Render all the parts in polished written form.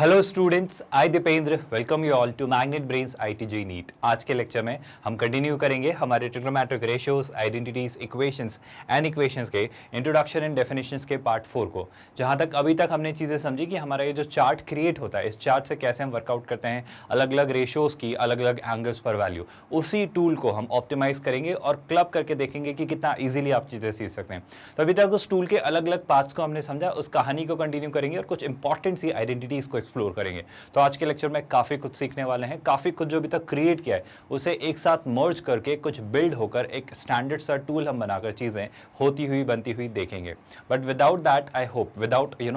Hello students, I Dipendra welcome you all to magnet brains IIT NEET. आज के lecture में हम कंटिन्यू करेंगे हमारे trigonometric ratios, identities, equations and equations के इंट्रोडक्शन एंड डेफिनेशंस के पार्ट 4 को। जहां तक अभी तक हमने चीज़ें समझी कि हमारा ये जो चार्ट क्रिएट होता है, इस चार्ट से कैसे हम वर्कआउट करते हैं अलग अलग रेशियोज की अलग अलग एंगल्स पर वैल्यू, उसी टूल को हम ऑप्टिमाइज करेंगे और क्लब करके देखेंगे कि कितना ईजिली आप चीज़ें सीख सकते हैं। तो अभी तक उस टूल के अलग अलग पार्ट्स को हमने समझा, उस कहानी को कंटिन्यू करेंगे और कुछ इंपॉर्टेंट सी आइडेंटिटीज को एक्सप्लोर करेंगे। तो आज के लेक्चर में काफी कुछ सीखने वाले हैं, काफी कुछ जो अभी तक क्रिएट किया है उसे एक साथ मर्ज करके कुछ बिल्ड होकर एक स्टैंडर्ड सा टूल हम बनाकर चीजें होती हुई बनती हुई देखेंगे। But without that I hope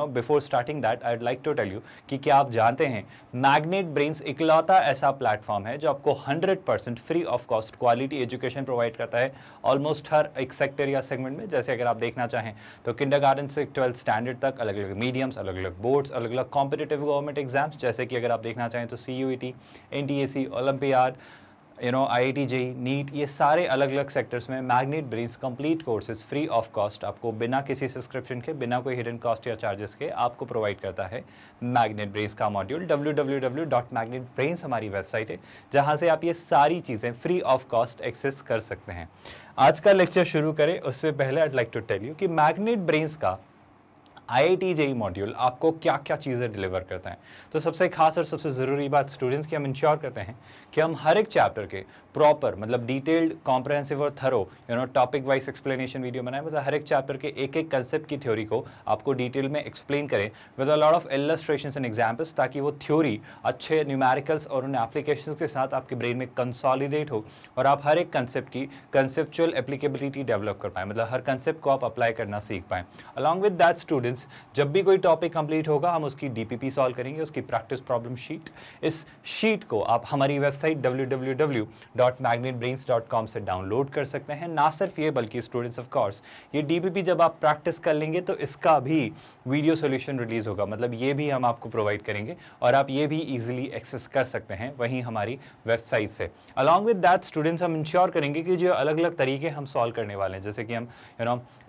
before starting that I would like to tell you कि क्या आप जानते हैं मैग्नेट ब्रेन्स इकलौता ऐसा प्लेटफॉर्म है जो आपको 100% free of cost quality education provide करता है ऑलमोस्ट हर एक सेक्टर या सेगमेंट में। जैसे अगर आप देखना चाहें तो किंडरगार्टन से 12th स्टैंडर्ड तक अलग अलग मीडियम्स, अलग अलग बोर्ड्स, अलग अलग कॉम्पिटिटिव गवर्नमेंट एग्जाम्स, जैसे कि अगर आप देखना चाहें तो CUET, NTSE, olympiad, IIT JEE, NEET, ये सारे अलग अलग सेक्टर्स में magnet brains complete courses free of cost आपको बिना किसी सब्सक्रिप्शन के, बिना कोई हिडन कॉस्ट या चार्जेस के आपको प्रोवाइड करता है मैग्नेट ब्रेन्स का मॉड्यूल। www.magnetbrains हमारी वेबसाइट है जहां से आप ये सारी चीज़ें फ्री ऑफ कॉस्ट एक्सेस कर सकते हैं। आज का लेक्चर शुरू करें उससे पहले I would like to tell you कि मैग्नेट ब्रेन्स का IIT JEE मॉड्यूल आपको क्या क्या चीज़ें डिलीवर करता है। तो सबसे खास और सबसे ज़रूरी बात स्टूडेंट्स की हम इंश्योर करते हैं कि हम हर एक चैप्टर के प्रॉपर मतलब डिटेल्ड, कॉम्प्रहेंसिव और thorough topic wise explanation video बनाए। मतलब हर एक चैप्टर के एक एक कंसेप्ट की थ्योरी को आपको डिटेल में एक्सप्लेन करें with a lot of illustrations and examples, ताकि वो थ्योरी अच्छे न्यूमेरिकल्स और उन एप्लीकेशंस के साथ आपके ब्रेन में कंसोलिडेट हो और आप हर एक कंसेप्ट की कंसेप्चुअल एप्लीकेबिलिटी डेवलप कर पाएँ, मतलब हर कंसेप्ट को आप अप्लाई करना सीख पाएँ। अलॉन्ग विद दैट स्टूडेंट्स, जब भी कोई टॉपिक कंप्लीट होगा हम उसकी DPP सॉल्व करेंगे, उसकी प्रैक्टिस प्रॉब्लम शीट। इस शीट को आप हमारी वेबसाइट www.magnetbrains.com से डाउनलोड कर सकते हैं। ना सिर्फ ये बल्कि स्टूडेंट्स ऑफ कोर्स ये DPP जब आप प्रैक्टिस कर लेंगे तो इसका भी वीडियो सॉल्यूशन रिलीज होगा, मतलब ये भी हम आपको प्रोवाइड करेंगे और आप ये भी इजीली एक्सेस कर सकते हैं वहीं हमारी वेबसाइट से। अलॉन्ग विद दैट स्टूडेंट्स, हम इंश्योर करेंगे कि जो अलग अलग तरीके हम सॉल्व करने वाले हैं, जैसे कि हम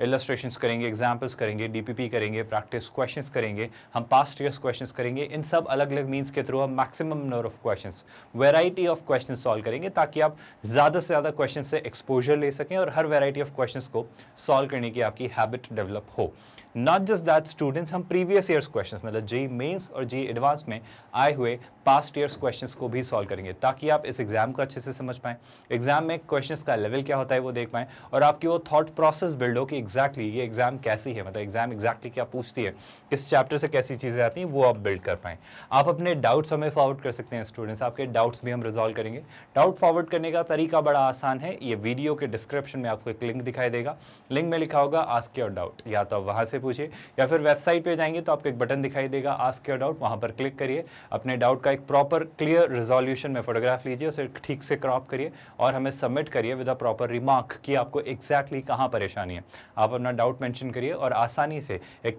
इलस्ट्रेशंस करेंगे, एग्जाम्पल्स करेंगे, DPP करेंगे, प्रैक्टिस क्वेश्चंस करेंगे, हम पास्ट ईयर्स क्वेश्चंस करेंगे, इन सब अलग अलग मीन्स के थ्रू हम maximum number of questions, variety of questions solve करेंगे ताकि आप ज़्यादा से ज़्यादा क्वेश्चन से एक्सपोजर ले सकें और हर वैरायटी ऑफ क्वेश्चंस को सॉल्व करने की आपकी हैबिट डेवलप हो। नॉट जस्ट दैट स्टूडेंट्स, हम प्रीवियस ईयर्स क्वेश्चंस मतलब JEE मेंस और JEE एडवांस में आए हुए पास्ट ईयर्स क्वेश्चंस को भी सॉल्व करेंगे ताकि आप इस एग्जाम को अच्छे से समझ पाएं, एग्जाम में क्वेश्चंस का लेवल क्या होता है वो देख पाएं और आपकी वो थॉट प्रोसेस बिल्ड हो कि एग्जैक्टली ये एग्जाम कैसी है, मतलब एग्जाम एग्जैक्टली क्या पूछती है, किस चैप्टर से कैसी चीज़ें आती हैं, वो आप बिल्ड कर पाएं। आप अपने डाउट्स हमें फॉरवर्ड कर सकते हैं स्टूडेंट्स, आपके डाउट्स भी हम रिजॉल्व करेंगे। डाउट फॉरवर्ड करने का तरीका बड़ा आसान है, ये वीडियो के डिस्क्रिप्शन में आपको एक लिंक दिखाई देगा, लिंक में लिखा होगा आस्क योर डाउट, या तो आप वहाँ से पूछिए या फिर वेबसाइट पे जाएंगे तो आपको एक बटन दिखाई देगा आस्क योर डाउट, वहाँ पर क्लिक करिए, अपने डाउट का एक प्रॉपर क्लियर रिजोल्यूशन में फोटोग्राफ लीजिए, उसे ठीक से क्रॉप करिए और हमें सबमिट करिए विद अ प्रॉपर रिमार्क कि आपको एग्जैक्टली कहाँ परेशानी है। आप अपना डाउट मेंशन करिए और आसानी से एक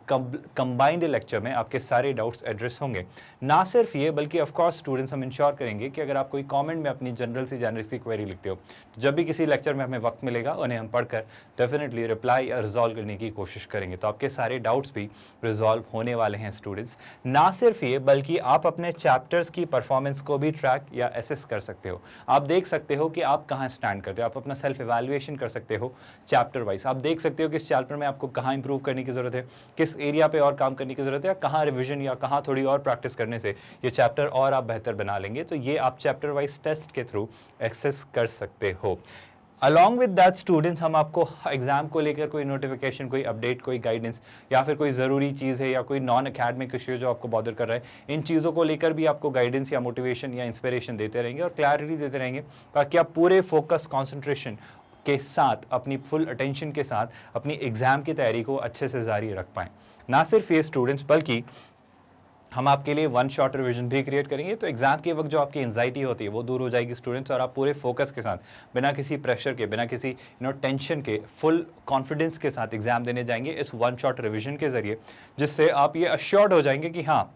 कंबाइंड लेक्चर में आपके सारे डाउट्स एड्रेस होंगे। ना सिर्फ ये बल्कि ऑफ कोर्स स्टूडेंट्स, हम इंश्योर करेंगे कि अगर आप कोई कमेंट में अपनी जनरल की क्वेरी लिखते हो तो जब भी किसी लेक्चर में हमें वक्त मिलेगा उन्हें हम पढ़कर डेफिनेटली रिप्लाई या रिजॉल्व करने की कोशिश करेंगे, तो आपके सारे डाउट्स भी रिजॉल्व होने वाले हैं स्टूडेंट्स। ना सिर्फ ये बल्कि आप अपने चैप्टर्स की परफॉर्मेंस को भी ट्रैक या एसेस कर सकते हो। आप देख सकते हो कि आप कहाँ स्टैंड करते हो, आप अपना सेल्फ इवैल्यूएशन कर सकते हो चैप्टर वाइज। आप देख सकते हो कि इस चैप्टर में आपको कहाँ इंप्रूव करने की जरूरत है, किस एरिया पे और काम करने की जरूरत है, कहाँ रिविजन या कहाँ थोड़ी और प्रैक्टिस करने से ये चैप्टर और आप बेहतर बना लेंगे। तो ये आप चैप्टर वाइज टेस्ट के थ्रू एक्सेस कर सकते हो। अलॉन्ग विद दैट स्टूडेंट्स, हम आपको एग्जाम को लेकर कोई नोटिफिकेशन, कोई अपडेट, कोई गाइडेंस या फिर कोई ज़रूरी चीज़ है या कोई नॉन अकेडमिक इश्यू जो आपको बॉदर कर रहा है, इन चीज़ों को लेकर भी आपको गाइडेंस या मोटिवेशन या इंस्पिरेशन देते रहेंगे और क्लैरिटी देते रहेंगे ताकि आप पूरे फोकस, कॉन्सेंट्रेशन के साथ, अपनी फुल अटेंशन के साथ अपनी एग्ज़ाम की तैयारी को अच्छे से जारी रख पाएँ। ना सिर्फ ये स्टूडेंट्स बल्कि हम आपके लिए वन शॉट रिवीजन भी क्रिएट करेंगे, तो एग्जाम के वक्त जो आपकी एंजाइटी होती है वो दूर हो जाएगी स्टूडेंट्स, और आप पूरे फोकस के साथ, बिना किसी प्रेशर के, बिना किसी टेंशन के, फुल कॉन्फिडेंस के साथ एग्जाम देने जाएंगे इस वन शॉट रिवीजन के जरिए, जिससे आप ये अश्योर्ड हो जाएंगे कि हाँ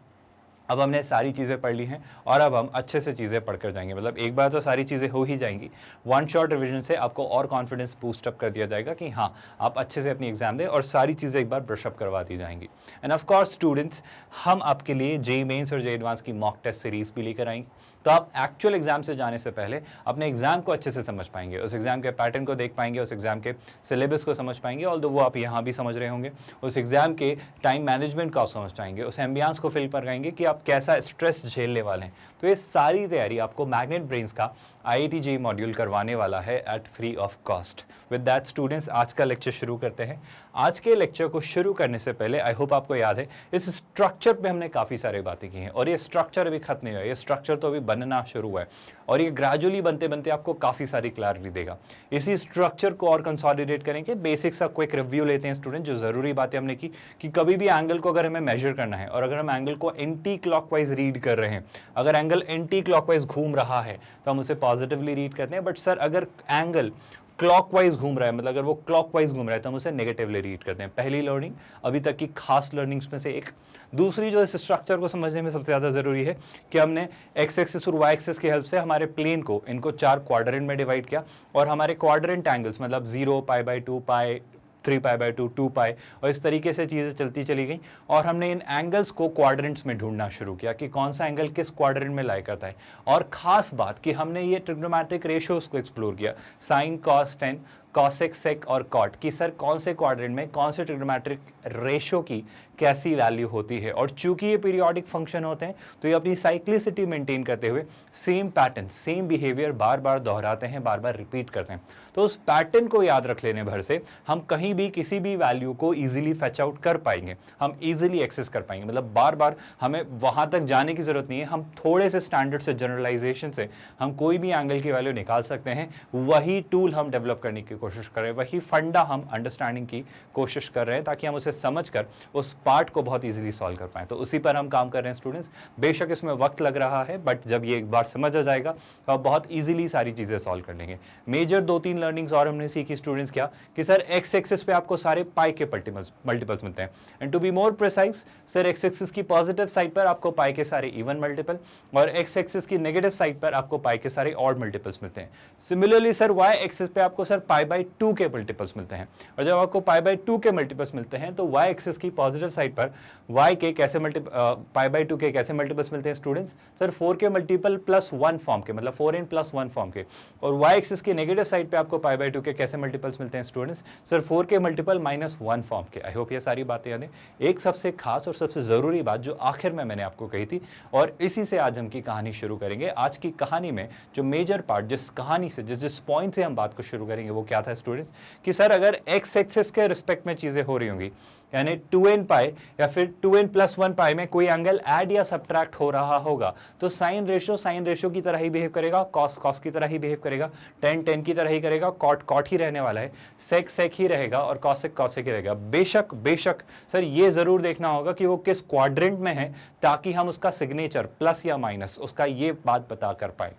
अब हमने सारी चीज़ें पढ़ ली हैं और अब हम अच्छे से चीज़ें पढ़कर जाएंगे, मतलब एक बार तो सारी चीज़ें हो ही जाएंगी। वन शॉट रिवीजन से आपको और कॉन्फिडेंस बूस्ट अप कर दिया जाएगा कि हाँ, आप अच्छे से अपनी एग्जाम दें और सारी चीज़ें एक बार ब्रशअप करवा दी जाएंगी। एंड ऑफ कोर्स स्टूडेंट्स, हम आपके लिए जेईई मेंस और जेईई एडवांस की मॉक टेस्ट सीरीज भी लेकर आएंगे, तो आप एक्चुअल एग्जाम से जाने से पहले अपने एग्जाम को अच्छे से समझ पाएंगे, उस एग्जाम के पैटर्न को देख पाएंगे, उस एग्जाम के सिलेबस को समझ पाएंगे, ऑल्दो वो आप यहाँ भी समझ रहे होंगे, उस एग्जाम के टाइम मैनेजमेंट को आप समझ पाएंगे, उस एम्बियंस को फील कर पाएंगे कि आप कैसा स्ट्रेस झेलने वाले हैं। तो ये सारी तैयारी आपको मैग्नेट ब्रेन्स का IIT JEE मॉड्यूल करवाने वाला है at free of cost. With that students, आज का लेक्चर शुरू करते हैं। आज के लेक्चर को शुरू करने से पहले आई होप आपको याद है, इस स्ट्रक्चर पे हमने काफ़ी सारी बातें की हैं और ये स्ट्रक्चर अभी खत्म नहीं हुआ है, ये स्ट्रक्चर तो अभी बनना शुरू हुआ है और ये ग्रेजुअली बनते बनते आपको काफ़ी सारी क्लैरिटी देगा। इसी स्ट्रक्चर को और कंसोलिडेट करेंगे, बेसिक सा क्विक रिव्यू लेते हैं स्टूडेंट। जो ज़रूरी बातें हमने की कि कभी भी एंगल को अगर हमें मेजर करना है और अगर हम एंगल को एंटी क्लॉकवाइज रीड कर रहे हैं, अगर एंगल एंटी क्लॉकवाइज घूम रहा है तो हम उसे पॉजिटिवली रीड करते हैं, बट सर अगर एंगल क्लॉकवाइज घूम रहा है, मतलब अगर वो क्लॉकवाइज घूम रहा है तो हम उसे नेगेटिवली रीड करते हैं। पहली लर्निंग, अभी तक की खास लर्निंग्स में से एक। दूसरी जो इस स्ट्रक्चर को समझने में सबसे ज़्यादा ज़रूरी है कि हमने एक्स एक्सिस और वाई एक्सिस की हेल्प से हमारे प्लेन को इनको 4 क्वाड्रेंट में डिवाइड किया और हमारे क्वाड्रेंट एंगल्स मतलब 0, π/2, π, 3π/2, 2π और इस तरीके से चीज़ें चलती चली गई और हमने इन एंगल्स को क्वाड्रेंट्स में ढूंढना शुरू किया कि कौन सा एंगल किस क्वाड्रेंट में लाई करता है। और ख़ास बात कि हमने ये ट्रिग्नोमेट्रिक रेशियोज को एक्सप्लोर किया, साइन, कॉस, टेन, कॉसेक, सेक और कॉट, कि सर कौन से क्वाड्रेंट में कौन से ट्रिग्नोमेट्रिक रेशियो की कैसी वैल्यू होती है। और चूंकि ये पीरियोडिक फंक्शन होते हैं तो ये अपनी साइक्लिसिटी मेंटेन करते हुए सेम पैटर्न, सेम बिहेवियर बार बार दोहराते हैं, बार बार रिपीट करते हैं। तो उस पैटर्न को याद रख लेने भर से हम कहीं भी किसी भी वैल्यू को इजीली फैच आउट कर पाएंगे, हम इजीली एक्सेस कर पाएंगे। मतलब बार बार हमें वहां तक जाने की जरूरत नहीं है, हम थोड़े से स्टैंडर्ड से, जनरलाइजेशन से हम कोई भी एंगल की वैल्यू निकाल सकते हैं। वही टूल हम डेवलप करने की कोशिश कर रहे हैं, वही फंडा हम अंडरस्टैंडिंग की कोशिश कर रहे हैं ताकि हम उसे समझकर उस पार्ट को बहुत इजीली सॉल्व कर पाएं। तो उसी पर हम काम कर रहे हैं स्टूडेंट्स। बेशक इसमें वक्त लग रहा है, बट जब ये एक बार समझ आ जाएगा तो आप बहुत इजीली सारी चीजें सॉल्व कर लेंगे। मेजर 2-3 लर्निंग्स और हमने सीखी स्टूडेंट्स, क्या कि सर एक्स एक्सिस पे आपको सारे पाई के मल्टीपल्स मिलते हैं, and to be more precise sir x axis की पॉजिटिव साइड पर आपको पाई के सारे इवन मल्टीपल और एक्स एक्सिस की नेगेटिव साइड पर आपको पाई के सारे ऑड मल्टीपल्स मिलते हैं। सिमिलरली सर वाई एक्सिस पे आपको सर π/2 के मल्टीपल्स मिलते हैं और जब आपको π/2 के मल्टीपल्स मिलते हैं तो वाई एक्सिस की पॉजिटिव साइड पर y के कैसे π/2 के कैसे मल्टीपल्स मिलते हैं स्टूडेंट्स, सर 4 के मल्टीपल +1 फॉर्म के, मतलब 4n + 1 फॉर्म के। और y एक्सिस की नेगेटिव साइड पे आपको π/2 के कैसे मल्टीपल्स मिलते हैं स्टूडेंट्स, सर 4 के मल्टीपल -1 फॉर्म के। आई होप ये सारी बातें याद हैं। एक सबसे खास और सबसे ज़रूरी बात जो आखिर में मैंने आपको कही थी और इसी से आज हम की कहानी शुरू करेंगे। आज की कहानी में जो मेजर पार्ट, जिस कहानी से, जिस पॉइंट से हम बात को शुरू करेंगे वो क्या था स्टूडेंट्स, कि सर अगर एक्स एक्सिस के रिस्पेक्ट में चीज़ें हो रही होंगी, यानी 2n π या फिर 2n + 1 π में कोई एंगल ऐड या सब्ट्रैक्ट हो रहा होगा तो साइन रेशियो की तरह ही बिहेव करेगा, कॉस की तरह ही बिहेव करेगा, टेन की तरह ही करेगा, कॉट ही रहने वाला है, सेक ही रहेगा और कॉसेक ही रहेगा। बेशक सर ये जरूर देखना होगा कि वो किस क्वाड्रेंट में है ताकि हम उसका सिग्नेचर प्लस या माइनस उसका ये बात पता कर पाए।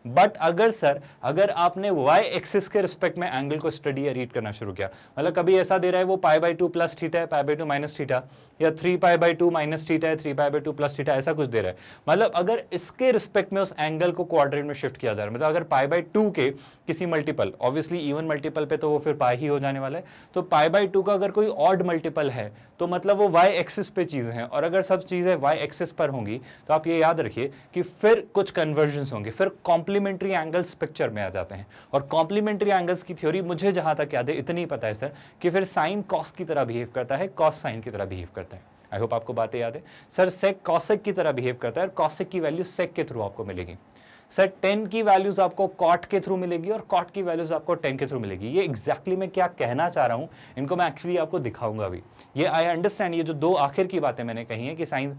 बट अगर आपने y एक्सिस के रिस्पेक्ट में एंगल को स्टडी या रीड करना शुरू किया, मतलब कभी ऐसा दे रहा है वो π/2 + थीटा है, π/2 - थीटा, या 3π/2 - थीटा है, 3π/2 + थीटा, ऐसा कुछ दे रहा है, मतलब अगर इसके रिस्पेक्ट में उस एंगल को क्वाड्रेंट में शिफ्ट किया जा रहा है, मतलब अगर π/2 के किसी मल्टीपल, ऑब्वियसली इवन मल्टीपल पे तो वो फिर पाई ही हो जाने वाला है, तो π/2 का अगर कोई ऑड मल्टीपल है तो मतलब वो y एक्सिस पे चीज़ें हैं, और अगर सब चीज़ें y एक्सिस पर होंगी तो आप ये याद रखिए कि फिर कुछ कन्वर्जन्स होंगे, फिर कॉम्प्लीमेंट्री एंगल्स पिक्चर में आ जाते हैं। और कॉम्प्लीमेंट्री एंगल्स की थ्योरी मुझे जहां तक याद है इतनी पता है सर कि फिर साइन कॉस की तरह बिहेव करता है, कॉस साइन की तरह बिहेव करता है। आई होप आपको बातें याद है। सर सेक कॉसेक की तरह बिहेव करता है और कॉसेक की वैल्यू सेक के थ्रू आपको मिलेगी। सर 10 की वैल्यूज आपको कॉट के थ्रू मिलेगी और कॉट की वैल्यूज आपको 10 के थ्रू मिलेगी। ये एग्जैक्टली मैं क्या कहना चाह रहा हूं इनको मैं एक्चुअली आपको दिखाऊंगा भी। ये आई अंडरस्टैंड, ये जो दो आखिर की बातें मैंने कही हैं कि साइंस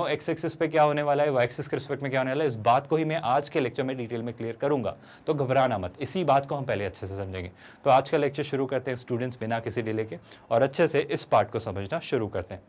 एक्स एक्सिस पे क्या होने वाला है, वाई एक्सिस के रिस्पेक्ट में क्या होने वाला है, इस बात को ही मैं आज के लेक्चर में डिटेल में क्लियर करूंगा, तो घबराना मत, इसी बात को हम पहले अच्छे से समझेंगे। तो आज का लेक्चर शुरू करते हैं स्टूडेंट्स बिना किसी डिले के और अच्छे से इस पार्ट को समझना शुरू करते हैं।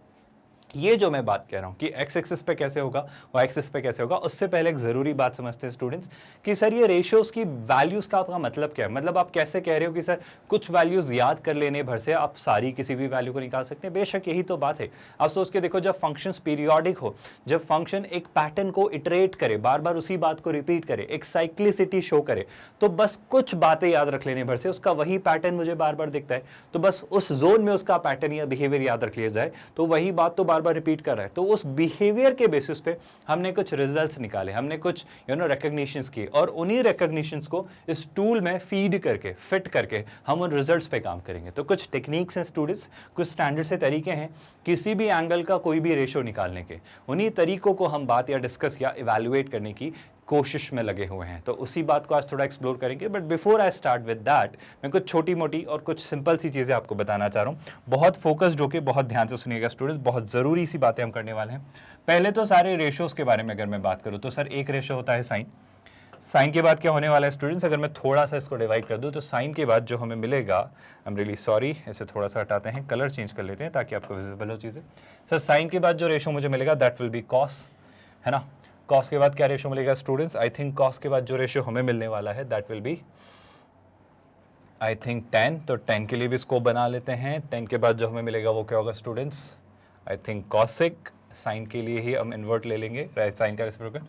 ये जो मैं बात कह रहा हूँ कि एक्स एक्सिस पे कैसे होगा, वाई एक्सिस पे कैसे होगा, उससे पहले एक ज़रूरी बात समझते हैं स्टूडेंट्स कि सर ये रेशियोज़ की वैल्यूज़ का आपका मतलब क्या है। मतलब आप कैसे कह रहे हो कि सर कुछ वैल्यूज़ याद कर लेने भर से आप सारी किसी भी वैल्यू को निकाल सकते हैं। बेशक यही तो बात है। आप सोच के देखो, जब फंक्शंस पीरियोडिक हो, जब फंक्शन एक पैटर्न को इटरेट करे, बार बार उसी बात को रिपीट करे, एक साइक्लिसिटी शो करे, तो बस कुछ बातें याद रख लेने भर से उसका वही पैटर्न मुझे बार बार दिखता है, तो बस उस जोन में उसका पैटर्न या बिहेवियर याद रख लिया जाए, तो वही बात तो बार बार रिपीट कर रहा है। तो उस बिहेवियर के बेसिस पे हमने कुछ रिजल्ट्स निकाले, हमने कुछ रिकॉग्निशंस किए, और उन्हीं रिकॉग्निशंस को इस टूल में फीड करके, फिट करके हम उन रिजल्ट्स पे काम करेंगे। तो कुछ टेक्निक्स हैं स्टूडेंट्स, कुछ स्टैंडर्ड से तरीके हैं किसी भी एंगल का कोई भी रेशियो निकालने के। उन्हीं तरीकों को हम बात या डिस्कस या इवैल्यूएट करने की कोशिश में लगे हुए हैं। तो उसी बात को आज थोड़ा एक्सप्लोर करेंगे। But before I start with that, मैं कुछ छोटी मोटी और कुछ सिंपल सी चीज़ें आपको बताना चाह रहा हूँ। बहुत फोकस्ड होकर बहुत ध्यान से सुनिएगा स्टूडेंट्स, बहुत ज़रूरी सी बातें हम करने वाले हैं। पहले तो सारे रेशियोज़ के बारे में अगर मैं बात करूँ तो सर एक रेशियो होता है साइन। साइन के बाद क्या होने वाला है स्टूडेंट्स, अगर मैं थोड़ा सा इसको डिवाइड कर दूं तो साइन के बाद जो हमें मिलेगा, आई एम रियली सॉरी, इसे थोड़ा सा हटाते हैं, कलर चेंज कर लेते हैं ताकि आपको विजिबल हो चीज़ें। सर साइन के बाद जो रेशियो मुझे मिलेगा दैट विल बी कॉस, है ना। कॉस के बाद क्या रेशियो मिलेगा स्टूडेंट्स, आई थिंक कॉस के बाद जो रेशियो हमें मिलने वाला है that will be I think 10। तो 10 के लिए भी स्कोप बना लेते हैं। 10 के बाद जो हमें मिलेगा वो क्या होगा students, I think cosec. Sine के लिए ही हम इन्वर्ट ले लेंगे, राइट, साइन का रेसिप्रोकल।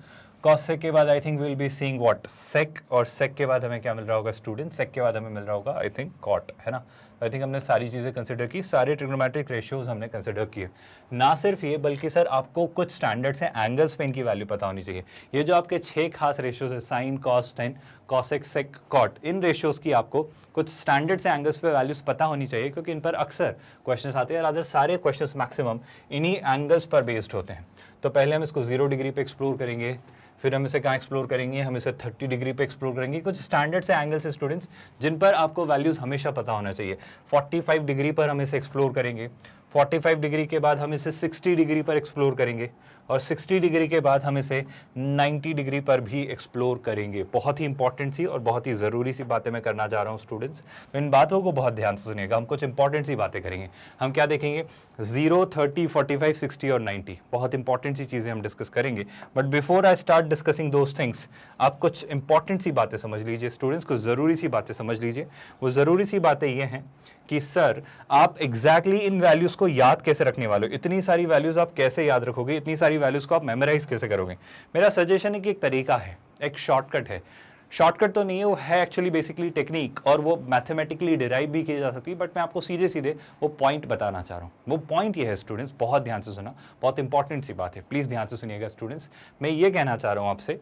कॉसेक के बाद I think will be seeing what, sec. और सेक के बाद हमें क्या मिल रहा होगा स्टूडेंट, सेक के बाद हमें मिल रहा होगा आई थिंक कॉट, है ना। आई थिंक हमने सारी चीज़ें कंसिडर की, सारे ट्रिग्नोमेट्रिक रेशियोज हमने कंसिडर किए। ना सिर्फ ये बल्कि सर आपको कुछ स्टैंडर्ड्स हैं, एंगल्स पे इनकी वैल्यू पता होनी चाहिए। ये जो आपके 6 खास रेशियोज है, साइन, कॉस, टेन, कॉसेक, सेक, कॉट, इन रेशियोज की आपको कुछ स्टैंडर्ड्स हैं, एंगल्स पे वैल्यूज पता होनी चाहिए, क्योंकि इन पर अक्सर क्वेश्चंस आते हैं। रादर सारे क्वेश्चंस मैक्सिमम इन्हीं एंगल्स पर बेस्ड होते हैं। तो पहले हम इसको 0 डिग्री पे एक्सप्लोर करेंगे, फिर हम इसे कहाँ एक्सप्लोर करेंगे, हम इसे 30 डिग्री पे एक्सप्लोर करेंगे। कुछ स्टैंडर्ड से एंगल्स है स्टूडेंट्स जिन पर आपको वैल्यूज हमेशा पता होना चाहिए। 45 डिग्री पर हम इसे एक्सप्लोर करेंगे, 45 डिग्री के बाद हम इसे 60 डिग्री पर एक्सप्लोर करेंगे, और 60 डिग्री के बाद हम इसे 90 डिग्री पर भी एक्सप्लोर करेंगे। बहुत ही इंपॉर्टेंट सी और बहुत ही ज़रूरी सी बातें मैं करना चाह रहा हूँ स्टूडेंट्स, तो इन बातों को बहुत ध्यान से सुनिएगा। हम कुछ इंपॉर्टेंट सी बातें करेंगे। हम क्या देखेंगे, 0, 30, 45, 60 और 90, बहुत इंपॉर्टेंट सी चीज़ें हम डिस्कस करेंगे। But before I start discussing those things, आप कुछ इंपॉर्टेंट सी बातें समझ लीजिए स्टूडेंट्स, कुछ ज़रूरी सी बातें समझ लीजिए। वो ज़रूरी सी बातें ये हैं कि सर आप एग्जैक्टली इन वैल्यूज़ को याद कैसे रखने वाले हो, इतनी सारी वैल्यूज़ आप कैसे याद रखोगे, इतनी सारी वैल्यूज़ को आप मेमोराइज कैसे करोगे। मेरा सजेशन है कि एक तरीका है, एक शॉर्टकट है। शॉर्टकट तो नहीं है, वो है एक्चुअली बेसिकली टेक्निक, और वो मैथमेटिकली डिराइव भी की जा सकती है। बट मैं आपको सीधे सीधे वो पॉइंट बताना चाह रहा हूँ। वो पॉइंट ये है स्टूडेंट्स, बहुत ध्यान से सुना, बहुत इंपॉर्टेंट सी बात है, प्लीज़ ध्यान से सुनिएगा स्टूडेंट्स। मैं ये कहना चाह रहा हूँ आपसे,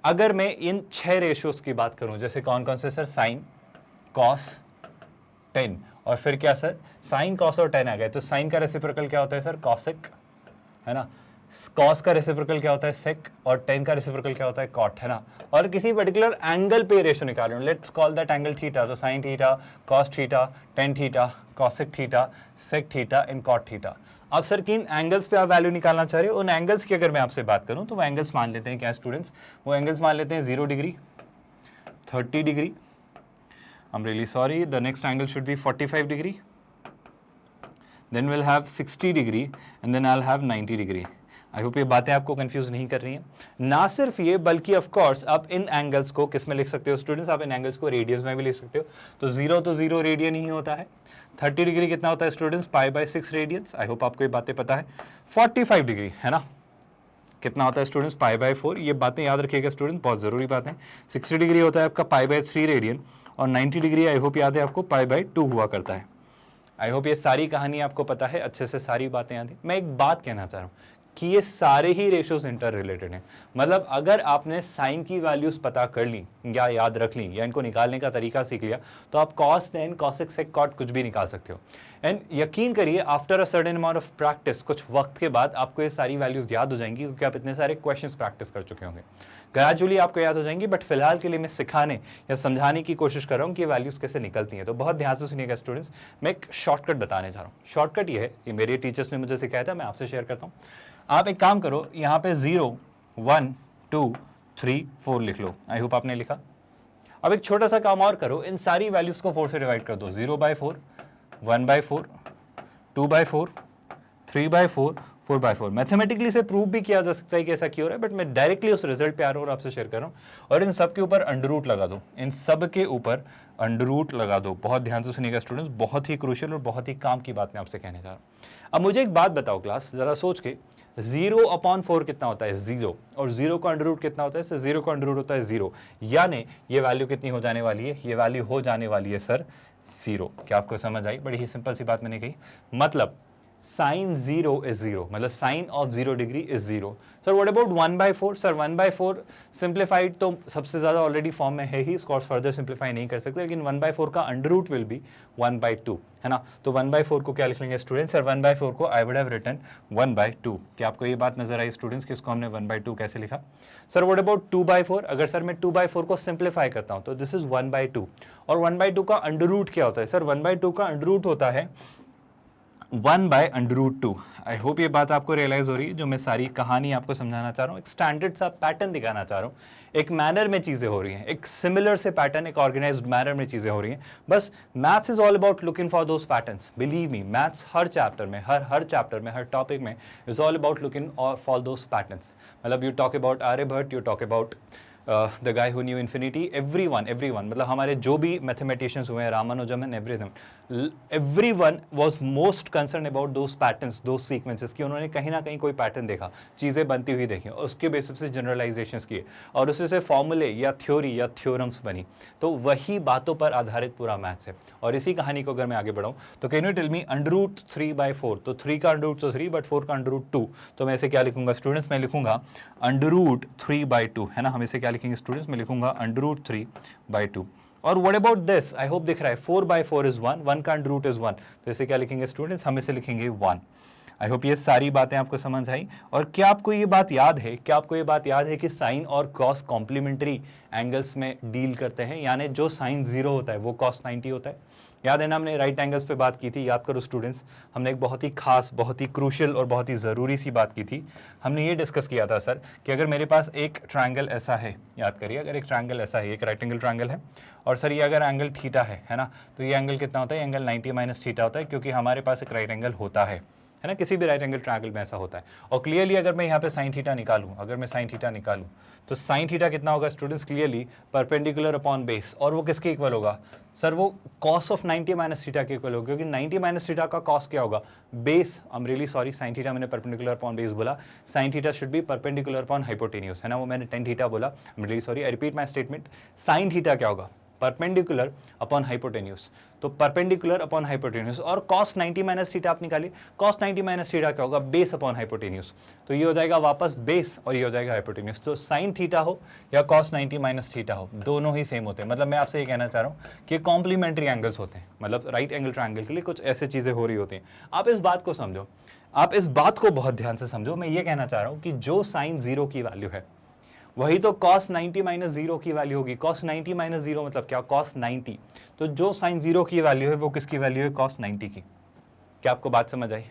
अगर मैं इन 6 रेशियोज़ की बात करूँ, जैसे कौन कौन से सर, साइन, कॉस, टेन, और फिर क्या सर, साइन, कॉस और टेन आ गए, तो साइन का रेसिप्रोकल क्या होता है सर, कॉसेक, है ना। कॉस का रेसिप्रोकल क्या होता है, सेक, और टेन का रेसिप्रोकल क्या होता है, कॉट, है ना। और किसी पर्टिकुलर एंगल पे रेशियो निकाल रहे हो, let's call that angle theta, तो sine theta, cos theta, tan theta, cosec theta, sec theta and cot theta. अब सर किन एंगल्स पे आप वैल्यू निकालना चाह रहे हो, उन एंगल्स की अगर मैं आपसे बात करूं तो वो एंगल्स मान लेते हैं क्या स्टूडेंट्स, वो एंगल्स मान लेते हैं 0 degree, 30 degree, I'm really sorry, the next angle should be 45 degree, then we'll have 60 degree and then I'll have 90 degree. I hope ये बातें आपको कंफ्यूज नहीं कर रही हैं। ना सिर्फ ये बल्कि ऑफ कोर्स आप इन एंगल्स को किस में लिख सकते हो स्टूडेंट्स, आप इन एंगल्स को रेडियंस में भी लिख सकते हो। तो 0 रेडियन ही होता है। 30 डिग्री कितना होता है स्टूडेंट्स, π/6 रेडियंस। आई होप आपको ये बातें पता है। 45 डिग्री, है ना, कितना होता है स्टूडेंट्स, π/4। ये बातें याद रखिएगा स्टूडेंट्स, बहुत ज़रूरी बात है। 60 डिग्री होता है आपका π/3 रेडियन, और 90 डिग्री आई होप याद है आपको π/2 हुआ करता है। आई होप ये सारी कहानी आपको पता है, अच्छे से सारी बातें याद है। मैं एक बात कहना चाह रहा हूँ कि ये सारे ही रेशियोज इंटर रिलेटेड हैं। मतलब अगर आपने साइन की वैल्यूज पता कर ली या याद रख ली या इनको निकालने का तरीका सीख लिया, तो आप कॉस, टेन, कॉसेक, सेक, कॉट कुछ भी निकाल सकते हो। एंड यकीन करिए after a certain amount of practice, कुछ वक्त के बाद आपको ये सारी वैल्यूज याद हो जाएंगी, क्योंकि आप इतने सारे क्वेश्चंस प्रैक्टिस कर चुके होंगे। ग्रेजुअली आपको याद हो जाएंगी, बट फिलहाल के लिए मैं सिखाने या समझाने की कोशिश कर रहा हूँ कि ये वैल्यूज कैसे निकलती हैं। तो बहुत ध्यान से सुनिएगा स्टूडेंट्स, मैं एक शॉर्टकट बताने जा रहा हूँ। शॉर्टकट ये है, ये मेरे टीचर्स ने मुझे सिखाया था, मैं आपसे शेयर करता हूँ। आप एक काम करो, यहाँ पे 0, 1, 2, 3, 4 लिख लो। आई होप आपने लिखा। अब एक छोटा सा काम और करो, इन सारी वैल्यूज को 4 से डिवाइड कर दो। 0/4, 1/4, 2/4, 3/4, 4/4 मैथमेटिकली से प्रूव भी किया जा सकता है कि ऐसा क्यों हो रहा है, बट मैं डायरेक्टली उस रिजल्ट पे आ रहा हूँ और आपसे शेयर कर रहा हूँ। और इन सब के ऊपर अंडर रूट लगा दो, इन सब के ऊपर अंडर रूट लगा दो। बहुत ध्यान से सुनिएगा स्टूडेंट्स, बहुत ही क्रूशियल और बहुत ही काम की बात मैं आपसे कहने जा रहा हूँ। अब मुझे एक बात बताओ क्लास, जरा सोच के, 0/4 कितना होता है? 0। और 0 का अंडर रूट कितना होता है सर? 0 का अंडर रूट होता है 0। यानी ये वैल्यू कितनी हो जाने वाली है? ये वैल्यू हो जाने वाली है सर 0। क्या आपको समझ आई? बड़ी ही सिंपल सी बात मैंने कही। मतलब sin 0 is 0, मतलब sin of 0 degree is 0। Sir what about 1/4? Sir 1/4 simplified तो सबसे ज्यादा ऑलरेडी फॉर्म में है ही, इसको फर्दर सिंप्लीफाई नहीं कर सकते, लेकिन 1/4 का अंडर रूट विल बी 1/2, है ना। तो 1/4 को क्या लिख लेंगे स्टूडेंट्स? सर 1/4 को आई वुड हैव रिटन 1/2। क्या आपको ये बात नजर आई स्टूडेंट्स कि इसको हमने 1/2 कैसे लिखा? Sir what about 2/4? अगर सर मैं 2/4 को सिंप्लीफाई करता हूं तो दिस इज 1/2। और 1/2 का अंडर रूट क्या होता है? सर 1/2 का अंडर रूट होता है 1/√2। आई होप ये बात आपको रियलाइज हो रही है, जो मैं सारी कहानी आपको समझाना चाह रहा हूँ, एक स्टैंडर्ड सा पैटर्न दिखाना चाह रहा हूँ, एक मैनर में चीजें हो रही हैं, एक सिमिलर से पैटर्न, एक ऑर्गेनाइज्ड मैनर में चीजें हो रही हैं। बस maths is all about looking for those patterns. Believe me, maths हर चैप्टर में, हर चैप्टर में, हर टॉपिक में is all about looking for those patterns. मतलब you talk about Aryabhata, you talk about the guy who knew infinity, everyone मतलब हमारे जो भी मैथमेटिशियंस हुए हैं, Ramanujam and everyone was most concern about those patterns, those sequences, कि उन्होंने कहीं ना कहीं कोई पैटर्न देखा, चीज़ें बनती हुई देखी, उसके बेसिस से जनरलाइजेशंस किए और उससे से फॉर्मूले या थ्योरी या थ्योरम्स बनी। तो वही बातों पर आधारित पूरा मैथ्स है। और इसी कहानी को अगर मैं आगे बढ़ाऊँ तो कैन यू टेल मी √3/4? तो 3 का अंडर रूट तो 3, बट 4 का अंडर रूट 2। तो मैं इसे क्या लिखूंगा स्टूडेंट्स? मैं लिखूंगा √3/2, है ना। हम इसे क्या लिखेंगे स्टूडेंट्स? मैं लिखूंगा √3/2। और what about this? I hope दिख रहा है, 4/4 इज 1, 1 का अंडर रूट इज 1, तो इसे क्या लिखेंगे स्टूडेंट्स? हम इसे लिखेंगे 1। आई होप ये सारी बातें आपको समझ आई। और क्या आपको ये बात याद है, कि साइन और कॉस कॉम्प्लीमेंट्री एंगल्स में डील करते हैं, यानी जो साइन 0 होता है वो कॉस 90 होता है। याद है ना, हमने राइट एंगल्स पे बात की थी, याद करो स्टूडेंट्स। हमने एक बहुत ही खास, बहुत ही क्रूशियल और बहुत ही ज़रूरी सी बात की थी। हमने ये डिस्कस किया था सर कि अगर मेरे पास एक ट्रायंगल ऐसा है, याद करिए, अगर एक ट्रायंगल ऐसा है, एक राइट एंगल ट्रायंगल है, और सर ये अगर एंगल थीटा है ना, तो ये एंगल कितना होता है? एंगल 90 - थीटा होता है, क्योंकि हमारे पास एक राइट एंगल होता है ना, किसी भी राइट एंगल ट्रायंगल में ऐसा होता है। और क्लियरली अगर मैं यहाँ पे साइन थीटा निकालूं, तो साइन थीटा कितना होगा students? Clearly perpendicular upon base. और वो किसके इक्वल होगा सर? वो कॉस ऑफ 90 - थीटा के इक्वल होगा, क्योंकि 90 - थीटा का कॉस क्या होगा? Base. I am really sorry, sine theta मैंने परपेंडिकुलर अपॉन बेस बोला, sine theta should be perpendicular upon hypotenuse, है ना, वो मैंने टेन थीटा बोला। आई am really sorry, I repeat my statement. Sine theta क्या होगा? Perpendicular upon hypotenuse. तो परपेंडिकुलर अपॉन हाइपोटेन्यूज। और cos 90 - थीटा आप निकालिए, cos 90 - थीटा क्या होगा? Base upon hypotenuse. तो ये हो जाएगा वापस बेस और ये हो जाएगा हाइपोटेन्यूज। तो साइन थीटा हो या cos 90 - थीटा हो, दोनों ही सेम होते हैं। मतलब मैं आपसे ये कहना चाह रहा हूँ कि कॉम्प्लीमेंट्री एंगल्स होते हैं, मतलब राइट एंगल ट्रायंगल के लिए कुछ ऐसे चीजें हो रही होती हैं। आप इस बात को समझो, आप इस बात को बहुत ध्यान से समझो। मैं ये कहना चाह रहा हूँ कि जो साइन 0 की वैल्यू है वही तो cos 90 - 0 की वैल्यू होगी। cos 90 - 0 मतलब क्या? cos 90। तो जो sin 0 की वैल्यू है वो किसकी वैल्यू है? cos 90 की। क्या आपको बात समझ आई?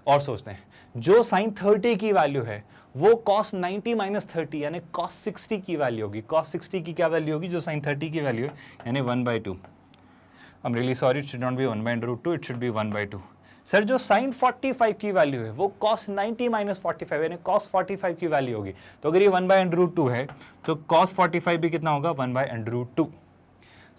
और सोचते हैं, जो sin 30 की वैल्यू है वो cos 90 - 30 यानी cos 60 की वैल्यू होगी। cos 60 की क्या वैल्यू होगी? जो sin 30 की वैल्यू है, यानी 1/2। I'm really sorry, it should not be 1/√2, it should be 1/2। Sir जो sin 45 की वैल्यू है वो cos 90 - 45 यानी cos 45 की वैल्यू होगी। तो अगर ये 1/√2 है तो cos 45 भी कितना होगा? 1/√2।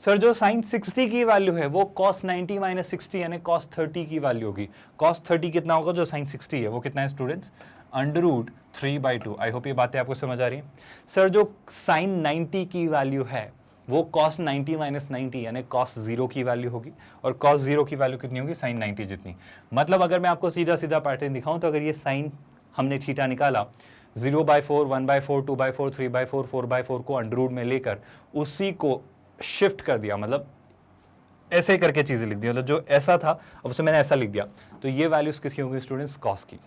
सर जो sin 60 की वैल्यू है वो cos 90 - 60 यानी cos 30 की वैल्यू होगी। cos 30 कितना होगा? जो sin 60 है वो कितना है स्टूडेंट्स? √3/2। आई होप ये बातें आपको समझ आ रही हैं। सर जो sin 90 की वैल्यू है वो cos 90 - 90 यानी cos 0 की वैल्यू होगी। और cos 0 की वैल्यू कितनी होगी? sin 90 जितनी। मतलब अगर मैं आपको सीधा सीधा पैटर्न दिखाऊं तो अगर ये sin हमने थीटा निकाला, 0/4, 1/4, 2/4, 3/4, 4/4 को अंडर रूट में लेकर उसी को शिफ्ट कर दिया, मतलब ऐसे करके चीजें लिख दी, मतलब जो ऐसा था अब उसे मैंने ऐसा लिख दिया, तो ये वैल्यूज किसकी होंगी स्टूडेंट्स? cos की।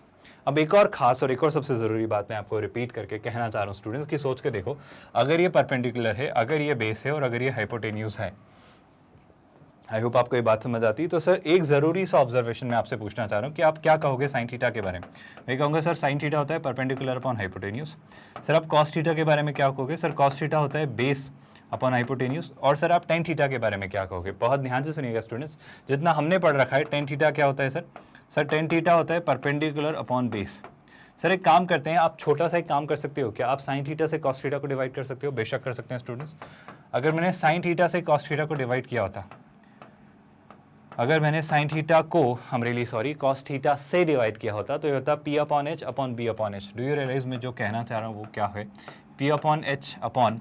अब एक और खास और एक और सबसे ज़रूरी बात मैं आपको रिपीट करके कहना चाह रहा हूँ स्टूडेंट्स की सोच के देखो, अगर ये परपेंडिकुलर है, अगर ये बेस है और अगर ये हाइपोटेन्यूज है, आई होप आपको ये बात समझ आती है। तो सर एक ज़रूरी सा ऑब्जर्वेशन मैं आपसे पूछना चाह रहा हूँ कि आप क्या कहोगे साइन थीटा के बारे में? मैं कहूँगा सर साइन थीटा होता है परपेंडिकुलर अपॉन हाइपोटेन्यूज। सर आप कॉस थीटा के बारे में क्या कहोगे? सर कॉस थीटा होता है बेस अपॉन हाइपोटेन्यूज। और सर आप टेन थीटा के बारे में क्या कहोगे? बहुत ध्यान से सुनिएगा स्टूडेंट्स, जितना हमने पढ़ रखा है टेन थीटा क्या होता है सर? सर टेन थीटा होता है परपेंडिकुलर अपॉन बेस। सर एक काम करते हैं, आप छोटा सा एक काम कर सकते हो क्या, आप साइन थीटा से कॉस थीटा को डिवाइड कर सकते हो? बेशक कर सकते हैं स्टूडेंट्स। अगर मैंने साइन थीटा से कॉस थीटा को डिवाइड किया होता, अगर मैंने साइन थीटा को कॉस थीटा से डिवाइड किया होता तो ये होता P upon H upon B upon H। Do you realise मैं जो कहना चाह रहा हूँ वो क्या है? P upon H upon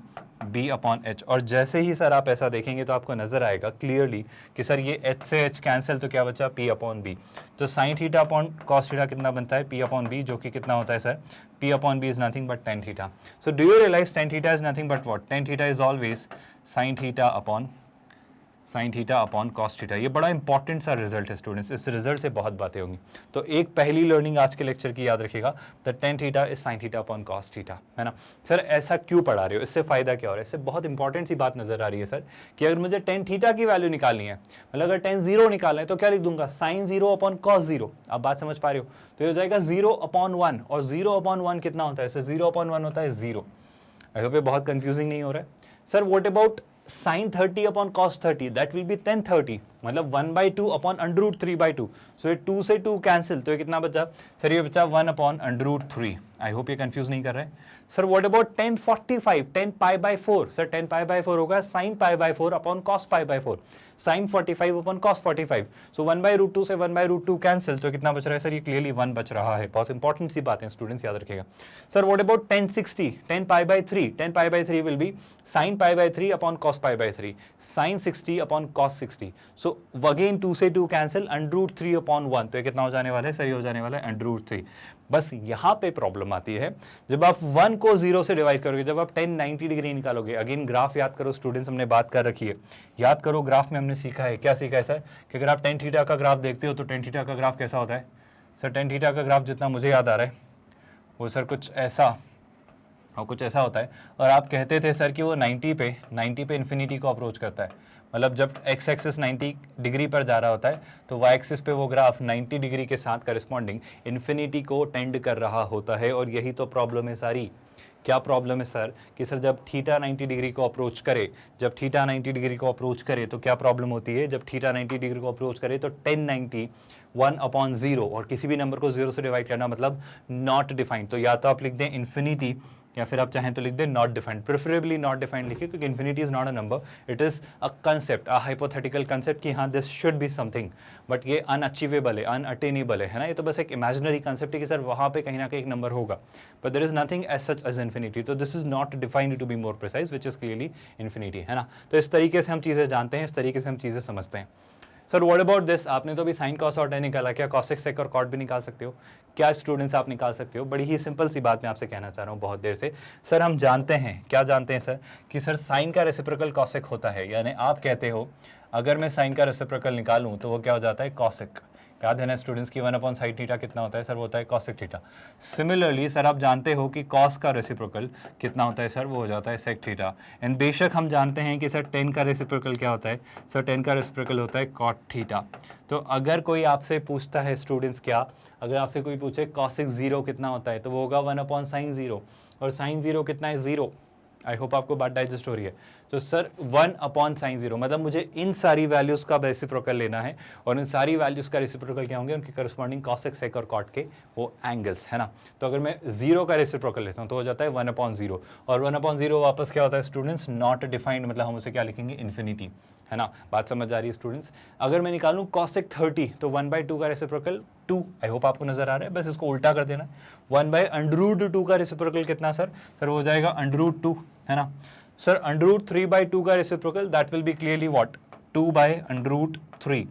B upon H। और जैसे ही सर आप ऐसा देखेंगे तो आपको नजर आएगा क्लियरली कि सर ये H से H कैंसिल, तो क्या बचा? P upon B। तो sine theta upon cos theta कितना बनता है? P अपॉन B, जो कि कितना होता है sir? P upon B is nothing but tan theta. So do you realise tan theta is nothing but what? Tan theta is always sine theta upon cos theta. ये बड़ा important सा result है students, इस result से बहुत बातें होंगी। तो एक पहली लर्निंग आज के लेक्चर की याद रखिएगा, the ten theta is sine theta upon cos theta, है ना। सर ऐसा क्यों पढ़ा रहे हो, इससे फायदा क्या हो रहा है? इससे बहुत इंपॉर्टेंट सी बात नजर आ रही है सर कि अगर मुझे टेन थीटा की वैल्यू निकालनी है, मतलब अगर टेन जीरो निकालना है तो क्या लिख दूंगा? Sine zero upon cos zero. आप बात समझ पा रहे हो? तो ये हो जाएगा जीरो अपॉन वन, और जीरो अपॉन वन कितना होता है? सर जीरो अपॉन वन होता है जीरो। आई होप ये बहुत कंफ्यूजिंग नहीं हो रहा है। Sir what about sin 30 upon cos 30, that will be tan 30, मतलब 1/2 अपॉन अंडर रूट 3/2। सो ये 2 से 2 कैंसिल, तो ये कितना बचा? सर ये बचा 1 upon under root 3। I hope ये कंफ्यूज नहीं कर रहे हैं। Sir what about tan 45, tan π/4। Sir tan π/4 होगा sin π/4 upon cos π/4, sin 45 upon cos 45। So 1/√2 से 1/√2 कैंसिल, तो कितना बच रहा है सर? ये क्लियरली 1 बच रहा है। बहुत इंपॉर्टेंट सी बात है स्टूडेंट्स, याद रखिएगा। Sir what about tan 60, tan π/3, tan π/3 will be sin π/3 upon cos π/3, sin 60 upon cos 60। So again 2 से 2 कैंसिल, √3 अपॉन 1, तो ये कितना हो जाने वाला है सर? ये हो जाने वाला है √3। बस यहाँ पे प्रॉब्लम आती है जब आप 1 को 0 से डिवाइड करोगे, जब आप 10 90 डिग्री निकालोगे। अगेन ग्राफ याद करो स्टूडेंट्स, हमने बात कर रखी है, याद करो ग्राफ में हमने सीखा है, क्या सीखा है सर? कि अगर आप टेन थीटा का ग्राफ देखते हो तो टेन थीटा का ग्राफ कैसा होता है? सर टेन थीटा का ग्राफ जितना मुझे याद आ रहा है वो सर कुछ ऐसा होता है। और आप कहते थे सर कि वो 90 पे इन्फिनिटी को अप्रोच करता है, मतलब जब एक्स एक्सिस 90 डिग्री पर जा रहा होता है तो वाई एक्सिस पे वो ग्राफ 90 डिग्री के साथ करस्पॉन्डिंग इन्फिनिटी को टेंड कर रहा होता है। और यही तो प्रॉब्लम है सारी। क्या प्रॉब्लम है सर? कि सर जब थीटा 90 डिग्री को अप्रोच करे, तो क्या प्रॉब्लम होती है? जब थीटा 90 डिग्री को अप्रोच करे तो 1090 1 अपॉन 0, और किसी भी नंबर को 0 से डिवाइड करना मतलब नॉट डिफाइंड। तो या तो आप लिख दें इन्फिनिटी, या फिर आप चाहें तो लिख दें not defined. Preferably not defined लिखिए, क्योंकि infinity is not a number, it is a concept, a hypothetical concept कि हाँ this should be something, but ये अनअचीवेबल है, अनअटेनेबल है ना। ये तो बस एक इमेजिनरी कंसेप्ट है कि सर वहाँ पे कहीं ना कहीं एक नंबर होगा, but there is nothing as such as infinity. तो this is not defined to be more precise, which is clearly infinity, है ना। तो इस तरीके से हम चीज़ें जानते हैं, इस तरीके से हम चीज़ें समझते हैं। Sir what about this? आपने तो अभी साइन कॉस और tan निकाला, क्या कॉसेक सेक और कॉट भी निकाल सकते हो? क्या स्टूडेंट्स आप निकाल सकते हो? बड़ी ही सिंपल सी बात मैं आपसे कहना चाह रहा हूँ बहुत देर से। सर हम जानते हैं, क्या जानते हैं सर? कि सर साइन का रेसिप्रोकल कॉसेक होता है, यानी आप कहते हो अगर मैं साइन का रेसिप्रोकल निकालूं तो वो क्या हो जाता है? कॉसेक। याद है ना स्टूडेंट्स की 1 अपॉन साइन थीटा कितना होता है सर? वो होता है कॉसेक थीटा। सिमिलरली सर आप जानते हो कि कॉस का रेसिप्रोकल कितना होता है सर? वो हो जाता है सेक थीटा। एंड बेशक हम जानते हैं कि सर टेन का रेसिप्रोकल क्या होता है? सर टेन का रेसिप्रोकल होता है कॉट थीटा। तो अगर कोई आपसे पूछता है स्टूडेंट्स, क्या अगर आपसे कोई पूछे कॉसेक 0 कितना होता है, तो वो होगा 1 अपॉन साइन 0, और साइन 0 कितना है? 0। आई होप आपको बात डाइजेस्ट हो रही है। तो सर 1 अपॉन साइन 0 मतलब मुझे इन सारी वैल्यूज का रेसिप्रोकल लेना है, और इन सारी वैल्यूज का रेसिप्रोकल क्या होंगे? उनके करस्पॉन्डिंग कॉसेक सेक और कॉट के वो एंगल्स, है ना। तो अगर मैं 0 का रेसिप्रोकल लेता हूँ तो हो जाता है 1 अपॉन 0, और 1 अपॉन 0 वापस क्या होता है स्टूडेंट्स? नॉट डिफाइंड, मतलब हम उसे क्या लिखेंगे? इन्फिनिटी, है ना। बात समझ आ रही है स्टूडेंट्स? अगर मैं निकालूं कॉसेक 30 तो 1/2 का रेसिप्रोकल 2। आई होप आपको नजर आ रहा है, बस इसको उल्टा कर देना। 1/√2 का रेसिप्रोकल कितना सर? सर हो जाएगा √2, है ना। सर √3/2 का reciprocal that will be clearly what? 2/√3।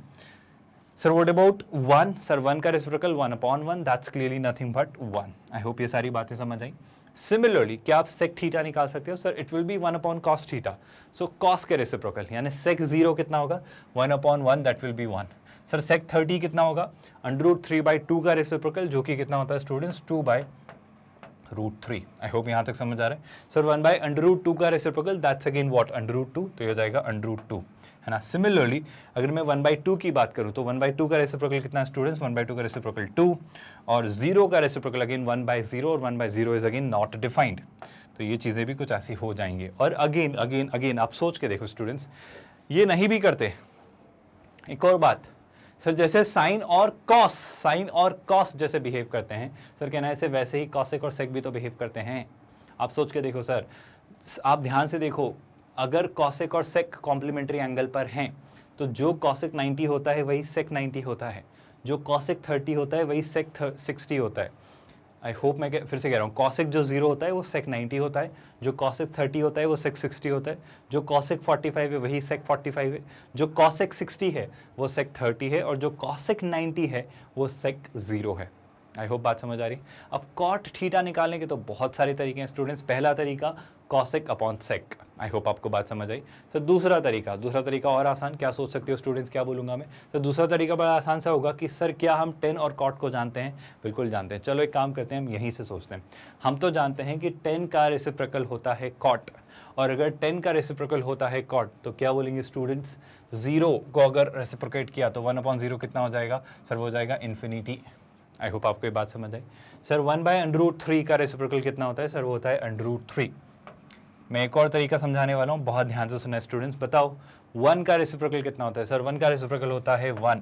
Sir what about 1? Sir 1 का reciprocal 1 upon 1, that's clearly nothing but 1। I hope ये सारी बातें समझ आई। सिमिलरली क्या आप सेक थीटा निकाल सकते हो? Sir it will be 1 upon cos theta. So cos के रेसिप्रोकल यानी सेक 0 कितना होगा? 1 upon 1, that will be 1। Sir sec 30 कितना होगा? √3/2 का रेसिप्रोकल, जो कि कितना होता है स्टूडेंट्स? 2/√3। आई होप यहाँ तक समझ आ रहा है। सर 1/√2 का रेसिप्रोकल दैट्स अगेन व्हाट? √2, तो ये हो जाएगा √2, है ना। सिमिलरली अगर मैं 1/2 की बात करूं तो 1/2 का रेसिप्रोकल कितना है स्टूडेंट्स? 1/2 का रेसिप्रोकल 2, और 0 का रेसिप्रोकल अगेन 1/0, और 1/0 इज अगेन नॉट डिफाइंड। तो ये चीज़ें भी कुछ ऐसी हो जाएंगी। और अगेन आप सोच के देखो स्टूडेंट्स, ये नहीं भी करते। एक और बात, सर जैसे साइन और कॉस जैसे बिहेव करते हैं, सर कहना है ऐसे वैसे ही कॉसेक और सेक भी तो बिहेव करते हैं। आप सोच के देखो सर, आप ध्यान से देखो, अगर कॉसेक और सेक कॉम्प्लीमेंट्री एंगल पर हैं तो जो कॉसेक 90 होता है वही सेक 90 होता है, जो कॉसेक 30 होता है वही सेक 60 होता है। आई होप मैं फिर से कह रहा हूँ, कॉसेक जो 0 होता है वो सेक 90 होता है, जो कॉसेक 30 होता है वो सेक 60 होता है, जो कॉसेक 45 है वही सेक 45 है, जो कॉसेक 60 है वो सेक 30 है, और जो कॉसेक 90 है वो सेक 0 है। आई होप बात समझ आ रही। अब कॉट थीटा निकालने के तो बहुत सारे तरीके हैं स्टूडेंट्स। पहला तरीका cosec upon sec, I hope आपको बात समझ आई। सर दूसरा तरीका और आसान, क्या सोच सकते हो स्टूडेंट्स, क्या बोलूँगा मैं। तो दूसरा तरीका बड़ा आसान सा होगा कि सर क्या हम टेन और कॉट को जानते हैं? बिल्कुल जानते हैं। चलो एक काम करते हैं, हम यहीं से सोचते हैं। हम तो जानते हैं कि 10 का रेसिप्रोकल होता है कॉट, और अगर 10 का रेसिप्रोकल होता है कॉट तो क्या बोलेंगे स्टूडेंट्स, 0 को अगर रेसिप्रोकेट किया तो 1/0 कितना हो जाएगा सर, वो हो जाएगा इन्फिनिटी। आई होप आपको ये बात समझ आई। सर 1/√3 का रेसिप्रोकल कितना होता है सर, वो होता है √3। मैं एक और तरीका समझाने वाला हूँ, बहुत ध्यान से सुना स्टूडेंट्स। बताओ 1 का रेसिप्रोकल कितना होता है सर, 1 का रेसिप्रोकल होता है 1।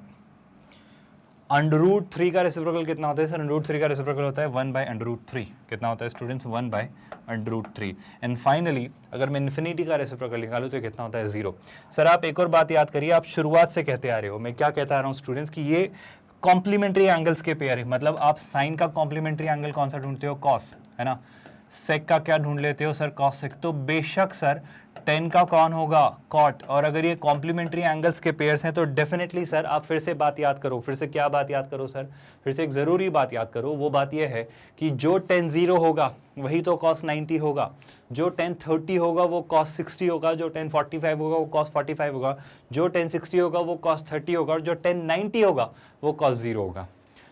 √3 का रेसिप्रोकल कितना होता है सर, √3 का रेसिप्रोकल होता है 1/√3। कितना होता है स्टूडेंट्स, 1/√3। एंड फाइनली अगर मैं इन्फिनिटी का रेसिप्रोकल निकालूं तो कितना होता है, 0। सर आप एक और बात याद करिए, आप शुरुआत से कहते आ रहे हो, मैं क्या कहता आ रहा हूँ स्टूडेंट्स, कि ये कॉम्प्लीमेंट्री एंगल्स के पेयर है। मतलब आप साइन का कॉम्प्लीमेंट्री एंगल कौन सा ढूंढते हो, कॉस, है ना। सेक का क्या ढूंढ लेते हो सर, कॉस सेक। तो बेशक सर 10 का कौन होगा, कॉट। और अगर ये कॉम्प्लीमेंट्री एंगल्स के पेयर्स हैं तो डेफिनेटली सर आप फिर से बात याद करो, फिर से क्या बात याद करो सर, फिर से एक ज़रूरी बात याद करो। वो बात ये है कि जो 10 0 होगा वही तो कॉस 90 होगा, जो 10 30 होगा वो कॉस 60 होगा, जो 10 45 होगा वो कॉस 45 होगा, जो 10 60 होगा वो कॉस 30 होगा, और जो 10 90 होगा वो कॉस 0 होगा।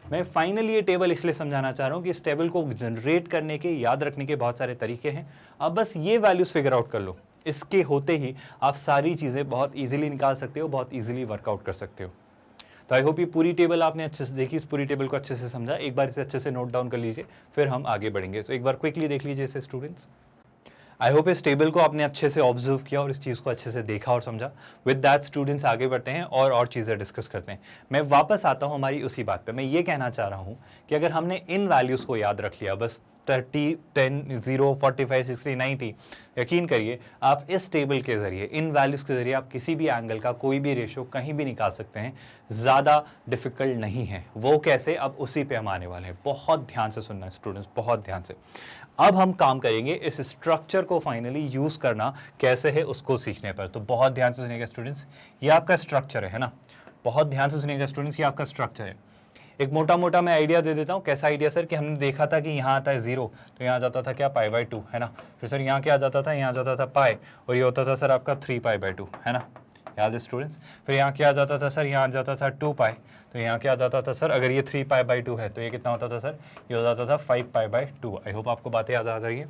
मैं फाइनली ये टेबल इसलिए समझाना चाह रहा हूँ कि इस टेबल को जनरेट करने के, याद रखने के बहुत सारे तरीके हैं। अब बस ये वैल्यूज फिगर आउट कर लो, इसके होते ही आप सारी चीज़ें बहुत इजीली निकाल सकते हो, बहुत इजीली वर्कआउट कर सकते हो। तो आई होप ये पूरी टेबल आपने अच्छे से देखी, इस पूरी टेबल को अच्छे से समझा। एक बार इसे अच्छे से नोट डाउन कर लीजिए, फिर हम आगे बढ़ेंगे। तो एक बार क्विकली देख लीजिए इसे स्टूडेंट्स। आई होप इस टेबल को आपने अच्छे से ऑब्जर्व किया और इस चीज़ को अच्छे से देखा और समझा। विद दैट स्टूडेंट्स आगे बढ़ते हैं और चीज़ें डिस्कस करते हैं। मैं वापस आता हूँ हमारी उसी बात पे। मैं ये कहना चाह रहा हूँ कि अगर हमने इन वैल्यूज़ को याद रख लिया, बस 30 10 0 45 60 90, यकीन करिए आप इस टेबल के ज़रिए, इन वैल्यूज़ के ज़रिए आप किसी भी एंगल का कोई भी रेशो कहीं भी निकाल सकते हैं। ज़्यादा डिफ़िकल्ट नहीं है। वो कैसे, अब उसी पे हम आने वाले हैं। बहुत ध्यान से सुनना स्टूडेंट्स, बहुत ध्यान से। अब हम काम करेंगे इस स्ट्रक्चर को फाइनली यूज़ करना कैसे है उसको सीखने पर। तो बहुत ध्यान से सुनिएगा स्टूडेंट्स, ये आपका स्ट्रक्चर है ना। बहुत ध्यान से सुनिएगा स्टूडेंट्स, ये आपका स्ट्रक्चर है। एक मोटा मोटा मैं आइडिया दे देता हूँ। कैसा आइडिया सर, कि हमने देखा था कि यहाँ आता है 0 तो यहाँ जाता था क्या, π/2, है ना। फिर सर यहाँ क्या जाता था, यहाँ जाता था पाई, और ये होता था सर आपका 3π/2, है ना, याद है स्टूडेंट्स। फिर यहाँ क्या जाता था सर, यहाँ जाता था 2π, तो यहाँ क्या जाता था सर, अगर ये 3π/2 है तो ये कितना होता था सर, ये हो जाता था 5π/2। आई होप आपको बातें याद आ जाएगी।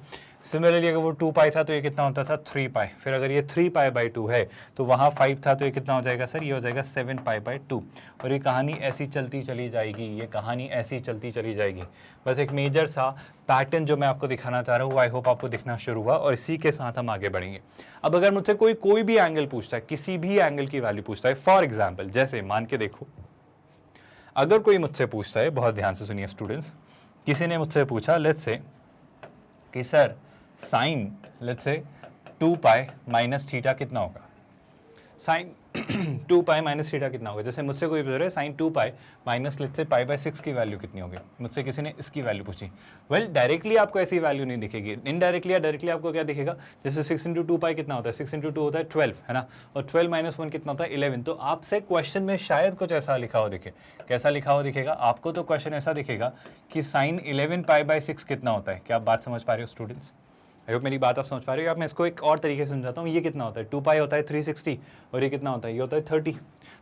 सिमिलरली अगर वो 2π था तो ये कितना होता था 3π। फिर अगर ये 3π/2 है तो वहाँ 5 था तो ये कितना हो जाएगा सर, ये हो जाएगा 7π/2। और ये कहानी ऐसी चलती चली जाएगी, ये कहानी ऐसी चलती चली जाएगी। बस एक मेजर सा पैटर्न जो मैं आपको दिखाना चाह रहा हूँ, आई होप आपको दिखना शुरू हुआ, और इसी के साथ हम आगे बढ़ेंगे। अब अगर मुझसे कोई भी एंगल पूछता है, किसी भी एंगल की वैल्यू पूछता है, फॉर एग्जाम्पल जैसे मान के देखो, अगर कोई मुझसे पूछता है, बहुत ध्यान से सुनिए स्टूडेंट्स, किसी ने मुझसे पूछा लेट्स से कि sir sign let's say 2π minus theta कितना होगा, साइन 2π माइनस थीटा कितना होगा। जैसे मुझसे कोई पूछ रहा है साइन 2π माइनस लेट्स से π/6 की वैल्यू कितनी होगी, मुझसे किसी ने इसकी वैल्यू पूछी। वेल डायरेक्टली आपको ऐसी वैल्यू नहीं दिखेगी, इनडायरेक्टली या डायरेक्टली आपको क्या दिखेगा, जैसे 6 × 2π कितना होता है, 6 × 2 होता है 12, है ना, और 12 - 1 कितना होता है 11। तो आपसे क्वेश्चन में शायद कुछ ऐसा लिखा हो दिखे। कैसा लिखा हो दिखेगा आपको, तो क्वेश्चन ऐसा दिखेगा कि साइन 11π/6 कितना होता है। क्या आप बात समझ पा रहे हो स्टूडेंट्स? आई होप मेरी बात आप समझ पा रहे हो। अब मैं इसको एक और तरीके से समझाता हूँ। ये कितना होता है, 2π होता है 360, और ये कितना होता है, ये होता है 30।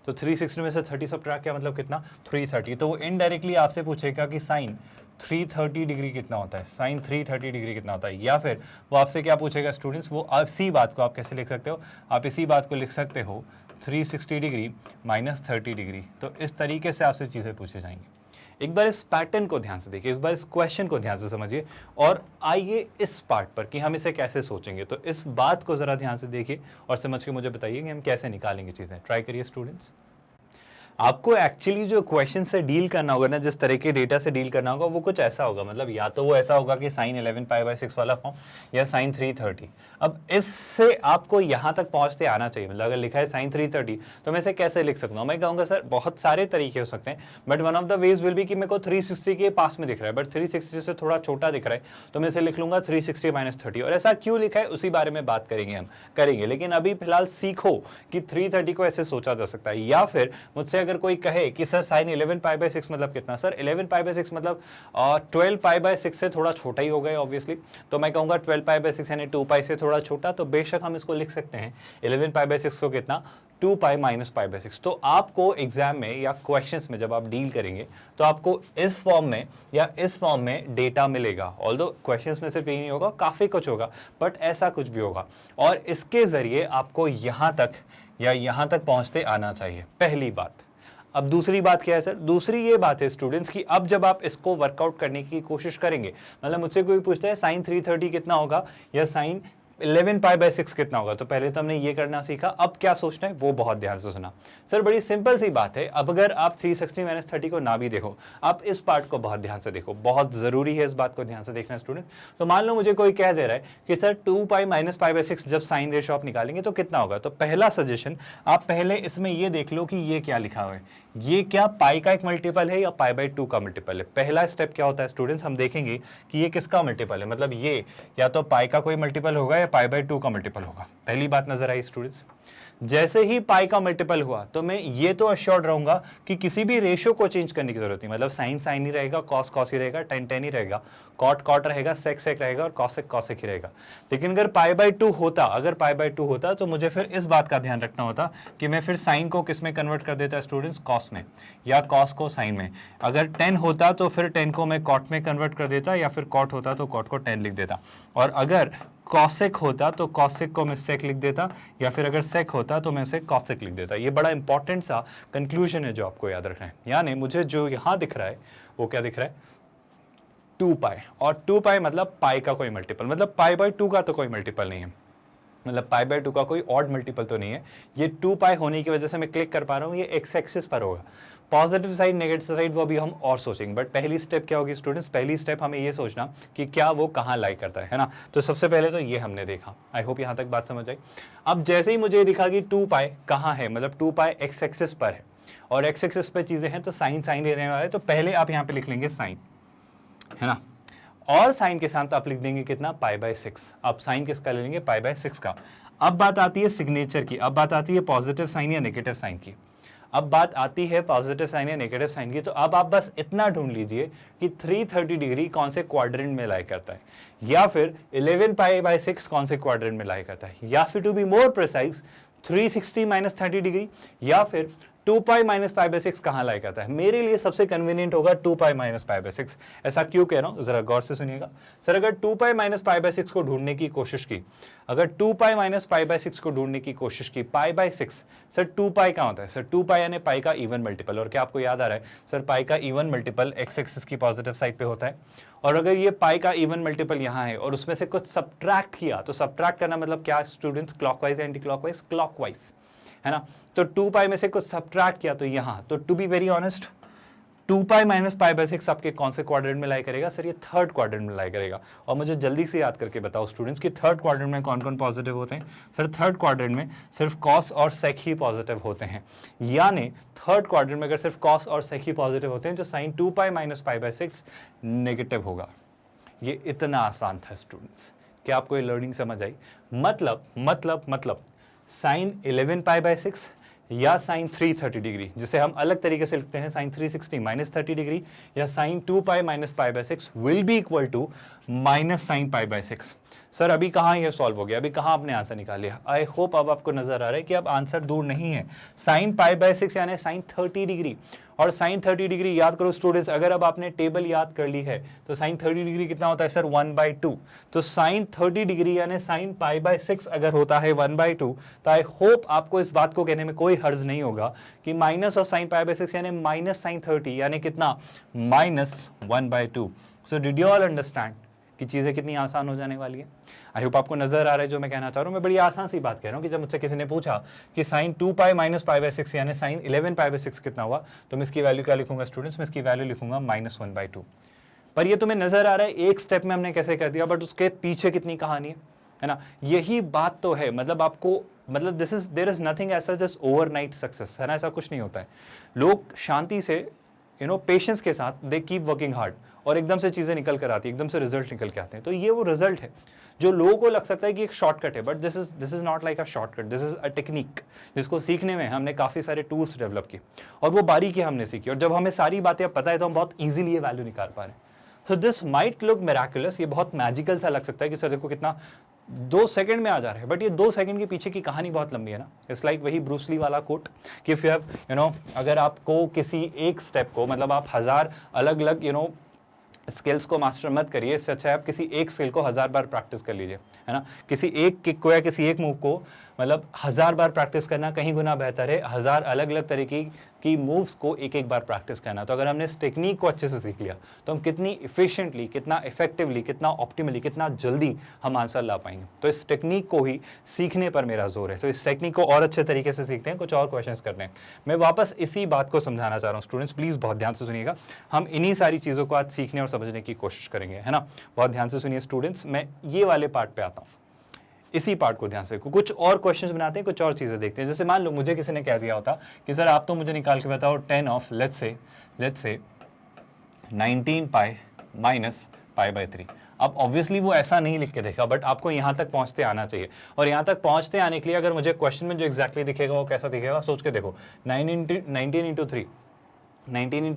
तो 360 में से 30 सब्ट्रैक्ट किया मतलब कितना, 330। तो वो इनडायरेक्टली आपसे पूछेगा कि साइन 330 डिग्री कितना होता है, साइन 330 डिग्री कितना होता है। या फिर वो आपसे क्या पूछेगा स्टूडेंट्स, वो इसी बात को आप कैसे लिख सकते हो, आप इसी बात को लिख सकते हो 360 डिग्री माइनस 30 डिग्री। तो इस तरीके से आपसे चीज़ें पूछे जाएंगी। एक बार इस पैटर्न को ध्यान से देखिए, इस बार इस क्वेश्चन को ध्यान से समझिए, और आइए इस पार्ट पर कि हम इसे कैसे सोचेंगे। तो इस बात को ज़रा ध्यान से देखिए और समझ के मुझे बताइए कि हम कैसे निकालेंगे चीज़ें। ट्राई करिए स्टूडेंट्स। आपको एक्चुअली जो क्वेश्चन से डील करना होगा ना, जिस तरह के डेटा से डील करना होगा, वो कुछ ऐसा होगा, मतलब या तो वो ऐसा होगा कि साइन 11π/6 वाला फॉर्म या साइन 330। अब इससे आपको यहाँ तक पहुँचते आना चाहिए। मतलब अगर लिखा है साइन 330 तो मैं इसे कैसे लिख सकता हूँ? मैं कहूँगा सर बहुत सारे तरीके हो सकते हैं, but one of the ways will be कि मेरे को 360 के पास में दिख रहा है, बट 360 से थोड़ा छोटा दिख रहा है, तो मैं इसे लिख लूँगा 360-30। और ऐसा क्यों लिखा है उसी बारे में बात करेंगे हम करेंगे, लेकिन अभी फिलहाल सीखो कि 330 को ऐसे सोचा जा सकता है। या फिर मुझसे अगर कोई कहे कि सर साइन 11π/6 मतलब कितना? सर 11π/6 मतलब 12π/6 से थोड़ा छोटा ही हो गया ऑब्वियसली, तो मैं कहूँगा 12π/6 यानी 2π से थोड़ा छोटा, तो बेशक हम इसको लिख सकते हैं 11π/6 को कितना? 2π-π/6। तो आपको एग्जाम में या क्वेश्चंस में जब आप डील करेंगे तो आपको इस फॉर्म में या इस फॉर्म में डेटा मिलेगा। ऑल्दो क्वेश्चंस में सिर्फ यही नहीं होगा, काफ़ी कुछ होगा, बट ऐसा कुछ भी होगा, और इसके ज़रिए आपको यहाँ तक या यहाँ तक पहुँचते आना चाहिए, पहली बात। अब दूसरी बात क्या है सर? दूसरी ये बात है स्टूडेंट्स की अब जब आप इसको वर्कआउट करने की कोशिश करेंगे, मतलब मुझसे कोई पूछता है साइन 330 कितना होगा या साइन 11π/6 कितना होगा, तो पहले तो हमने ये करना सीखा, अब क्या सोचना है वो बहुत ध्यान से सुना। सर बड़ी सिंपल सी बात है, अब अगर आप 360-30 को ना भी देखो, आप इस पार्ट को बहुत ध्यान से देखो, बहुत ज़रूरी है इस बात को ध्यान से देखना स्टूडेंट। तो मान लो मुझे कोई कह दे रहा है कि सर 2π-π/6 जब साइन रेशो आप निकालेंगे तो कितना होगा, तो पहला सजेशन आप पहले इसमें ये देख लो कि ये क्या लिखा हुआ है, ये क्या पाई का एक मल्टीपल है या π/2 का मल्टीपल है। पहला स्टेप क्या होता है स्टूडेंट्स, हम देखेंगे कि ये किसका मल्टीपल है, मतलब ये या तो पाई का कोई मल्टीपल होगा या π/2 का मल्टीपल होगा। पहली बात नजर आई स्टूडेंट्स। जैसे ही पाई का मल्टीपल हुआ तो मैं ये तो अश्योर्ड रहूंगा कि किसी भी रेशियो को चेंज करने की जरूरत नहीं, मतलब साइन साइन ही रहेगा, कॉस कॉस ही रहेगा, टेन टेन ही रहेगा, कॉट कॉट रहेगा, सेक सेक रहेगा और कॉसेक कॉसेक ही रहेगा। लेकिन अगर π/2 होता, अगर π/2 होता तो मुझे फिर इस बात का ध्यान रखना होता कि मैं फिर साइन को किस में कन्वर्ट कर देता स्टूडेंट्स, कॉस में, या कॉस को साइन में। अगर 10 होता तो फिर 10 को मैं कॉट में कन्वर्ट कर देता, या फिर कॉट होता तो कॉट को 10 लिख देता, और अगर कॉसेक होता तो कॉसेक को मैं सेक लिख देता, या फिर अगर सेक होता तो मैं उसे कॉसेक लिख देता। ये बड़ा इंपॉर्टेंट सा कंक्लूजन है जो आपको याद रखना है। यानी मुझे जो यहाँ दिख रहा है वो क्या दिख रहा है, 2π, और 2π मतलब पाई का कोई मल्टीपल, मतलब π/2 का तो कोई मल्टीपल नहीं है, मतलब π/2 का कोई ऑड मल्टीपल तो नहीं है। ये 2π होने की वजह से मैं क्लिक कर पा रहा हूँ, ये एक्स एक्सिस पर होगा। पॉजिटिव साइड नेगेटिव साइड वो अभी हम और सोचेंगे, बट पहली स्टेप क्या होगी स्टूडेंट्स, पहली स्टेप हमें ये सोचना कि क्या वो कहाँ लाई करता है ना। तो सबसे पहले तो ये हमने देखा, आई होप यहाँ तक बात समझ आई। अब जैसे ही मुझे दिखा कि 2π कहाँ है, मतलब 2π एक्स एक्सिस पर है, और एक्स एक्सिस पर चीज़ें हैं तो साइन साइन लेने वाले, तो पहले आप यहाँ पे लिख लेंगे साइन, है ना, और साइन के साथ आप लिख देंगे कितना, π/6। अब साइन किसका ले लेंगे, π/6 का। अब बात आती है सिग्नेचर की, अब बात आती है पॉजिटिव साइन या नेगेटिव साइन की। अब बात आती है पॉजिटिव साइन या नेगेटिव साइन की, तो अब आप बस इतना ढूंढ लीजिए कि 330 डिग्री कौन से क्वाड्रेंट में लाई करता है, या फिर 11π/6 कौन से क्वाड्रेंट में लाई करता है, या फिर to be more precise 360-30 degree, या फिर 2π-π/6 कहाँ लाई करता है। मेरे लिए सबसे कन्वीनियंट होगा 2π-π/6। ऐसा क्यों कह रहा हूँ, जरा गौर से सुनिएगा। सर अगर 2π-π/6 को ढूंढने की कोशिश की, अगर 2π-π/6 को ढूंढने की कोशिश की, π/6, सर 2π कहाँ होता है, सर 2π यानी पाई का इवन मल्टीपल, और क्या आपको याद आ रहा है सर पाई का इवन मल्टीपल एक्स एक्सिस की पॉजिटिव साइड पे होता है। और अगर ये पाई का इवन मल्टीपल यहाँ है और उसमें से कुछ सब्ट्रैक्ट किया, तो सब्ट्रैक्ट करना मतलब क्या students, clockwise anti clockwise, clockwise, है ना। तो 2π में से कुछ सब्ट्रैक्ट किया तो यहाँ, तो टू बी वेरी ऑनेस्ट 2π-π/6 आपके कौन से क्वाड्रेंट में लाई करेगा, सर ये थर्ड क्वाड्रेंट में लाई करेगा। और मुझे जल्दी से याद करके बताओ स्टूडेंट्स कि थर्ड क्वाड्रेंट में कौन कौन पॉजिटिव होते हैं। सर थर्ड क्वाड्रेंट में सिर्फ कॉस और सेक ही पॉजिटिव होते हैं, यानी थर्ड क्वाड्रेंट में अगर सिर्फ कॉस और सेक ही पॉजिटिव होते हैं तो साइन 2π-π/6 नेगेटिव होगा। ये इतना आसान था स्टूडेंट्स, क्या आपको ये लर्निंग समझ आई। मतलब साइन 11π/6 या साइन 330 डिग्री, जिसे हम अलग तरीके से लिखते हैं साइन 360-30 डिग्री, या sine 2π-π/6 will be equal to minus sine π/6। Sir अभी कहाँ ये सॉल्व हो गया, अभी कहाँ आपने आंसर निकाल लिया। आई होप अब आपको नजर आ रहा है कि अब आंसर दूर नहीं है। साइन π/6 यानी साइन 30 डिग्री, और साइन 30 डिग्री याद करो स्टूडेंट्स, अगर अब आपने टेबल याद कर ली है तो साइन 30 डिग्री कितना होता है सर 1/2। तो साइन 30 डिग्री यानी साइन π/6 अगर होता है 1/2, तो आई होप आपको इस बात को कहने में कोई हर्ज नहीं होगा कि माइनस ऑफ साइन π/6 यानी माइनस साइन 30 यानी कितना, -1/2। So did you all understand कि चीज़ें कितनी आसान हो जाने वाली है। आई होप आपको नजर आ रहा है जो मैं कहना चाह रहा हूँ। मैं बड़ी आसान सी बात कह रहा हूँ कि जब मुझसे किसी ने पूछा कि साइन 2π माइनस π/6 यानी साइन 11π/6 कितना हुआ, तो मैं इसकी वैल्यू क्या लिखूंगा स्टूडेंट्स, मैं इसकी वैल्यू लिखूंगा -1/2। पर ये तुम्हें नजर आ रहा है एक स्टेप में हमने कैसे कर दिया, बट उसके पीछे कितनी कहानी है ना। यही बात तो है, मतलब आपको, मतलब देयर इज नथिंग ऐसा जस्ट ओवरनाइट सक्सेस, है ना, ऐसा कुछ नहीं होता है। लोग शांति से पेशेंस के साथ दे कीप वर्किंग हार्ड और एकदम से चीज़ें निकल कर आती है, एकदम से रिजल्ट निकल के आते हैं। तो ये वो रिजल्ट है जो लोगों को लग सकता है कि एक शॉर्टकट है, but this is not like a shortcut, this is a technique जिसको सीखने में हमने काफ़ी सारे टूल्स डेवलप किए और वो बारीकी हमने सीखी, और जब हमें सारी बातें अब पता है तो हम बहुत ईजिली ये वैल्यू निकाल पा रहे हैं। So this might look miraculous, ये बहुत मैजिकल सा लग सकता है कि सर देखो कितना 2 सेकंड में आ जा रहा है, बट ये 2 सेकंड के पीछे की कहानी बहुत लंबी है ना। इट्स लाइक वही ब्रूस ली वाला कोट कि इफ यू अगर आपको किसी एक स्टेप को, मतलब आप 1000 अलग अलग स्किल्स को मास्टर मत करिए, इससे अच्छा है आप किसी एक स्किल को 1000 बार प्रैक्टिस कर लीजिए, है ना। किसी एक किक को या किसी एक मूव को मतलब 1000 बार प्रैक्टिस करना कहीं गुना बेहतर है 1000 अलग अलग तरीके की मूव्स को एक एक बार प्रैक्टिस करना। तो अगर हमने इस टेक्निक को अच्छे से सीख लिया तो हम कितनी इफिशिएंटली, कितना इफेक्टिवली, कितना ऑप्टिमली, कितना जल्दी हम आंसर ला पाएंगे। तो इस टेक्निक को ही सीखने पर मेरा जोर है। तो इस टेक्निक को और अच्छे तरीके से सीखते हैं, कुछ और क्वेश्चंस करते हैं। मैं वापस इसी बात को समझाना चाह रहा हूँ स्टूडेंट्स, प्लीज़ बहुत ध्यान से सुनिएगा। हम इन्हीं सारी चीज़ों को आज सीखने और समझने की कोशिश करेंगे, है ना। बहुत ध्यान से सुनिए स्टूडेंट्स, मैं ये वाले पार्ट पे आता हूँ, इसी पार्ट को ध्यान से कुछ और क्वेश्चंस बनाते हैं, कुछ और चीज़ें देखते हैं। जैसे मान लो मुझे किसी ने कह दिया होता कि सर आप तो मुझे निकाल के बताओ 10 ऑफ लेट्स से 19π माइनस π/3। अब ऑब्वियसली वो ऐसा नहीं लिख के देखा, बट आपको यहाँ तक पहुँचते आना चाहिए। और यहाँ तक पहुँचते आने के लिए अगर मुझे क्वेश्चन में जो एक्जैक्टली दिखेगा वो कैसा दिखेगा, सोच के देखो। 19 इंटू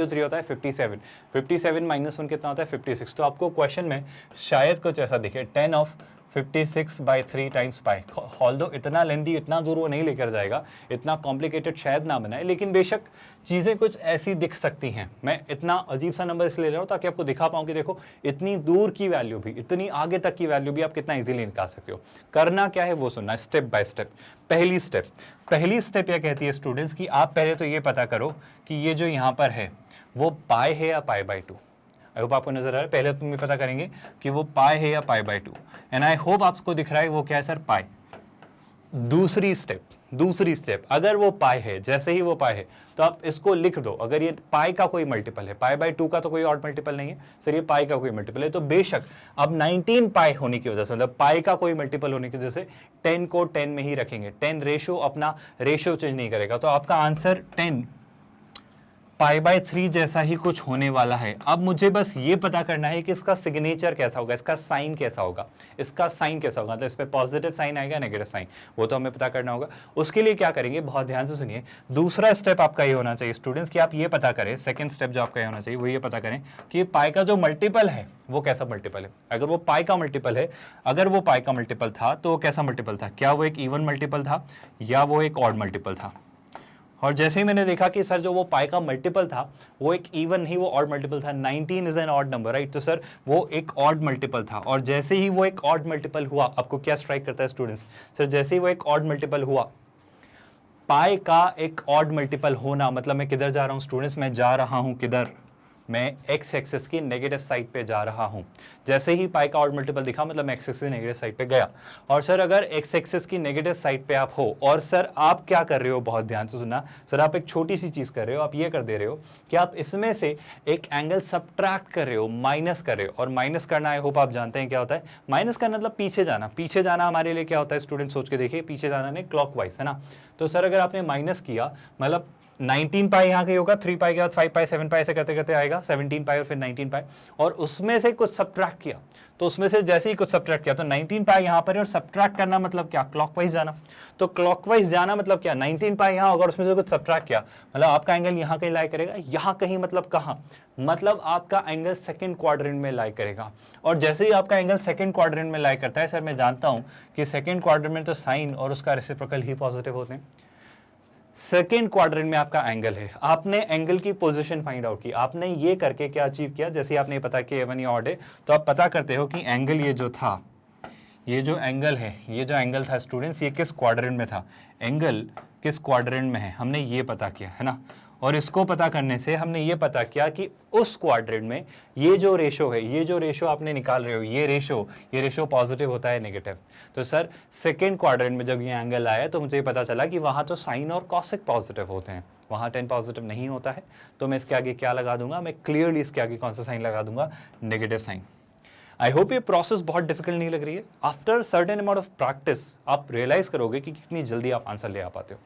3 होता है 57, 57 माइनस 1 कितना होता है 56। तो आपको क्वेश्चन में शायद कुछ ऐसा दिखे 10 ऑफ 56/3 टाइम्स पाई। ऑल्दो इतना लेंदी, इतना दूर वो नहीं लेकर जाएगा, इतना कॉम्प्लिकेटेड शायद ना बनाए, लेकिन बेशक चीज़ें कुछ ऐसी दिख सकती हैं। मैं इतना अजीब सा नंबर इसलिए ले रहा हूँ ताकि आपको दिखा पाऊँ कि देखो इतनी दूर की वैल्यू भी, इतनी आगे तक की वैल्यू भी आप कितना इजीली निकाल सकते हो। करना क्या है वो सुनना, स्टेप बाय स्टेप। पहली स्टेप यह कहती है स्टूडेंट्स कि आप पहले तो ये पता करो कि ये जो यहाँ पर है वो पाई है या π/2। आई होप आपको नजर आ रहा है। पहले तुम ये पता करेंगे कि वो पाई है या π/2, एंड आई होप आपको दिख रहा है वो क्या है सर, पाई। दूसरी स्टेप अगर वो पाई है, जैसे ही वो पाई है तो आप इसको लिख दो। अगर ये पाई का कोई मल्टीपल है, π/2 का तो कोई और मल्टीपल नहीं है सर, ये पाई का कोई मल्टीपल है, तो बेशक अब 19π होने की वजह से, मतलब पाई का कोई मल्टीपल होने की वजह से 10 को 10 में ही रखेंगे। 10 रेशो अपना रेशो चेंज नहीं करेगा, तो आपका आंसर 10 π/3 जैसा ही कुछ होने वाला है। अब मुझे बस ये पता करना है कि इसका सिग्नेचर कैसा होगा, इसका साइन कैसा होगा, मतलब इस पे पॉजिटिव साइन आएगा, नेगेटिव साइन, वो तो हमें पता करना होगा। उसके लिए क्या करेंगे, बहुत ध्यान से सुनिए। दूसरा स्टेप आपका ये होना चाहिए स्टूडेंट्स कि आप ये पता करें, सेकंड स्टेप जो आपका ये होना चाहिए वो ये पता करें कि पाई का जो मल्टीपल है वो कैसा मल्टीपल है। अगर वो पाई का मल्टीपल है, अगर वो पाई का मल्टीपल था तो वो कैसा मल्टीपल था, क्या वो एक इवन मल्टीपल था या वो एक ऑड मल्टीपल था। और जैसे ही मैंने देखा कि सर जो वो पाई का मल्टीपल था वो एक इवन नहीं, वो ऑड मल्टीपल था। 19 is an odd number, right, तो सर वो एक ऑड मल्टीपल था। और जैसे ही वो एक ऑड मल्टीपल हुआ, आपको क्या स्ट्राइक करता है स्टूडेंट्स, सर जैसे ही वो एक ऑड मल्टीपल हुआ, पाई का एक ऑड मल्टीपल होना, मतलब मैं किधर जा रहा हूं स्टूडेंट्स, मैं जा रहा हूं किधर, मैं एक्स एक्सिस की नेगेटिव साइड पे जा रहा हूं। जैसे ही पाई का ऑड मल्टीपल दिखा मतलब मैं एक्स एक्सिस की नेगेटिव साइड पे गया। और सर अगर एक्स एक्सिस की नेगेटिव साइड पे आप हो, और सर आप क्या कर रहे हो, बहुत ध्यान से सुनना सर, आप एक छोटी सी चीज कर रहे हो, आप ये कर दे रहे हो कि आप इसमें से एक एंगल सब्ट्रैक्ट कर रहे हो, माइनस कर रहे हो। और माइनस करना आई होप आप जानते हैं क्या होता है, माइनस करना मतलब पीछे जाना। पीछे जाना हमारे लिए क्या होता है स्टूडेंट, सोच के देखिए, पीछे जाना नहीं क्लॉकवाइज, है ना। तो सर अगर आपने माइनस किया मतलब 19π यहाँ के होगा, 3π के बाद 5π 7π ऐसे करते करते आएगा 17π और फिर 19π, और उसमें से कुछ सब्ट्रैक्ट किया, तो उसमें से जैसे ही कुछ सब्ट्रैक्ट किया तो 19π यहाँ पर है, और सब्ट्रैक्ट करना मतलब क्या, क्लॉकवाइज जाना। तो क्लॉकवाइज जाना मतलब क्या, 19π यहाँ होगा, उसमें से कुछ सब्ट्रैक्ट किया, मतलब आपका एंगल यहाँ कहीं लाई करेगा, यहाँ कहीं मतलब कहाँ, मतलब आपका एंगल सेकंड क्वाड्रेंट में लाई करेगा। और जैसे ही आपका एंगल सेकंड क्वाड्रेंट में लाई करता है, सर मैं जानता हूँ कि सेकंड क्वाड्रेंट में तो साइन और उसका रेसिप्रोकल ही पॉजिटिव होते हैं। सेकेंड क्वाड्रेंट में आपका एंगल है, आपने एंगल की पोजीशन फाइंड आउट की, आपने ये करके क्या अचीव किया, जैसे आपने पता कि A1 या ऑड है, तो आप पता करते हो कि एंगल ये जो था, ये जो एंगल है, ये जो एंगल था स्टूडेंट्स, ये किस क्वाड्रेंट में था, एंगल किस क्वाड्रेंट में है, हमने ये पता किया, है ना। और इसको पता करने से हमने ये पता किया कि उस क्वाड्रेंट में ये जो रेशो है, ये जो रेशो आपने निकाल रहे हो, ये रेशो पॉजिटिव होता है नेगेटिव। तो सर सेकेंड क्वाड्रेंट में जब ये एंगल आया तो मुझे पता चला कि वहाँ तो साइन और कॉसेक पॉजिटिव होते हैं, वहाँ tan पॉजिटिव नहीं होता है। तो मैं इसके आगे क्या लगा दूंगा, मैं क्लियरली इसके आगे कौन सा साइन लगा दूंगा, नेगेटिव साइन। आई होप ये प्रोसेस बहुत डिफिकल्ट नहीं लग रही है। After certain amount of practice आप रियलाइज करोगे कि कितनी जल्दी आप आंसर ले आ पाते हो।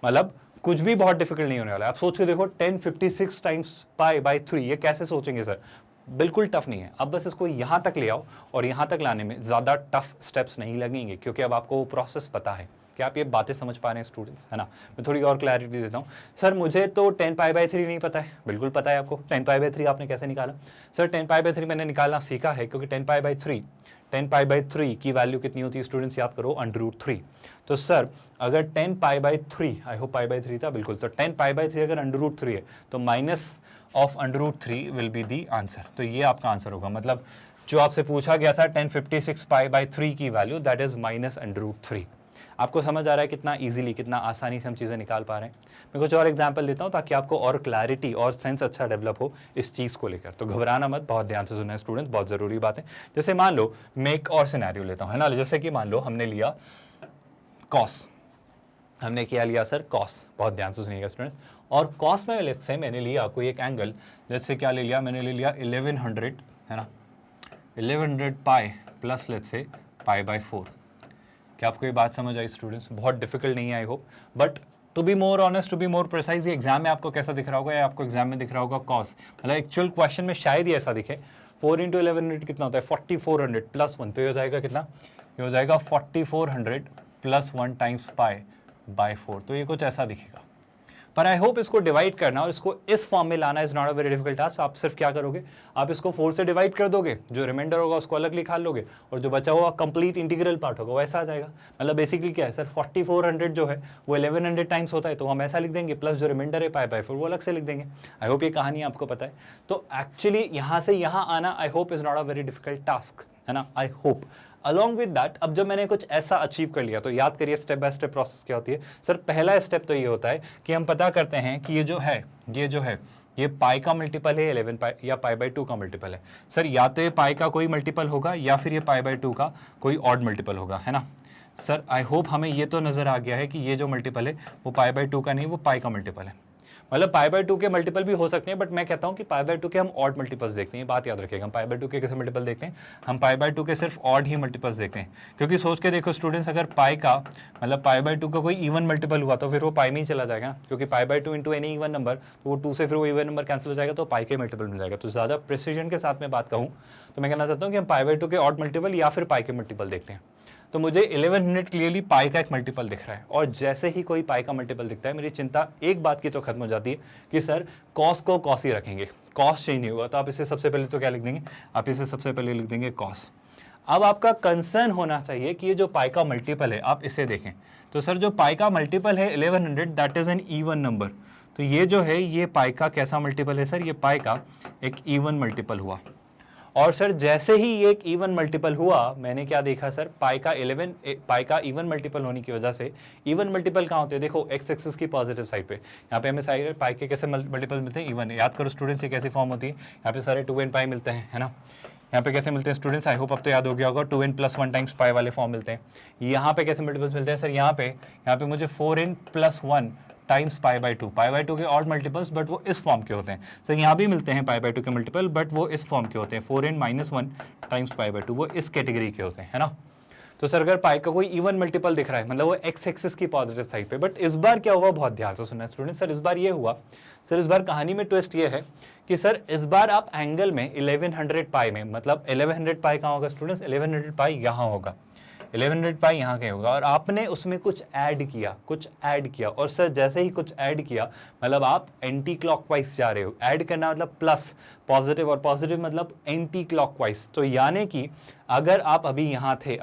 मतलब कुछ भी बहुत डिफिकल्ट नहीं होने वाला है। आप सोच के देखो 1056 टाइम्स पाई बाई 3, ये कैसे सोचेंगे सर, बिल्कुल टफ नहीं है। अब बस इसको यहाँ तक ले आओ और यहाँ तक लाने में ज़्यादा टफ स्टेप्स नहीं लगेंगे, क्योंकि अब आपको वो प्रोसेस पता है कि आप ये बातें समझ पा रहे हैं स्टूडेंट्स, है ना। मैं थोड़ी और क्लैरिटी देता हूँ। सर मुझे तो 10π/3 नहीं पता है, बिल्कुल पता है आपको। 10π/3 आपने कैसे निकाला? सर 10π/3 मैंने निकालना सीखा है, क्योंकि 10π/3 की वैल्यू कितनी होती है स्टूडेंट्स, याद करो, √3। तो सर अगर 10π/3, आई होप π/3 था, बिल्कुल, तो 10π/3 अगर √3 है तो minus of √3 will be the answer. तो ये आपका आंसर होगा। मतलब जो आपसे पूछा गया था 1056π/3 की वैल्यू, दैट इज माइनस √3। आपको समझ आ रहा है कितना इजीली, कितना आसानी से हम चीज़ें निकाल पा रहे हैं। मैं कुछ और एग्जांपल देता हूँ ताकि आपको और क्लैरिटी और सेंस अच्छा डेवलप हो इस चीज़ को लेकर। तो घबराना मत, बहुत ध्यान से सुनना है स्टूडेंट्स, बहुत ज़रूरी बात है। जैसे मान लो मैं एक और सिनेरियो लेता हूँ, है ना। जैसे कि मान लो हमने लिया कॉस, हमने क्या लिया सर, कॉस। बहुत ध्यान से सुनिएगा स्टूडेंट्स। और कॉस में लेट्स से मैंने लिया कोई एक एंगल, जैसे क्या ले लिया, मैंने ले लिया 1100, है ना, 1100 पाई प्लस लेट्स से π/4। क्या आपको ये बात समझ आई स्टूडेंट्स? बहुत डिफिकल्ट नहीं है I hope, but to be more honest, to be more precise, ये एग्जाम में आपको कैसा दिख रहा होगा, या आपको एग्जाम में दिख रहा होगा कॉस, मतलब एक्चुअल क्वेश्चन में शायद ही ऐसा दिखे। 4 × 1100 कितना होता है, 4400 + 1, तो ये हो जाएगा कितना, ये हो जाएगा 4400 + 1 टाइम्स π/4। तो ये कुछ ऐसा दिखेगा। पर आई होप इसको डिवाइड करना और इसको इस फॉर्म में लाना is not a very difficult task. आप सिर्फ क्या करोगे, आप इसको 4 से डिवाइड कर दोगे, जो रिमाइंडर होगा उसको अलग निकाल लोगे, और जो बचा हुआ कंप्लीट इंटीग्रल पार्ट होगा वो ऐसा आ जाएगा। मतलब बेसिकली क्या है सर, 4400 जो है वो 1100 टाइम्स होता है, तो हम ऐसा लिख देंगे, प्लस जो रिमाइंडर है π/4 वो अलग से लिख देंगे। आई होप ये कहानी आपको पता है। तो एक्चुअली यहाँ से यहाँ आना I hope is not a very difficult task, है ना, I hope. Along with that, अब जब मैंने कुछ ऐसा अचीव कर लिया तो याद करिए स्टेप बाय स्टेप प्रोसेस क्या होती है सर। पहला स्टेप तो ये होता है कि हम पता करते हैं कि ये जो है ये पाई का मल्टीपल है 11 पाई या π/2 का मल्टीपल है। सर या तो ये पाई का कोई मल्टीपल होगा या फिर ये π/2 का कोई ऑड मल्टीपल होगा, है ना। सर आई होप हमें ये तो नजर आ गया है कि ये जो मल्टीपल है वो π/2 का नहीं, वो पाई का मल्टीपल है। मतलब π/2 के मल्टीपल भी हो सकते हैं, बट मैं कहता हूं कि π/2 के हम ऑड मल्टीपल्स देखते हैं। बात याद रखिएगा, हम π/2 के कैसे मल्टीपल देखते हैं, हम π/2 के सिर्फ ऑड ही मल्टीपल्स देखते हैं। क्योंकि सोच के देखो स्टूडेंट्स, अगर पाई का मतलब π/2 का कोई इवन मल्टीपल हुआ तो फिर वो पाई में ही चला जाएगा ना, क्योंकि π/2 इंटू एनी इवन नंबर, तो वो 2 से फिर वो इवन नंबर कैंसिल हो जाएगा, तो पाई के मल्टीपल मिल जाएगा। तो ज़्यादा प्रिसीजन के साथ में बात कहूँ तो मैं कहना चाहता हूँ कि हम π/2 के ऑड मल्टीपल या फिर पाई के मल्टीपल देखते हैं। तो मुझे 1100 क्लियरली पाई का एक मल्टीपल दिख रहा है, और जैसे ही कोई पाई का मल्टीपल दिखता है मेरी चिंता एक बात की तो खत्म हो जाती है कि सर कॉस को कॉस ही रखेंगे, कॉस चेंज नहीं हुआ। तो आप इसे सबसे पहले तो क्या लिख देंगे, आप इसे सबसे पहले लिख देंगे कॉस। अब आपका कंसर्न होना चाहिए कि ये जो पाई का मल्टीपल है, आप इसे देखें तो सर जो पाई का मल्टीपल है 1100, that is an even number. तो ये जो है ये पाई का कैसा मल्टीपल है सर, ये पाई का एक इवन मल्टीपल हुआ। और सर जैसे ही ये एक इवन मल्टीपल हुआ, मैंने क्या देखा सर, पाई का इवन मल्टीपल होने की वजह से, इवन मल्टीपल कहाँ होते हैं, देखो एक्स एक्सिस की पॉजिटिव साइड पे, यहाँ पे हमें साइड पाई के कैसे मल्टीपल मिलते हैं, इवन। याद करो स्टूडेंट्स ये कैसी फॉर्म होती है, यहाँ पे सारे 2n पाई मिलते हैं, है ना। यहाँ पे कैसे मिलते हैं स्टूडेंट्स, आई होप अब तो याद हो गया होगा, 2n + 1 टाइम्स पाई वाले फॉर्म मिलते हैं। यहाँ पे कैसे मल्टीपल्स मिलते हैं सर, यहाँ पे मुझे 4n + 1 टाइम्स π/2 के ऑड मल्टीपल्स, बट वो इस फॉर्म के होते हैं। सर यहाँ भी मिलते हैं π/2 के मल्टीपल, बट वो इस फॉर्म के होते हैं, 4n - 1 टाइम्स π/2, वो इस कैटेगरी के होते हैं, है ना। तो सर अगर पाई का कोई इवन मल्टीपल दिख रहा है, मतलब वो एक्स एक्सिस की पॉजिटिव साइड पे, बट इस बार क्या हुआ, बहुत ध्यान से सुनना स्टूडेंट। सर इस बार ये हुआ, सर इस बार कहानी में ट्विस्ट ये है कि सर इस बार आप एंगल में 1100 पाई में, मतलब 1100 पाई कहाँ होगा स्टूडेंट्स, 1100 पाई यहाँ होगा, 1100 पाई यहाँ के होगा, और आपने उसमें कुछ ऐड किया, और सर जैसे ही कुछ ऐड किया, मतलब आप एंटी क्लॉकवाइज जा रहे हो। ऐड करना मतलब प्लस, पॉजिटिव, और पॉजिटिव मतलब एंटी क्लॉकवाइज। तो यानी कि अगर आप अभी यहाँ थे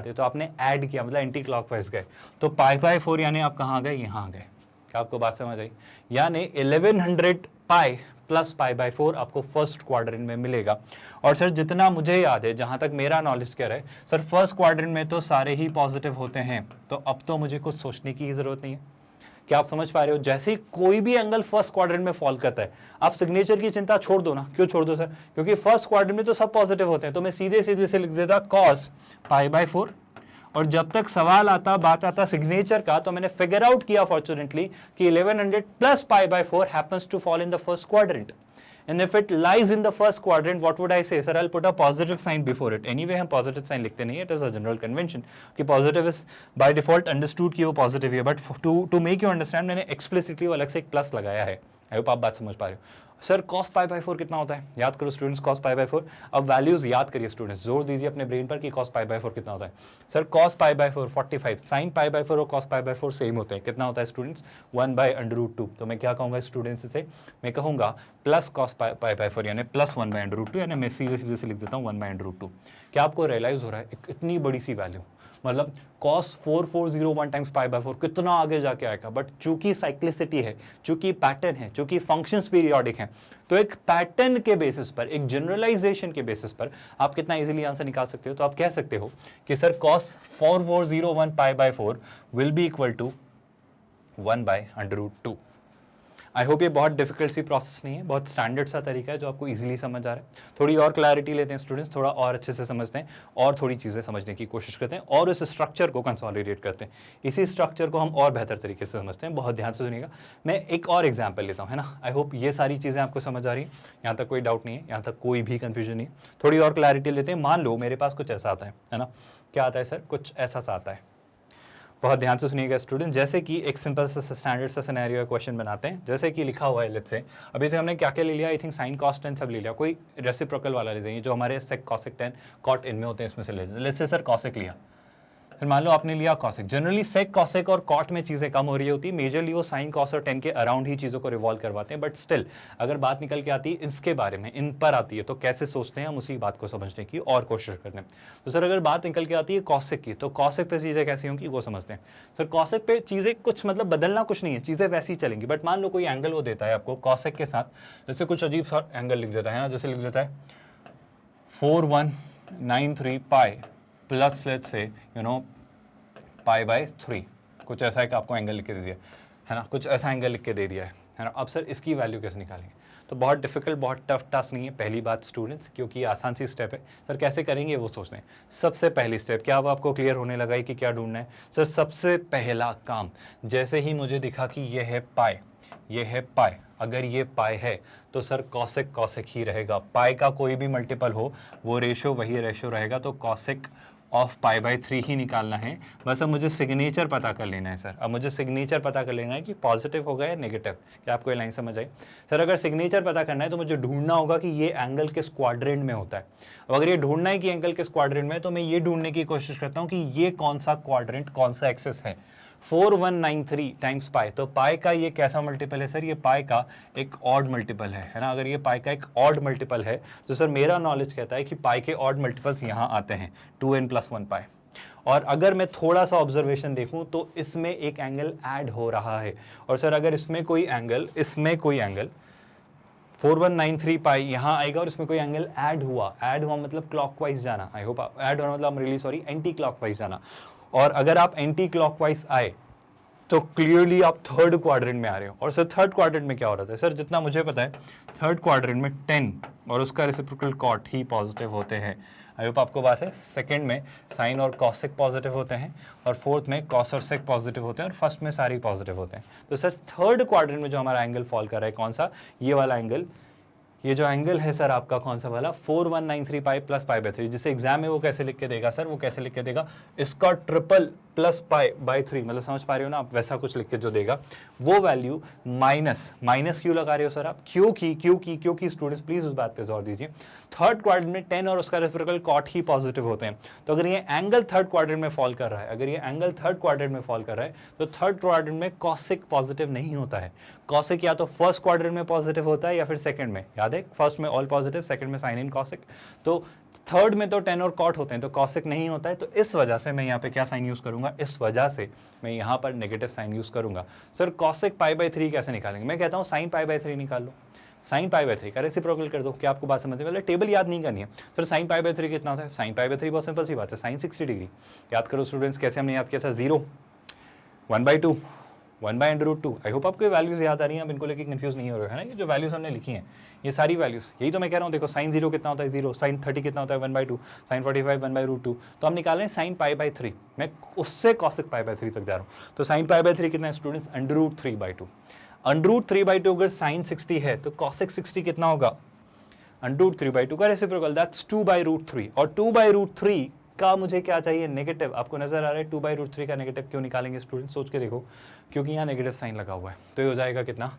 तो आपने ऐड किया, मतलब एंटी क्लॉकवाइज गए, तो π/4 यानी आप कहाँ गए, यहाँ गए। क्या आपको बात समझ आई? यानी 1100 पाई प्लस π/4 आपको फर्स्ट क्वाड्रेंट में मिलेगा। और सर जितना मुझे याद है, जहाँ तक मेरा नॉलेज कह रहा है सर, फर्स्ट क्वाड्रेंट में तो सारे ही पॉजिटिव होते हैं, तो अब तो मुझे कुछ सोचने की ज़रूरत नहीं है। क्या आप समझ पा रहे हो? जैसे ही कोई भी एंगल फर्स्ट क्वाड्रेंट में फॉल करता है, आप सिग्नेचर की चिंता छोड़ दो ना। क्यों छोड़ दो सर? क्योंकि फर्स्ट क्वाड्रेंट में तो सब पॉजिटिव होते हैं, तो मैं सीधे सीधे से लिख देता cos π/4, और जब तक सवाल आता, बात आता सिग्नेचर का, तो मैंने फिगर आउट किया फॉर्चुनेटली कि 1100 plus π/4 happens to fall in the first quadrant. And if it lies in the first quadrant, what would I say? Sir, I'll put a positive sign before it. Anyway, हम positive sign लिखते नहीं, it is a general convention कि positive is by default understood कि वो positive है, but to make you understand मैंने explicitly वो अलग से एक plus लगाया है। I hope आप बात समझ पा रहे हो। सर cos π/4 कितना होता है? याद करो स्टूडेंट्स, cos π/4। अब वैल्यूज याद करिए स्टूडेंट्स, जोर दीजिए अपने ब्रेन पर कि cos π/4 कितना होता है। सर cos π/4 45, sin π/4 और cos π/4 सेम होते हैं। कितना होता है स्टूडेंट्स? 1/√2। तो मैं क्या कहूँगा स्टूडेंट्स से? मैं कहूँगा प्लस cos π/4 यानी प्लस 1/√2, यानी मैं सीधे सीधे से लिख देता हूँ 1/√2। क्या आपको रियलाइज हो रहा है इतनी बड़ी सी वैल्यू, मतलब cos 4401 टाइम्स π/4 कितना आगे जाके आएगा, बट चूंकि साइक्लिसिटी है, चूंकि पैटर्न है, चूंकि फंक्शंस पीरियोडिक हैं, तो एक पैटर्न के बेसिस पर, एक जनरलाइजेशन के बेसिस पर आप कितना इजीली आंसर निकाल सकते हो। तो आप कह सकते हो कि sir cos 4401 π/4 will be equal to 1/√2। I hope ये बहुत डिफिकल्ट सी प्रोसेस नहीं है, बहुत स्टैंडर्ड सा तरीका है जो आपको इजीली समझ आ रहा है। थोड़ी और क्लैरिटी लेते हैं स्टूडेंट्स, थोड़ा और अच्छे से समझते हैं और थोड़ी चीज़ें समझने की कोशिश करते हैं और उस स्ट्रक्चर को कंसोलिडेट करते हैं। इसी स्ट्रक्चर को हम और बेहतर तरीके से समझते हैं। बहुत ध्यान से सुनिएगा, मैं एक और एग्जाम्पल लेता हूँ, है ना। आई होप ये सारी चीज़ें आपको समझ आ रही हैं, यहाँ तक कोई डाउट नहीं है, यहाँ तक कोई भी कन्फ्यूजन नहीं है। थोड़ी और क्लैरिटी लेते हैं। मान लो मेरे पास कुछ ऐसा आता है ना। क्या आता है सर? कुछ ऐसा सा आता है। बहुत ध्यान से सुनिएगा स्टूडेंट, जैसे कि एक सिंपल सा स्टैंडर्ड सा सिनेरियो क्वेश्चन बनाते हैं। जैसे कि लिखा हुआ है, लेट्स से अभी तक हमने क्या क्या ले लिया, I think sine cos tan सब ले लिया। कोई रेसिप्रोकल वाला ले देंगे जो हमारे सेक कॉसेक टेन कॉट इनमें होते हैं, इसमें से ले लेते हैं। लेट्स से सर कॉसेक लिया, फिर मान लो आपने लिया कॉसेक। जनरली सेक कॉसेक और कॉट में चीज़ें कम हो रही होती है, मेजरली वो साइन कॉस और टेन के अराउंड ही चीज़ों को रिवॉल्व करवाते हैं। बट स्टिल अगर बात निकल के आती है इसके बारे में, इन पर आती है, तो कैसे सोचते हैं हम उसी बात को समझने की और कोशिश करते हैं। तो सर अगर बात निकल के आती है कॉसेक की, तो कॉसेक पे चीज़ें कैसी होंगी वो समझते हैं। सर कॉसेक पे चीज़ें कुछ मतलब बदलना कुछ नहीं है, चीज़ें वैसी ही चलेंगी। बट मान लो कोई एंगल वो देता है आपको कॉसेक के साथ, जैसे कुछ अजीब सा एंगल लिख देता है ना, जैसे लिख देता है 4193 पाई प्लस लेट्स से π/3, कुछ ऐसा है कि आपको एंगल लिख के दे दिया है ना, कुछ ऐसा एंगल लिख के दे दिया है ना। अब सर इसकी वैल्यू कैसे निकालेंगे? तो बहुत डिफिकल्ट, बहुत टफ टास्क नहीं है पहली बात स्टूडेंट्स, क्योंकि आसान सी स्टेप है। सर कैसे करेंगे वो सोचते हैं। सबसे पहली स्टेप क्या, अब आपको क्लियर होने लगा है कि क्या ढूंढना है? सर सबसे पहला काम, जैसे ही मुझे दिखा कि ये है पाई, ये है पाई, अगर ये पाई है तो सर कॉसेक कॉसेक ही रहेगा। पाई का कोई भी मल्टीपल हो वो रेशो वही रेशो रहेगा, तो कॉसेक ऑफ π/3 ही निकालना है। बस अब मुझे सिग्नेचर पता कर लेना है सर। अब मुझे सिग्नेचर पता कर लेना है कि पॉजिटिव होगा या नेगेटिव। क्या आपको ये लाइन समझ आई? सर अगर सिग्नेचर पता करना है तो मुझे ढूंढना होगा कि ये एंगल किस क्वाड्रेंट में होता है। अब अगर ये ढूंढना है कि एंगल किस क्वाड्रेंट में है, तो मैं ये ढूंढने की कोशिश करता हूँ कि ये कौन सा क्वाड्रेंट, कौन सा एक्सिस है। 4193 टाइम्स पाई, तो पाई का ये कैसा मल्टीपल है सर? ये पाई का एक ऑड मल्टीपल है ना। अगर ये पाई का एक ऑड मल्टीपल है तो सर मेरा नॉलेज कहता है कि पाई के ऑड मल्टीपल्स यहाँ आते हैं 2n+1 पाई। और अगर मैं थोड़ा सा ऑब्जर्वेशन देखूं तो इसमें एक एंगल ऐड हो रहा है। और सर अगर इसमें कोई एंगल 4193 पाई यहाँ आएगा और इसमें कोई एंगल ऐड हुआ मतलब क्लॉकवाइज जाना। आई होप ऐड होना मतलब रियली सॉरी एंटी क्लॉकवाइज जाना। और अगर आप एंटी क्लॉकवाइज आए तो क्लियरली आप थर्ड क्वाड्रेंट में आ रहे हो। और सर थर्ड क्वाड्रेंट में क्या हो रहा है? सर जितना मुझे पता है थर्ड क्वाड्रेंट में 10 और उसका रेसिप्रोकल कॉट ही पॉजिटिव होते हैं। आई होप आपको बात है। सेकंड में साइन और कॉसेक पॉजिटिव होते हैं, और फोर्थ में कॉस और सेक पॉजिटिव होते हैं, और फर्स्ट में सारे पॉजिटिव होते हैं। तो सर थर्ड क्वाड्रेंट में जो हमारा एंगल फॉल कर रहा है कौन सा? ये वाला एंगल। ये जो एंगल है सर आपका कौन सा वाला? 4193 पाई प्लस π/3। जिसे एग्जाम में वो कैसे लिख के देगा सर? वो कैसे लिख के देगा? इसका ट्रिपल प्लस π/3, मतलब समझ पा रहे हो ना आप? वैसा कुछ लिख के जो देगा वो वैल्यू माइनस क्यों लगा रहे हो सर आप? क्योंकि स्टूडेंट्स प्लीज उस बात पे जोर दीजिए, थर्ड क्वाड्रेंट में 10 और उसका रेसिप्रोकल कॉट ही पॉजिटिव होते हैं। तो अगर ये एंगल थर्ड क्वाड्रेंट में फॉल कर रहा है, तो थर्ड क्वाड्रेंट में कॉसेक पॉजिटिव नहीं होता है। कॉसेक या तो फर्स्ट क्वाड्रेंट में पॉजिटिव होता है या फिर सेकंड में। याद है, फर्स्ट में ऑल पॉजिटिव, सेकंड में साइन इन कॉसेक। तो थर्ड में तो 10 और कॉट होते हैं, तो कॉसेक नहीं होता है। तो इस वजह से मैं यहाँ पे क्या साइन यूज करूंगा? इस वजह से मैं यहाँ पर नेगेटिव साइन यूज करूंगा। सर कॉसेक π/3 कैसे निकालेंगे? मैं कहता हूँ साइन π/3 निकाल लो। साइन π/3 का रेसिप्रोकल कर दो। क्या आपको बात समझ में? मतलब टेबल याद नहीं करनी है। सर साइन π/3 कितना होता है? साइन π/3 बहुत सिंपल सी बात है, साइन 60 डिग्री। याद करो स्टूडेंट्स, कैसे हमने याद किया था? 0 1/2 1/√2। आई होप आपको ये वैल्यूज याद आ रही हैं, आप इनको लेके कंफ्यूज नहीं हो रहे, है ना। ये जो वैल्यूज हमने लिखी हैं ये सारी वैल्यूज, यही तो मैं कह रहा हूँ। देखो sin 0 कितना होता है 0, sin 30 कितना होता है 1/2, sin 45 1/√2। तो हम निकाल रहे हैं sin π/3, मैं उससे cosec π/3 तक जा रहा हूँ। तो sin π/3 कितना है स्टूडेंट्स, √3/2। √3/2 अगर sin 60 है तो cosec 60 कितना होगा, √3/2 का रेसिप्रोकल, दैट्स 2/√3। और 2/√3 का मुझे क्या चाहिए, नेगेटिव। आपको नजर आ रहा है 2/√3 का नेगेटिव क्यों निकालेंगे स्टूडेंट, सोच के देखो, क्योंकि यहाँ नेगेटिव साइन लगा हुआ है। तो ये हो जाएगा कितना,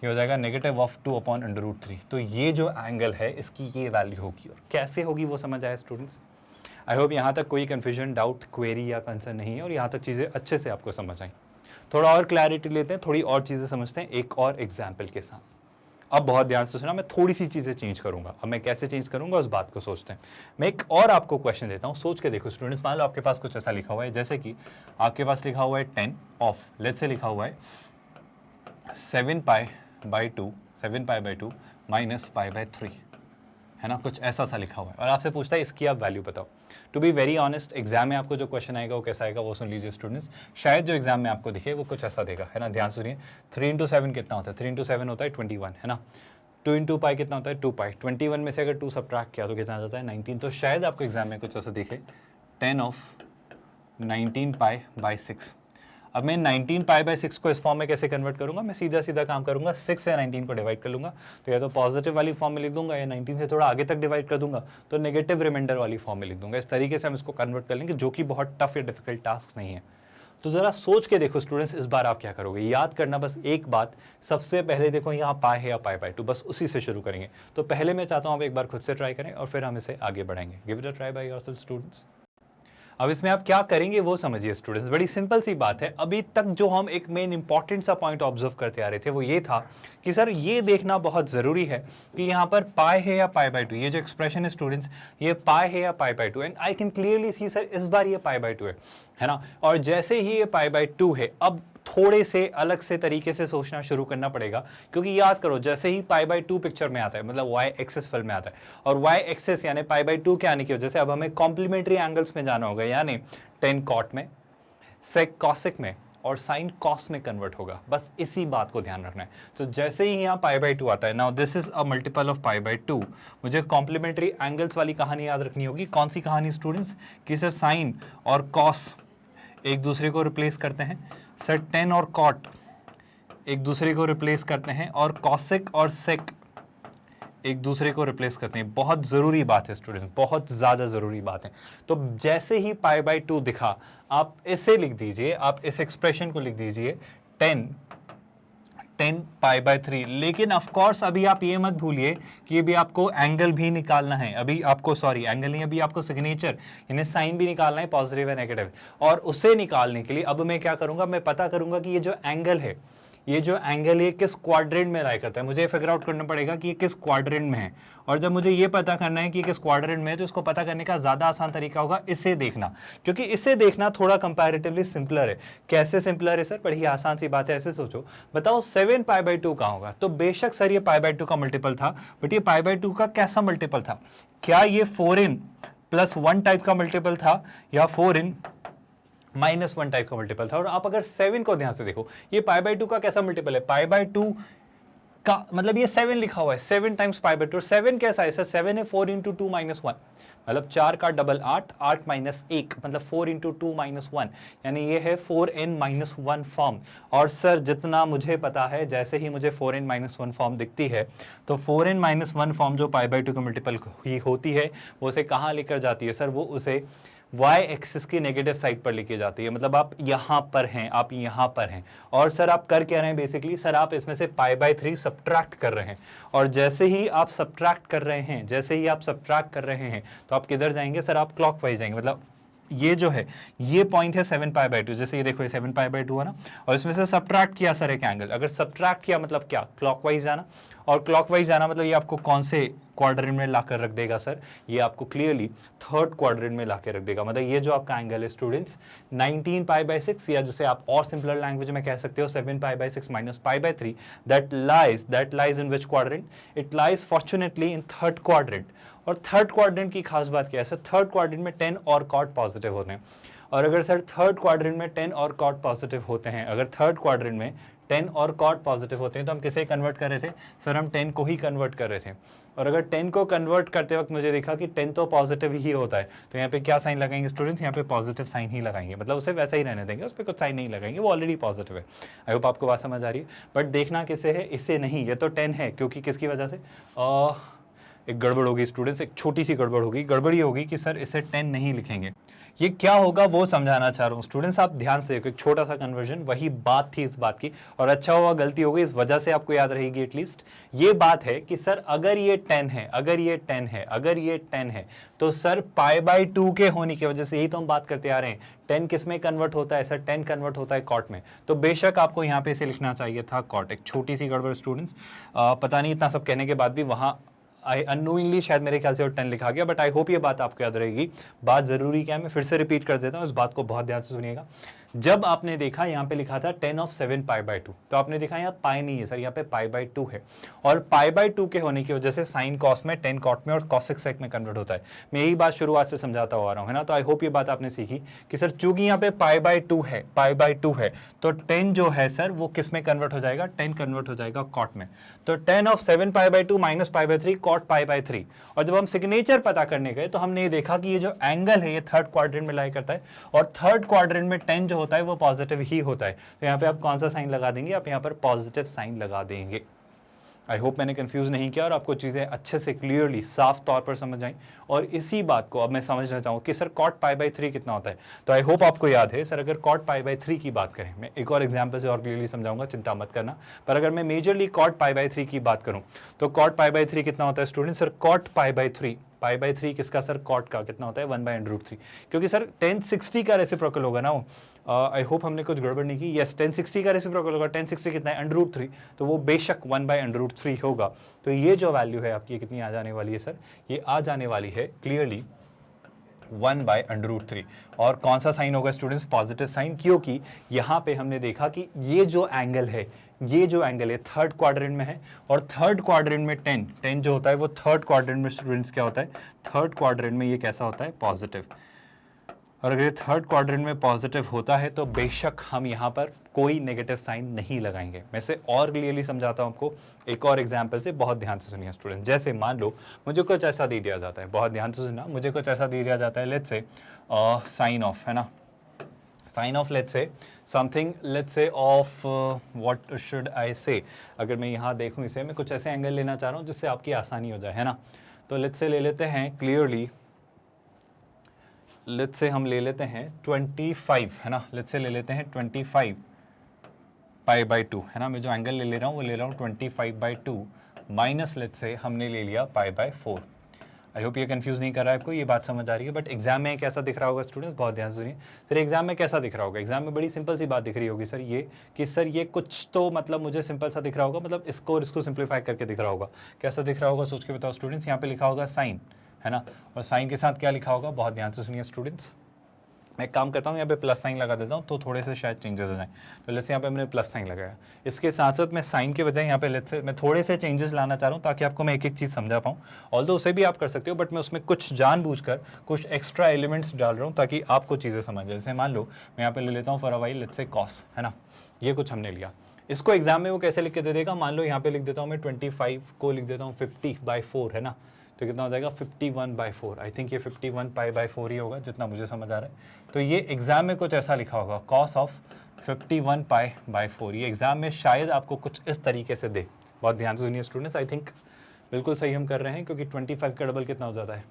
ये हो जाएगा -2/√3। तो ये जो एंगल है इसकी ये वैल्यू होगी, और कैसे होगी वो समझ आया स्टूडेंट्स। आई होप यहाँ तक कोई कन्फ्यूजन, डाउट, क्वेरी या कंसर्न नहीं है, और यहाँ तक चीज़ें अच्छे से आपको समझ आई। थोड़ा और क्लैरिटी लेते हैं, थोड़ी और चीज़ें समझते हैं एक और एग्जाम्पल के साथ। अब बहुत ध्यान से सुना, मैं थोड़ी सी चीज़ें चेंज करूंगा। अब मैं कैसे चेंज करूंगा उस बात को सोचते हैं। मैं एक और आपको क्वेश्चन देता हूं, सोच के देखो स्टूडेंट्स। मान लो आपके पास कुछ ऐसा लिखा हुआ है, जैसे कि आपके पास लिखा हुआ है 10 ऑफ, लेट्स से लिखा हुआ है 7π/2 माइनस π/3, है ना, कुछ ऐसा सा लिखा हुआ है। और आपसे पूछता है इसकी आप वैल्यू बताओ। To be very honest, exam में आपको जो क्वेश्चन आएगा वो कैसा आएगा वो सुन लीजिए स्टूडेंट्स। शायद जो एग्जाम में आपको दिखे वो कुछ ऐसा देगा, है ना। ध्यान सुनिए, 3 × 7 कितना होता है, 3 × 7 होता है 21, है ना। 2 × π कितना होता है 2π, 21 में से अगर 2 सब्ट्रैक्ट किया तो कितना आ जाता है 19। तो शायद आपको एग्जाम में कुछ ऐसा दिखे 10 ऑफ 19π/6। अब मैं 19π/6 को इस फॉर्म में कैसे कन्वर्ट करूंगा, मैं सीधा सीधा काम करूंगा, 6 से 19 को डिवाइड कर लूंगा। तो या तो पॉजिटिव वाली फॉर्म में लिख दूंगा, या 19 से थोड़ा आगे तक डिवाइड कर दूंगा तो नेगेटिव रिमाइंडर वाली फॉर्म में लिख दूंगा। इस तरीके से हम इसको कन्वर्ट कर लेंगे, जो कि बहुत टफ या डिफिकल्ट टास्क नहीं है। तो जरा सोच के देखो स्टूडेंट्स, इस बार आप क्या करोगे, याद करना बस एक बात। सबसे पहले देखो यहाँ पाई है या π/2, बस उसी से शुरू करेंगे। तो पहले मैं चाहता हूँ आप एक बार खुद से ट्राई करें और फिर हम इसे आगे बढ़ाएंगे। Give it a try by yourself students. अब इसमें आप क्या करेंगे वो समझिए स्टूडेंट्स, बड़ी सिंपल सी बात है। अभी तक जो हम एक मेन इंपॉर्टेंट सा पॉइंट ऑब्जर्व करते आ रहे थे वो ये था कि सर ये देखना बहुत ज़रूरी है कि यहाँ पर पाई है या π/2। ये जो एक्सप्रेशन है स्टूडेंट्स, ये पाई है या π/2, and I can clearly see sir इस बार ये π/2 है ना। और जैसे ही ये π/2 है, अब थोड़े से अलग से तरीके से सोचना शुरू करना पड़ेगा, क्योंकि याद करो जैसे ही π/2 पिक्चर में आता है, मतलब y एक्सिस फिल्म में आता है, और y एक्सिस यानी π/2 के आने की वजह से अब हमें कॉम्प्लीमेंट्री एंगल्स में जाना होगा, यानी 10 cot में, sec cosec में और sin cos में कन्वर्ट होगा। बस इसी बात को ध्यान रखना है। तो जैसे ही यहाँ π/2 आता है, now this is a multiple of π/2, मुझे कॉम्प्लीमेंट्री एंगल्स वाली कहानी याद रखनी होगी। कौन सी कहानी स्टूडेंट्स, कि सर साइन और कॉस एक दूसरे को रिप्लेस करते हैं, सर 10 और कॉट एक दूसरे को रिप्लेस करते हैं, और कॉसेक और सेक एक दूसरे को रिप्लेस करते हैं। बहुत ज़रूरी बात है स्टूडेंट, बहुत ज़्यादा ज़रूरी बात है। तो जैसे ही π/2 दिखा, आप इसे लिख दीजिए, आप इस एक्सप्रेशन को लिख दीजिए 10 π/3। लेकिन ऑफ कोर्स अभी आप ये मत भूलिए कि अभी आपको एंगल भी निकालना है। अभी आपको, सॉरी एंगल नहीं, अभी आपको सिग्नेचर यानी साइन भी निकालना है, पॉजिटिव है नेगेटिव। और उसे निकालने के लिए अब मैं क्या करूंगा, मैं पता करूंगा कि ये जो एंगल है, ये जो एंगल है किस क्वाड्रेंट में लाई करता है। मुझे फिगर आउट करना पड़ेगा कि ये किस क्वाड्रेंट में है, और जब मुझे ये पता करना है कि किस क्वाड्रेंट में है, तो इसको पता करने का ज़्यादा आसान तरीका होगा इसे देखना, क्योंकि इसे देखना थोड़ा कंपैरेटिवली सिंपलर है। कैसे सिंपलर है सर, बड़ी आसान सी बात है। ऐसे सोचो, बताओ 7 π/2 कहाँ होगा। तो बेशक सर ये π/2 का मल्टीपल था, बट ये π/2 का कैसा मल्टीपल था, क्या ये 4n + 1 टाइप का मल्टीपल था, या 4n -1 टाइप का मल्टीपल था। और आप अगर 7 को ध्यान से देखो, ये π/2 का कैसा मल्टीपल है, π/2 का मतलब ये 7 लिखा हुआ है, 7 टाइम्स π/2। 7 कैसा है सर, 7 है 4 × 2 - 1, मतलब 4 का डबल 8, 8 - 1 मतलब 4 × 2 - 1, यानी ये है 4n - 1 फॉर्म। और सर जितना मुझे पता है, जैसे ही मुझे 4n - 1 फॉर्म दिखती है, तो 4n - 1 फॉर्म जो π/2 का मल्टीपल ही होती है, वो उसे कहाँ लेकर जाती है सर, वो उसे y एक्सिस की नेगेटिव साइड पर लेके जाती है। मतलब आप यहाँ पर हैं, आप यहाँ पर हैं, और सर आप कर क्या रहे हैं बेसिकली, सर आप इसमें से π/3 सब्ट्रैक्ट कर रहे हैं। और जैसे ही आप सब्ट्रैक्ट कर रहे हैं, जैसे ही आप सब्ट्रैक्ट कर रहे हैं, तो आप किधर जाएंगे सर, आप क्लॉकवाइज जाएंगे। मतलब ये जो है, ये पॉइंट है 7 π/2, जैसे ये देखो ये 7 π/2 है ना, और इसमें से सब्ट्रैक्ट किया सर एक एंगल। अगर सब्ट्रैक्ट किया मतलब क्या, क्लॉकवाइज जाना, और क्लॉकवाइज जाना मतलब ये आपको कौन से क्वाड्रेंट में लाकर रख देगा सर, ये आपको क्लियरली 3rd क्वाड्रेंट में लाकर रख देगा। मतलब ये जो आपका एंगल है स्टूडेंट्स 19 π/6, या जैसे आप और सिंपलर लैंग्वेज में कह सकते हो 7 π/6 - π/3, that lies in which quadrant, it lies fortunately in 3rd quadrant. और 3rd क्वाड्रेंट की खास बात क्या है सर, 3rd क्वाड्रेंट में 10 और कॉट पॉजिटिव होते हैं। और अगर सर थर्ड क्वाड्रेंट में 10 और कॉट पॉजिटिव होते हैं, अगर थर्ड क्वाड्रेंट में 10 और कॉट पॉजिटिव होते हैं तो हम किसे कन्वर्ट कर रहे थे सर, हम 10 को ही कन्वर्ट कर रहे थे। और अगर 10 को कन्वर्ट करते वक्त मुझे देखा कि 10 तो पॉजिटिव ही होता है, तो यहाँ पे क्या साइन लगाएंगे स्टूडेंट्स, यहाँ पे पॉजिटिव साइन ही लगाएंगे, मतलब उसे वैसा ही रहने देंगे, उस पर कुछ साइन नहीं लगाएंगे, वो ऑलरेडी पॉजिटिव है। आई होप आपको बात समझ आ रही है। बट देखना किससे है, इससे नहीं, ये तो 10 है, क्योंकि किसकी वजह से एक गड़बड़ होगी स्टूडेंट्स, एक छोटी सी गड़बड़ होगी। गड़बड़ ये होगी कि सर इसे 10 नहीं लिखेंगे। ये क्या होगा वो समझाना चाह रहा हूँ स्टूडेंट्स, आप ध्यान से देखो, एक छोटा सा कन्वर्जन, वही बात थी इस बात की, और अच्छा हुआ गलती हो गई, इस वजह से आपको याद रहेगी एटलीस्ट। ये बात है कि सर अगर ये 10 है, अगर ये 10 है, अगर ये 10 है, तो सर π/2 के होने की वजह से, यही तो हम बात करते आ रहे हैं, 10 किस में कन्वर्ट होता है सर, 10 कन्वर्ट होता है कॉट में, तो बेशक आपको यहाँ पे इसे लिखना चाहिए था कॉट। एक छोटी सी गड़बड़ स्टूडेंट्स, पता नहीं इतना सब कहने के बाद भी वहाँ अननोइंगली शायद मेरे ख्याल से और 10 लिखा गया, बट आई होप ये बात आपको याद रहेगी। बात जरूरी क्या है, मैं फिर से रिपीट कर देता हूँ, इस बात को बहुत ध्यान से सुनिएगा। जब आपने देखा यहाँ पे लिखा था 10 of 7 π/2, तो आपने देखा यहाँ पाई नहीं है सर, यहाँ पे π/2 है, और π/2 के होने की वजह से साइन कॉस में 10 कॉट में और कॉसेक सेक में कन्वर्ट होता है। मैं यही बात शुरुआत से समझाता हुआ रहा हूँ, है ना। तो आई होप ये बात आपने सीखी कि सर चूंकि यहाँ पे π/2 है, π/2 है, तो 10 जो है सर वो किस में कन्वर्ट हो जाएगा, 10 कन्वर्ट हो जाएगा कॉट में। तो 10 of 7 π/2 माइनस π/3 कॉट π/3। और जब हम सिग्नेचर पता करने गए तो हमने ये देखा कि ये जो एंगल है ये थर्ड क्वाड्रेंट में लाई करता है, और थर्ड क्वाड्रेंट में 10 जो होता है वो पॉजिटिव ही होता है। तो यहाँ पे आप कौन सा साइन लगा देंगे, आप यहाँ पर पॉजिटिव साइन लगा देंगे। आई होप मैंने कंफ्यूज नहीं किया और आपको चीज़ें अच्छे से क्लियरली साफ तौर पर समझ आई। और इसी बात को अब मैं समझना चाहूँ कि सर कॉट π/3 कितना होता है। तो आई होप आपको याद है सर, अगर कॉट π/3 की बात करें, मैं एक और एग्जाम्पल से और क्लियरली समझाऊंगा, चिंता मत करना। पर अगर मैं मेजरली कॉट π/3 की बात करूँ तो कॉट π/3 कितना होता है स्टूडेंट, सर कॉट π/3 किसका सर, कॉट का कितना होता है 1/√3, क्योंकि सर 1060 का रेसिप्रोकल होगा ना वो। आई होप हमने कुछ गड़बड़ नहीं की। यस 1060 का रेसिप्रोकल होगा, 1060 कितना है √3, तो वो बेशक 1/√3 होगा। तो ये जो वैल्यू है आपकी कितनी आ जाने वाली है सर, ये आ जाने वाली है क्लियरली 1/√3। और कौन सा साइन होगा स्टूडेंट्स, पॉजिटिव साइन, क्योंकि यहाँ पे हमने देखा कि ये जो एंगल है, ये जो एंगल है थर्ड क्वाड्रेंट में है, और थर्ड क्वाड्रेंट में 10 जो होता है वो थर्ड क्वाड्रेंट में स्टूडेंट्स क्या होता है, थर्ड क्वाड्रेंट में ये कैसा होता है, पॉजिटिव। और अगर ये थर्ड क्वाड्रेंट में पॉजिटिव होता है तो बेशक हम यहाँ पर कोई नेगेटिव साइन नहीं लगाएंगे। मैं इसे और क्लियरली समझाता हूँ आपको एक और एग्जांपल से, बहुत ध्यान से सुनिए स्टूडेंट। जैसे मान लो मुझे कुछ ऐसा दे दिया जाता है, बहुत ध्यान से सुनना, मुझे कुछ ऐसा दे दिया जाता है, लेट्स से साइन ऑफ, है ना, sine of let's say something, let's say of what should I say. अगर मैं यहाँ देखूँ इसे, मैं कुछ ऐसे एंगल लेना चाह रहा हूँ जिससे आपकी आसानी हो जाए, है ना। तो लेट्स से ले लेते हैं क्लियरली, लेट्स से हम ले लेते हैं 25, है ना, लेट्स से ले लेते हैं 25 π/2, है ना। मैं जो एंगल ले रहा हूँ वो ले रहा हूँ 25/2 माइनस लेट्स से हमने ले लिया π/4। आई होप ये कंफ्यूज नहीं कर रहा है आपको, ये बात समझ आ रही है। बट एग्जाम में कैसा दिख रहा होगा स्टूडेंट्स, बहुत ध्यान से सुनिए सर। एग्जाम में कैसा दिख रहा होगा, एग्जाम में बड़ी सिंपल सी बात दिख रही होगी सर, ये कि सर ये कुछ तो मतलब मुझे सिंपल सा दिख रहा होगा, मतलब इसको और इसको सिंप्लीफाई करके दिख रहा होगा। कैसा दिख रहा होगा सोच के बताओ स्टूडेंट्स। यहाँ पे लिखा होगा साइन, है ना, और साइन के साथ क्या लिखा होगा, बहुत ध्यान से सुनिए स्टूडेंट्स। मैं एक काम करता हूँ, यहाँ पे प्लस साइन लगा देता हूँ तो थोड़े से शायद चेंजेस हो जाएं। तो लेट्स यहाँ पे मैंने प्लस साइन लगाया, इसके साथ साथ मैं साइन के बजाय यहाँ पे लेट्स से मैं थोड़े से चेंजेस लाना चाह रहा हूँ ताकि आपको मैं एक एक चीज़ समझा पाऊँ। ऑल्दो उसे भी आप कर सकते हो, बट मैं उसमें कुछ जानबूझकर कुछ एक्स्ट्रा एलिमेंट्स डाल रहा हूँ ताकि आपको चीज़ें समझ जाए। जैसे मान लो मैं यहाँ पे ले लेता हूँ for a while let's say cos, है ना, ये कुछ हमने लिया। इसको एग्जाम में वो कैसे लिख के दे देगा, मान लो यहाँ पे लिख देता हूँ मैं 25 को लिख देता हूँ 50/4, है ना, तो कितना हो जाएगा 51/4। आई थिंक ये 51 π/4 ही होगा जितना मुझे समझ आ रहा है। तो ये एग्जाम में कुछ ऐसा लिखा होगा, कॉस ऑफ 51 π/4। ये एग्जाम में शायद आपको कुछ इस तरीके से दे। बहुत ध्यान से सुनिए स्टूडेंट्स, आई थिंक बिल्कुल सही हम कर रहे हैं, क्योंकि 25 का डबल कितना हो जाता है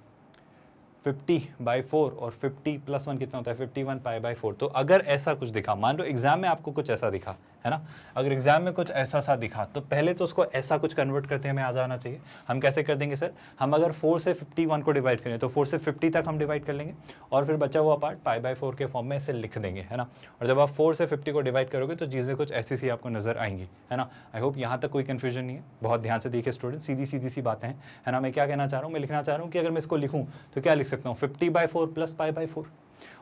50/4, और 50 + 1 कितना होता है 51 π/4। तो अगर ऐसा कुछ दिखा, मान लो एग्जाम में आपको कुछ ऐसा दिखा, है ना, अगर एग्जाम में कुछ ऐसा सा दिखा तो पहले तो उसको ऐसा कुछ कन्वर्ट करते हमें आ जाना चाहिए। हम कैसे कर देंगे सर, हम अगर 4 से 51 को डिवाइड करें तो 4 से 50 तक हम डिवाइड कर लेंगे, और फिर बचा हुआ पार्ट π/4 के फॉर्म में इसे लिख देंगे, है ना। और जब आप 4 से 50 को डिवाइड करोगे तो चीज़ें कुछ ऐसी सी आपको नजर आएंगी, है ना। आई होप यहाँ तक कोई कन्फ्यूजन नहीं है। बहुत ध्यान से देखिए स्टूडेंट, सीधी सीधी सी बातें हैं, है ना। मैं क्या कहना चाह रहा हूँ, मैं लिखना चाह रहा हूँ कि अगर मैं इसको लिखूँ तो क्या लिख सकता हूँ 50/4 + π/4,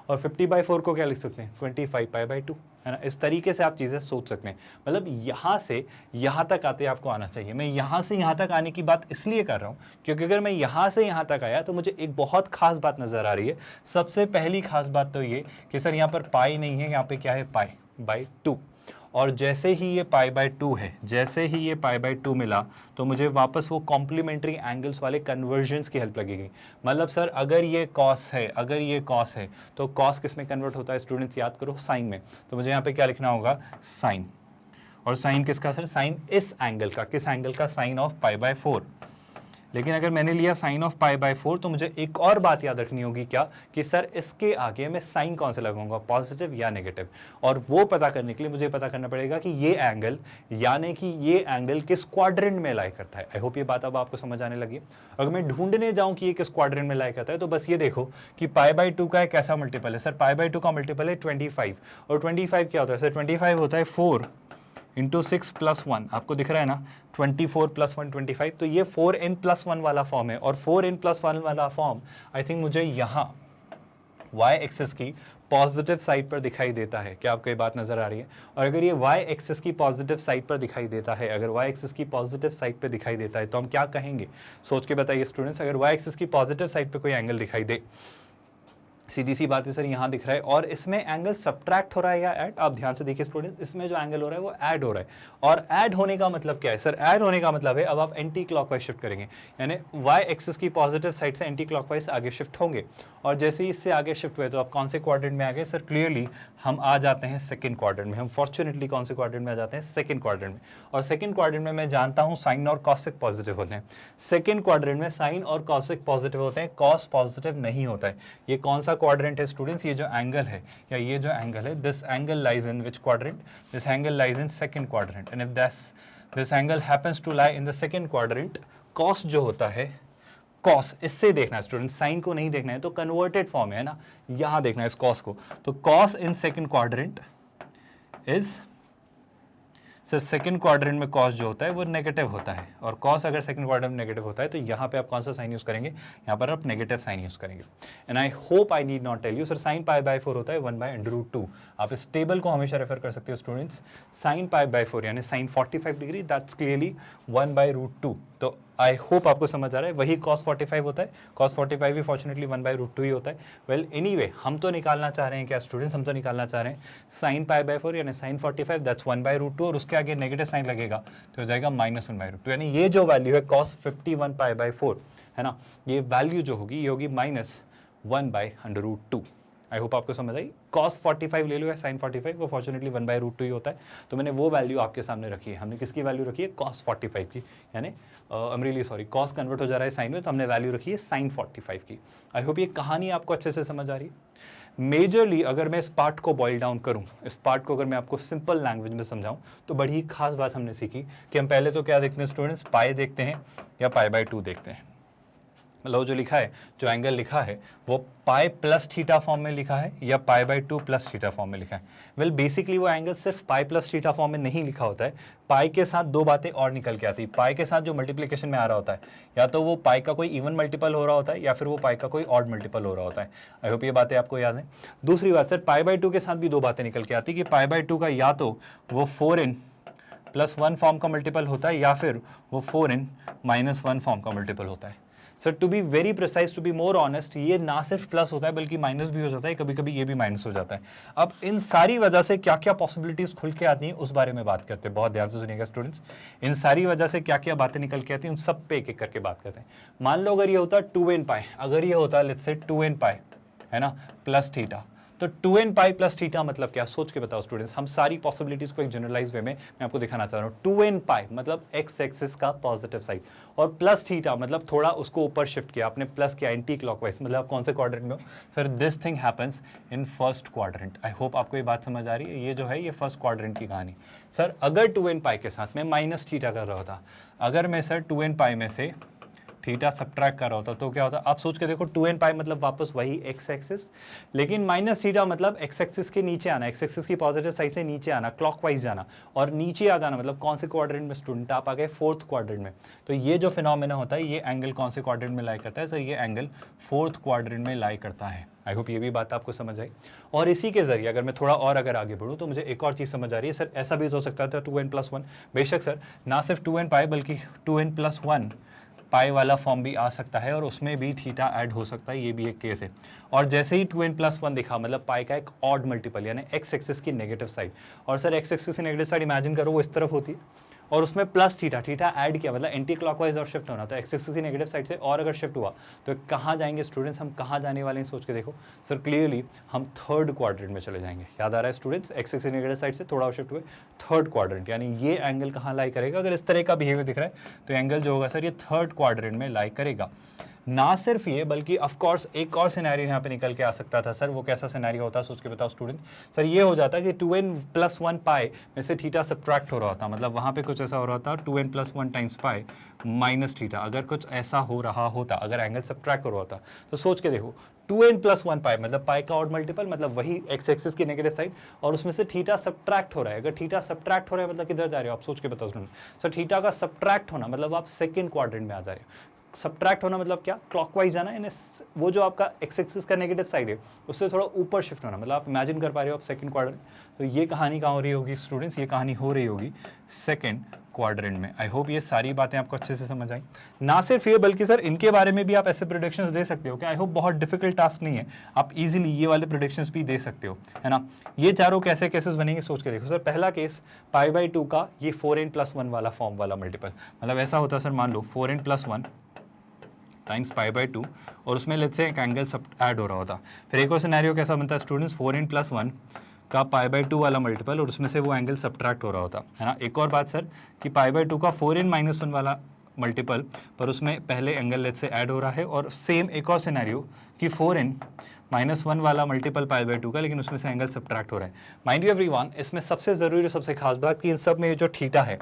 और 50/4 को क्या लिख सकते हैं 25π/2, है ना। इस तरीके से आप चीज़ें सोच सकते हैं। मतलब यहाँ से यहाँ तक आते आपको आना चाहिए। मैं यहाँ से यहाँ तक आने की बात इसलिए कर रहा हूँ क्योंकि अगर मैं यहाँ से यहाँ तक आया तो मुझे एक बहुत खास बात नज़र आ रही है। सबसे पहली खास बात तो ये कि सर यहाँ पर पाई नहीं है, यहाँ पे क्या है π/2, और जैसे ही ये π/2 है, जैसे ही ये π/2 मिला तो मुझे वापस वो कॉम्प्लीमेंट्री एंगल्स वाले कन्वर्जन्स की हेल्प लगेगी। मतलब सर अगर ये कॉस है, अगर ये कॉस है तो कॉस किस में कन्वर्ट होता है स्टूडेंट्स, याद करो साइन में। तो मुझे यहाँ पे क्या लिखना होगा साइन, और साइन किसका सर, साइन इस एंगल का, किस एंगल का, साइन ऑफ π/4। लेकिन अगर मैंने लिया साइन ऑफ π/4 तो मुझे एक और बात याद रखनी होगी, क्या कि सर इसके आगे मैं साइन कौन से लगाऊंगा, पॉजिटिव या नेगेटिव। और वो पता करने के लिए मुझे पता करना पड़ेगा कि ये एंगल, यानी कि ये एंगल किस क्वाड्रेंट में लाई करता है। आई होप ये बात अब आपको समझ आने लगी है। अगर मैं ढूंढने जाऊं कि ये किस क्वाड्रेंट में लाई करता है तो बस ये देखो कि π/2 का एक ऐसा मल्टीपल है सर, π/2 का मल्टीपल है 25, और 25 क्या होता है सर, 25 होता है 4 इंटू 6 + 1, आपको दिख रहा है ना 24 + 1 25। तो ये 4n+1 वाला फॉर्म है, और 4n+1 वाला फॉर्म आई थिंक मुझे यहाँ y एक्सिस की पॉजिटिव साइड पर दिखाई देता है। क्या आपको ये बात नजर आ रही है? और अगर ये y एक्सिस की पॉजिटिव साइड पर दिखाई देता है, अगर y एक्सिस की पॉजिटिव साइड पर दिखाई देता है तो हम क्या कहेंगे, सोच के बताइए स्टूडेंट्स। अगर y एक्सिस की पॉजिटिव साइड पर कोई एंगल दिखाई दे, सीधी सी बात है सर यहाँ दिख रहा है, और इसमें एंगल सब्ट्रैक्ट हो रहा है या ऐड, आप ध्यान से देखिए स्टूडेंट्स, इसमें जो एंगल हो रहा है वो ऐड हो रहा है। और ऐड होने का मतलब क्या है सर, ऐड होने का मतलब है अब आप एंटी क्लॉकवाइज शिफ्ट करेंगे, यानी y एक्सिस की पॉजिटिव साइड से एंटी क्लॉकवाइज आगे शिफ्ट होंगे। और जैसे ही इससे आगे शिफ्ट हुए तो आप कौन से क्वाड्रेंट में आ गए सर, क्लियरली हम आ जाते हैं सेकंड क्वाड्रेंट में। हम फॉर्चुनेटली कौन से क्वाड्रेंट में आ जाते हैं, सेकंड क्वाड्रेंट में। और सेकंड क्वाड्रेंट में मैं जानता हूँ साइन और कॉसिक पॉजिटिव होते हैं। सेकंड क्वाड्रेंट में साइन और कॉसिक पॉजिटिव होते हैं, कॉस पॉजिटिव नहीं होता है। ये कौन सा क्वाड्रेंट है स्टूडेंट्स, ये जो एंगल है या ये जो एंगल है, this angle lies in which quadrant, this angle lies in second quadrant. And if this angle happens to lie in the second quadrant, cos जो होता है, कॉस इससे देखना है स्टूडेंट, साइन को नहीं देखना है, तो कन्वर्टेड फॉर्म है ना, यहां देखना है इस कॉस को। तो cos in second quadrant is, sir second quadrant में कॉस जो होता है वो नेगेटिव होता है, और कॉस अगर सेकंड क्वाड्रेंट में नेगेटिव होता है तो यहाँ पे आप कौन सा साइन यूज करेंगे, यहाँ पर आप नेगेटिव साइन यूज करेंगे। And I hope I need not tell you sir, sine π/4 होता है 1/√2। आप इस टेबल को हमेशा रेफर कर सकते हो स्टूडेंट्स, साइन π/4 यानी साइन 45 डिग्री, दैट्स क्लियरली 1/√2। तो आई होप आपको समझ आ रहा है, वही cos 45 होता है, cos 45 भी फॉर्चुनेटली 1/√2 ही होता है। वेल एनीवे हम तो निकालना चाह रहे हैं क्या स्टूडेंट्स, हम तो निकालना चाह रहे हैं साइन π/4 यानी साइन 45 दैट्स 1/√2, और उसके आगे नेगेटिव साइन लगेगा तो हो जाएगा -1/√2। यानी ये जो वैल्यू है cos 51π/4 है ना, ये वैल्यू जो होगी ये होगी -1/√2। आई होप आपको समझ आई। cos 45 ले लो या sin 45, वो फॉर्चुनेटली 1/√2 ही होता है। तो मैंने वो वैल्यू आपके सामने रखी है। हमने किसकी वैल्यू रखी है, cos 45 की, यानी आई am really sorry, cos convert हो जा रहा है साइन में, तो हमने वैल्यू रखी है sin 45 की। आई होप ये कहानी आपको अच्छे से समझ आ रही है। मेजरली अगर मैं इस पार्ट को बॉइल डाउन करूं, इस पार्ट को अगर मैं आपको सिंपल लैंग्वेज में समझाऊं, तो बड़ी खास बात हमने सीखी कि हम पहले तो क्या देखते हैं स्टूडेंट्स, पाई देखते हैं या π/2 देखते हैं। मतलब जो लिखा है, जो एंगल लिखा है वो पाई प्लस थीटा फॉर्म में लिखा है या π/2 प्लस थीटा फॉर्म में लिखा है। वेल बेसिकली वो एंगल सिर्फ पाई प्लस थीटा फॉर्म में नहीं लिखा होता है, पाई के साथ दो बातें और निकल के आती है। पाई के साथ जो मल्टीप्लिकेशन में आ रहा होता है, या तो वो पाई का कोई इवन मल्टीपल हो रहा होता है या फिर वो पाई का कोई ऑड मल्टीपल हो रहा होता है। आई होप ये बातें आपको याद है। दूसरी बात सर, π/2 के साथ भी दो बातें निकल के आती है कि π/2 का या तो वो 4n+1 फॉर्म का मल्टीपल होता है या फिर वो 4n-1 फॉर्म का मल्टीपल होता है। Sir to be very precise, to be more honest, ये ना सिर्फ प्लस होता है बल्कि माइनस भी हो जाता है, कभी कभी ये भी माइनस हो जाता है। अब इन सारी वजह से क्या क्या पॉसिबिलिटीज खुल के आती हैं उस बारे में बात करते हैं। बहुत ध्यान से सुनिएगा स्टूडेंट्स, इन सारी वजह से क्या क्या बातें निकल के आती हैं उन सब पे एक एक करके बात करते हैं। मान लो अगर ये होता 2n π, अगर ये होता लेट्स से 2n π है ना प्लस थीटा, तो 2n π प्लस थीटा मतलब क्या, सोच के बताओ स्टूडेंट्स। हम सारी पॉसिबिलिटीज को एक जनरलाइज वे में मैं आपको दिखाना चाह रहा हूँ। 2n π मतलब एक्स एक्सिस का पॉजिटिव साइड, और प्लस थीटा मतलब थोड़ा उसको ऊपर शिफ्ट किया आपने, प्लस किया एंटी क्लॉकवाइज, मतलब आप कौन से क्वाड्रेंट में हो sir, this thing happens in first quadrant. I hope आपको ये बात समझ आ रही है। ये जो है ये फर्स्ट क्वाड्रेंट की कहानी। सर अगर 2n π के साथ में माइनस थीटा कर रहा होता, अगर मैं सर 2n π में से थीटा सब्ट्रैक्ट कर रहा होता तो क्या होता, आप सोच के देखो। 2n π मतलब वापस वही एक्स एक्सिस, लेकिन माइनस थीटा मतलब एक्स एक्सिस के नीचे आना, एक्स एक्सिस की पॉजिटिव साइड से नीचे आना, क्लॉकवाइज जाना, और नीचे आ जाना मतलब कौन से क्वाड्रेंट में स्टूडेंट, आप आ गए फोर्थ क्वाड्रेंट में। तो ये जो फिनोमेना होता है, ये एंगल कौन से क्वाड्रेंट में लाई करता है सर, ये एंगल फोर्थ क्वाड्रेंट में लाई करता है। आई होप ये भी बात आपको समझ आई। और इसी के जरिए अगर मैं थोड़ा और अगर आगे बढ़ूँ तो मुझे एक और चीज़ समझ आ रही है सर, ऐसा भी हो सकता था 2n+1, बेशक सर ना सिर्फ 2n पाई बल्कि 2n+1 पाई वाला फॉर्म भी आ सकता है और उसमें भी थीटा ऐड हो सकता है, ये भी एक केस है। और जैसे ही 2n+1 दिखा मतलब पाई का एक ऑड मल्टीपल यानी एक्स एक्सिस की नेगेटिव साइड, और सर एक्स एक्सिस की नेगेटिव साइड इमेजिन करो वो इस तरफ होती है और उसमें प्लस थीटा, थीटा ऐड किया मतलब एंटी क्लॉकवाइज और शिफ्ट होना, तो एक्स एक्सिस की नेगेटिव साइड से और अगर शिफ्ट हुआ तो कहाँ जाएंगे स्टूडेंट्स, हम कहाँ जाने वाले हैं सोच के देखो सर, क्लियरली हम थर्ड क्वाड्रेंट में चले जाएंगे। याद आ रहा है स्टूडेंट्स, एक्स एक्सिस की नेगेटिव साइड से थोड़ा शिफ्ट हुए थर्ड क्वाड्रेंट, यानी ये एंगल कहाँ लाई करेगा, अगर इस तरह का बिहेवियर दिख रहा है तो एंगल जो होगा सर ये थर्ड क्वाड्रेंट में लाई करेगा। ना सिर्फ ये बल्कि ऑफ कोर्स एक और सिनेरियो यहाँ पे निकल के आ सकता था सर, वो कैसा सिनेरियो होता है सोच के बताओ स्टूडेंट। सर ये हो जाता कि 2n+1 पाई में से थीटा सब्ट्रैक्ट हो रहा होता, मतलब वहाँ पे कुछ ऐसा हो रहा था 2n+1 times pi minus theta, अगर कुछ ऐसा हो रहा होता, अगर एंगल सब्ट्रैक्ट हो रहा होता तो सोच के देखो 2n+1 पाई मतलब पाई का ऑड मल्टीपल मतलब वही एक्स एक्सिस की नेगेटिव साइड और उसमें से थीटा सब्ट्रैक्ट हो रहा है। अगर थीटा सब्ट्रैक्ट हो रहा है मतलब किधर जा रहे हो आप सोच के बताओ स्टूडेंट। सर थीटा का सब्ट्रैक्ट होना मतलब आप सेकंड क्वाड्रेंट में आ जा रहे हो। सब्ट्रैक्ट होना मतलब क्या, क्लॉकवाइज जाना, यानी वो जो आपका एक्स एक्सिस का नेगेटिव साइड है उससे थोड़ा ऊपर शिफ्ट होना, मतलब आप इमेजिन कर पा रहे हो आप सेकंड क्वाड्रेंट। तो ये कहानी कहाँ हो रही होगी स्टूडेंट्स, ये कहानी हो रही होगी सेकंड क्वाड्रेंट में। आई होप ये सारी बातें आपको अच्छे से समझ आई। ना सिर्फ ये बल्कि सर इनके बारे में भी आप ऐसे प्रेडिक्शंस दे सकते हो कि आई होप बहुत डिफिकल्ट टास्क नहीं है, आप इजीली ये वाले प्रेडिक्शंस भी दे सकते हो, है ना। ये चारों कैसे केसेस बनेंगे सोच के देखो सर। पहला केस पाई/2 का ये 4n+1 वाला फॉर्म वाला मल्टीपल, मतलब ऐसा होता सर, मान लो 4n+1 टाइम्स पाई/2 और उसमें लेट्स से एक एंगल सब ऐड हो रहा होता। फिर एक और सिनेरियो कैसा बनता है स्टूडेंट्स, 4n+1 का पाई/2 वाला मल्टीपल और उसमें से वो एंगल सब्ट्रैक्ट हो रहा होता है ना। एक और बात सर कि पाई/2 का 4n-1 वाला मल्टीपल पर उसमें पहले एंगल लेट्स से ऐड हो रहा है, और सेम एक और सिनेरियो कि 4n-1 वाला मल्टीपल पाई/2 का, लेकिन उसमें से एंगल सब्ट्रैक्ट हो रहा है। माइंड यू एवरीवन, इसमें सबसे जरूरी और सबसे खास बात कि इन सब में जो थीटा है,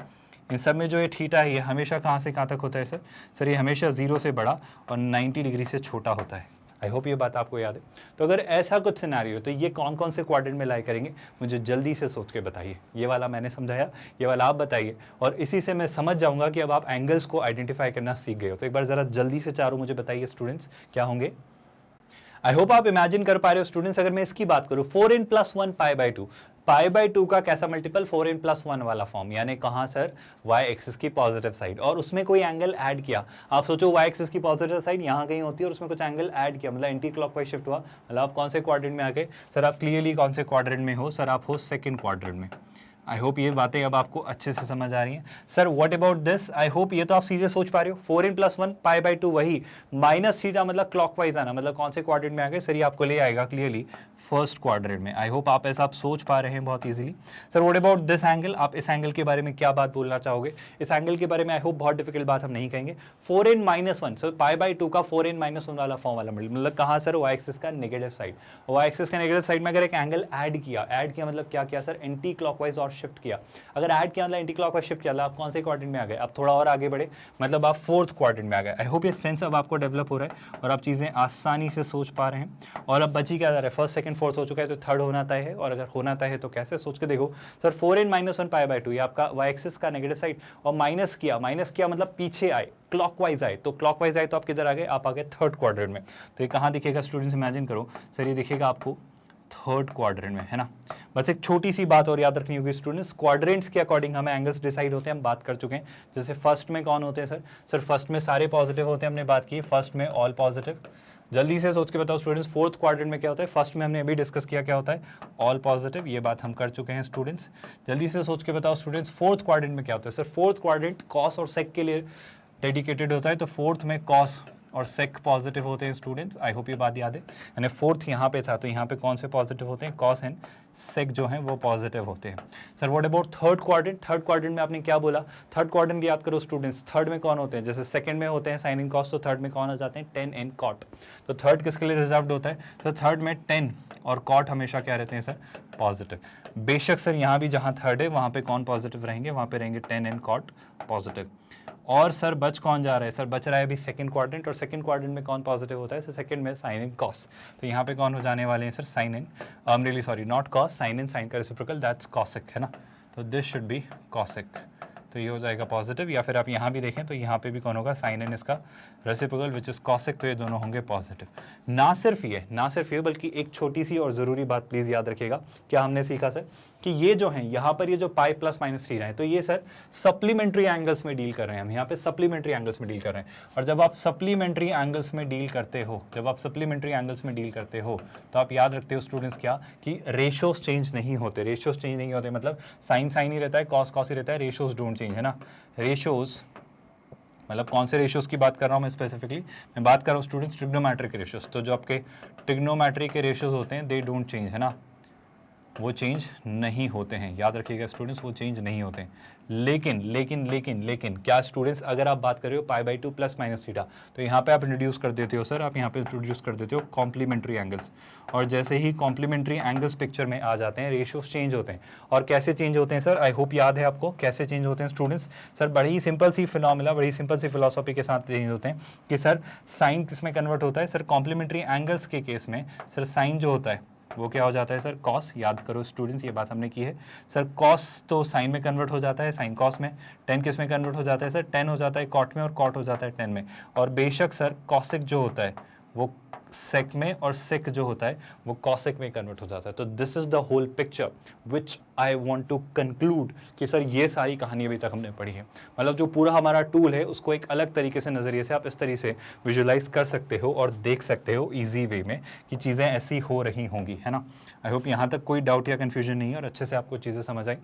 इन सब में जो ये थीटा है ये हमेशा कहाँ से कहाँ तक होता है सर ये हमेशा 0 से बड़ा और 90 डिग्री से छोटा होता है। आई होप ये बात आपको याद है। तो अगर ऐसा कुछ सिनेरियो तो ये कौन कौन से क्वाड्रेंट में लाई करेंगे मुझे जल्दी से सोच के बताइए। ये वाला मैंने समझाया, ये वाला आप बताइए, और इसी से मैं समझ जाऊंगा कि अब आप एंगल्स को आइडेंटिफाई करना सीख गए हो। तो एक बार जरा जल्दी से चारों मुझे बताइए स्टूडेंट्स क्या होंगे। आई होप आप इमेजिन कर पा रहे हो स्टूडेंट्स। अगर मैं इसकी बात करूं 4n+1 पाई/2, पाई/2 का कैसा मल्टीपल, 4n+1 वाला फॉर्म, यानी कहां सर, वाई एक्सिस की पॉजिटिव साइड, और उसमें कोई एंगल ऐड किया। आप सोचो वाई एक्सिस की पॉजिटिव साइड यहां कहीं होती है और उसमें कुछ एंगल ऐड किया, मतलब एंटी क्लॉकवाइज शिफ्ट हुआ, मतलब आप कौन से क्वाड्रेंट में आ गए सर, आप क्लियरली कौन से क्वाड्रेंट में हो सर, आप हो सेकंड क्वाड्रेंट में। आई होप ये बातें अब आपको अच्छे से समझ आ रही हैं। Sir what about this, I hope ये तो आप सीधे सोच पा रहे हो, 4n+1 पाई/2 वही माइनस थीटा मतलब क्लॉकवाइज आना, मतलब कौन से क्वाड्रेंट में आ गए सर, ये आपको ले आएगा क्लियरली फर्स्ट क्वाड्रेंट में। आई होप आप ऐसा आप सोच पा रहे हैं बहुत easily. Sir what about this angle, आप इस एंगल के बारे में क्या बात बोलना चाहोगे। इस एंगल के बारे में आई होप बहुत डिफिकल्ट बात हम नहीं कहेंगे। 4n-1 सर पाई/2 का 4n-1 वाला फॉर्म वाला मतलब कहाँ सर, वाई एक्सिस का नेगेटिव साइड, वाई एक्सिस का नेगेटिव साइड में अगर एक एंगल ऐड किया मतलब क्या किया सर, एंटी क्लॉकवाइज और शिफ्ट किया। अगर ऐड किया मतलब एंटी क्लॉकवाइज शिफ्ट किया, आप कौन से क्वाड्रेंट में आ गए, आप थोड़ा और आगे बढ़े, मतलब आप फोर्थ क्वाड्रेंट में आ गए। आई होप ये सेंस अब आपको डेवलप हो रहा है और आप चीज़ें आसानी से सोच पा रहे हैं। और अब बची क्या जा रहा है, फर्स्ट सेकंड फोर्थ हो चुका है तो थर्ड होना तय है, और अगर होना तय है तो कैसे, सोच के देखो सर 4n-1 पाई/2 ये आपका वाई एक्सिस का नेगेटिव साइड, और माइनस किया मतलब पीछे आए, क्लॉकवाइज आए, तो क्लॉकवाइज आए तो आप किधर आ गए, आप आ गए थर्ड क्वाड्रेंट में। तो ये कहाँ दिखेगा स्टूडेंट्स, इमेजिन करो सर, ये दिखेगा आपको थर्ड क्वाड्रेंट में, है ना। बस एक छोटी सी बात और याद रखनी होगी स्टूडेंट्स, क्वाड्रेंट्स के अकॉर्डिंग हमें एंगल्स डिसाइड होते हैं, हम बात कर चुके हैं। जैसे फर्स्ट में कौन होते हैं सर फर्स्ट में सारे पॉजिटिव होते हैं, हमने बात की फर्स्ट में ऑल पॉजिटिव। जल्दी से सोच के बताओ स्टूडेंट्स, फोर्थ क्वाड्रेंट में क्या होता है, फर्स्ट में हमने अभी डिस्कस किया क्या होता है, ऑल पॉजिटिव, ये बात हम कर चुके हैं स्टूडेंट्स। जल्दी से सोच के बताओ स्टूडेंट्स, फोर्थ क्वाड्रेंट में क्या होता है सर, फोर्थ क्वाड्रेंट कॉस और सेक के लिए डेडिकेटेड होता है, तो फोर्थ में कॉस और सेक पॉजिटिव होते हैं स्टूडेंट्स। आई होप ये बात याद है, यानी फोर्थ यहाँ पे था तो यहाँ पे कौन से पॉजिटिव होते हैं, कॉस एंड सेक जो हैं वो पॉजिटिव होते हैं। Sir what about third quadrant, third quadrant में आपने क्या बोला, थर्ड क्वाड्रेंट याद करो स्टूडेंट्स, थर्ड में कौन होते हैं, जैसे सेकंड में होते हैं साइन एंड कॉस, तो थर्ड में कौन आ जाते हैं, टेन एंड कॉट। तो थर्ड किसके लिए रिजर्व्ड होता है सर, थर्ड में टेन और कॉट हमेशा क्या रहते हैं सर, पॉजिटिव। बेशक सर यहाँ भी जहाँ थर्ड है वहाँ पे कौन पॉजिटिव रहेंगे, वहाँ पे रहेंगे टेन एंड कॉट पॉजिटिव। और सर बच कौन जा रहा है सर, बच रहा है अभी सेकंड क्वाड्रेंट, और सेकंड क्वाड्रेंट में कौन पॉजिटिव होता है सर, सेकंड में साइन एंड कॉस, तो यहाँ पे कौन हो जाने वाले हैं sir, sine and, I really sorry not cos, sine and sine का रेसिप्रोकल दैट्स कॉसेक, है ना। तो दिस शुड बी कॉसेक, तो ये हो जाएगा पॉजिटिव, या फिर आप यहाँ भी देखें तो यहाँ पे भी कौन होगा, साइन एन इसका रेसिप्रोकल विच इज कॉसिक, तो ये दोनों होंगे पॉजिटिव। ना सिर्फ ये बल्कि एक छोटी सी और ज़रूरी बात प्लीज़ याद रखिएगा, क्या हमने सीखा सर कि ये जो है यहाँ पर ये जो पाई प्लस माइनस थीटा है, तो ये सर सप्लीमेंट्री एंगल्स में डील कर रहे हैं हम, यहाँ पे सप्लीमेंट्री एंगल्स में डील कर रहे हैं। और जब आप सप्लीमेंट्री एंगल्स में डील करते हो, तो आप याद रखते हो स्टूडेंट्स क्या, कि रेशोज चेंज नहीं होते, मतलब साइन साइन ही रहता है, कॉस कॉस ही रहता है, रेशोज डोंट चेंज, है ना। रेशोज मतलब कौन से रेशियोज की बात कर रहा हूँ मैं स्पेसिफिकली, मैं बात कर रहा हूँ स्टूडेंट्स ट्रिग्नोमेट्रिक रेशियोज। तो जो आपके ट्रिग्नोमेट्रिक के रेशियोज होते हैं दे डोंट चेंज, है ना, वो चेंज नहीं होते हैं, याद रखिएगा स्टूडेंट्स, वो चेंज नहीं होते हैं। लेकिन क्या स्टूडेंट्स, अगर आप बात कर रहे हो pi by 2 plus minus theta, तो यहाँ पे आप इंट्रोड्यूस कर देते हो सर, आप यहाँ पे इंट्रोड्यूस कर देते हो कॉम्प्लीमेंट्री एंगल्स, और जैसे ही कॉम्प्लीमेंट्री एंगल्स पिक्चर में आ जाते हैं रेशियोज चेंज होते हैं। और कैसे चेंज होते हैं सर, आई होप याद है आपको कैसे चेंज होते हैं स्टूडेंट्स। सर बड़ी सिंपल सी फिनोमिना, बड़ी सिंपल सी फिलोसॉफी के साथ चेंज होते हैं कि सर साइन किस में कन्वर्ट होता है, सर कॉम्प्लीमेंट्री एंगल्स के केस में सर साइन जो होता है वो क्या हो जाता है सर, कॉस। याद करो स्टूडेंट्स, ये बात हमने की है सर, कॉस तो साइन में कन्वर्ट हो जाता है, साइन कॉस में। टेन किस में कन्वर्ट हो जाता है सर, टेन हो जाता है कॉट में, और कॉट हो जाता है टेन में। और बेशक सर कॉसिक जो होता है वो सेक में, और सेक जो होता है वो कॉसिक में कन्वर्ट हो जाता है। तो this is the whole picture which I want to conclude कि सर ये सारी कहानी अभी तक हमने पढ़ी है, मतलब जो पूरा हमारा टूल है उसको एक अलग तरीके से नज़रिए से आप इस तरीके से विजुलाइज कर सकते हो और देख सकते हो ईजी वे में कि चीज़ें ऐसी हो रही होंगी, है ना। आई होप यहाँ तक कोई डाउट या कन्फ्यूजन नहीं है और अच्छे से आपको चीज़ें समझ आई,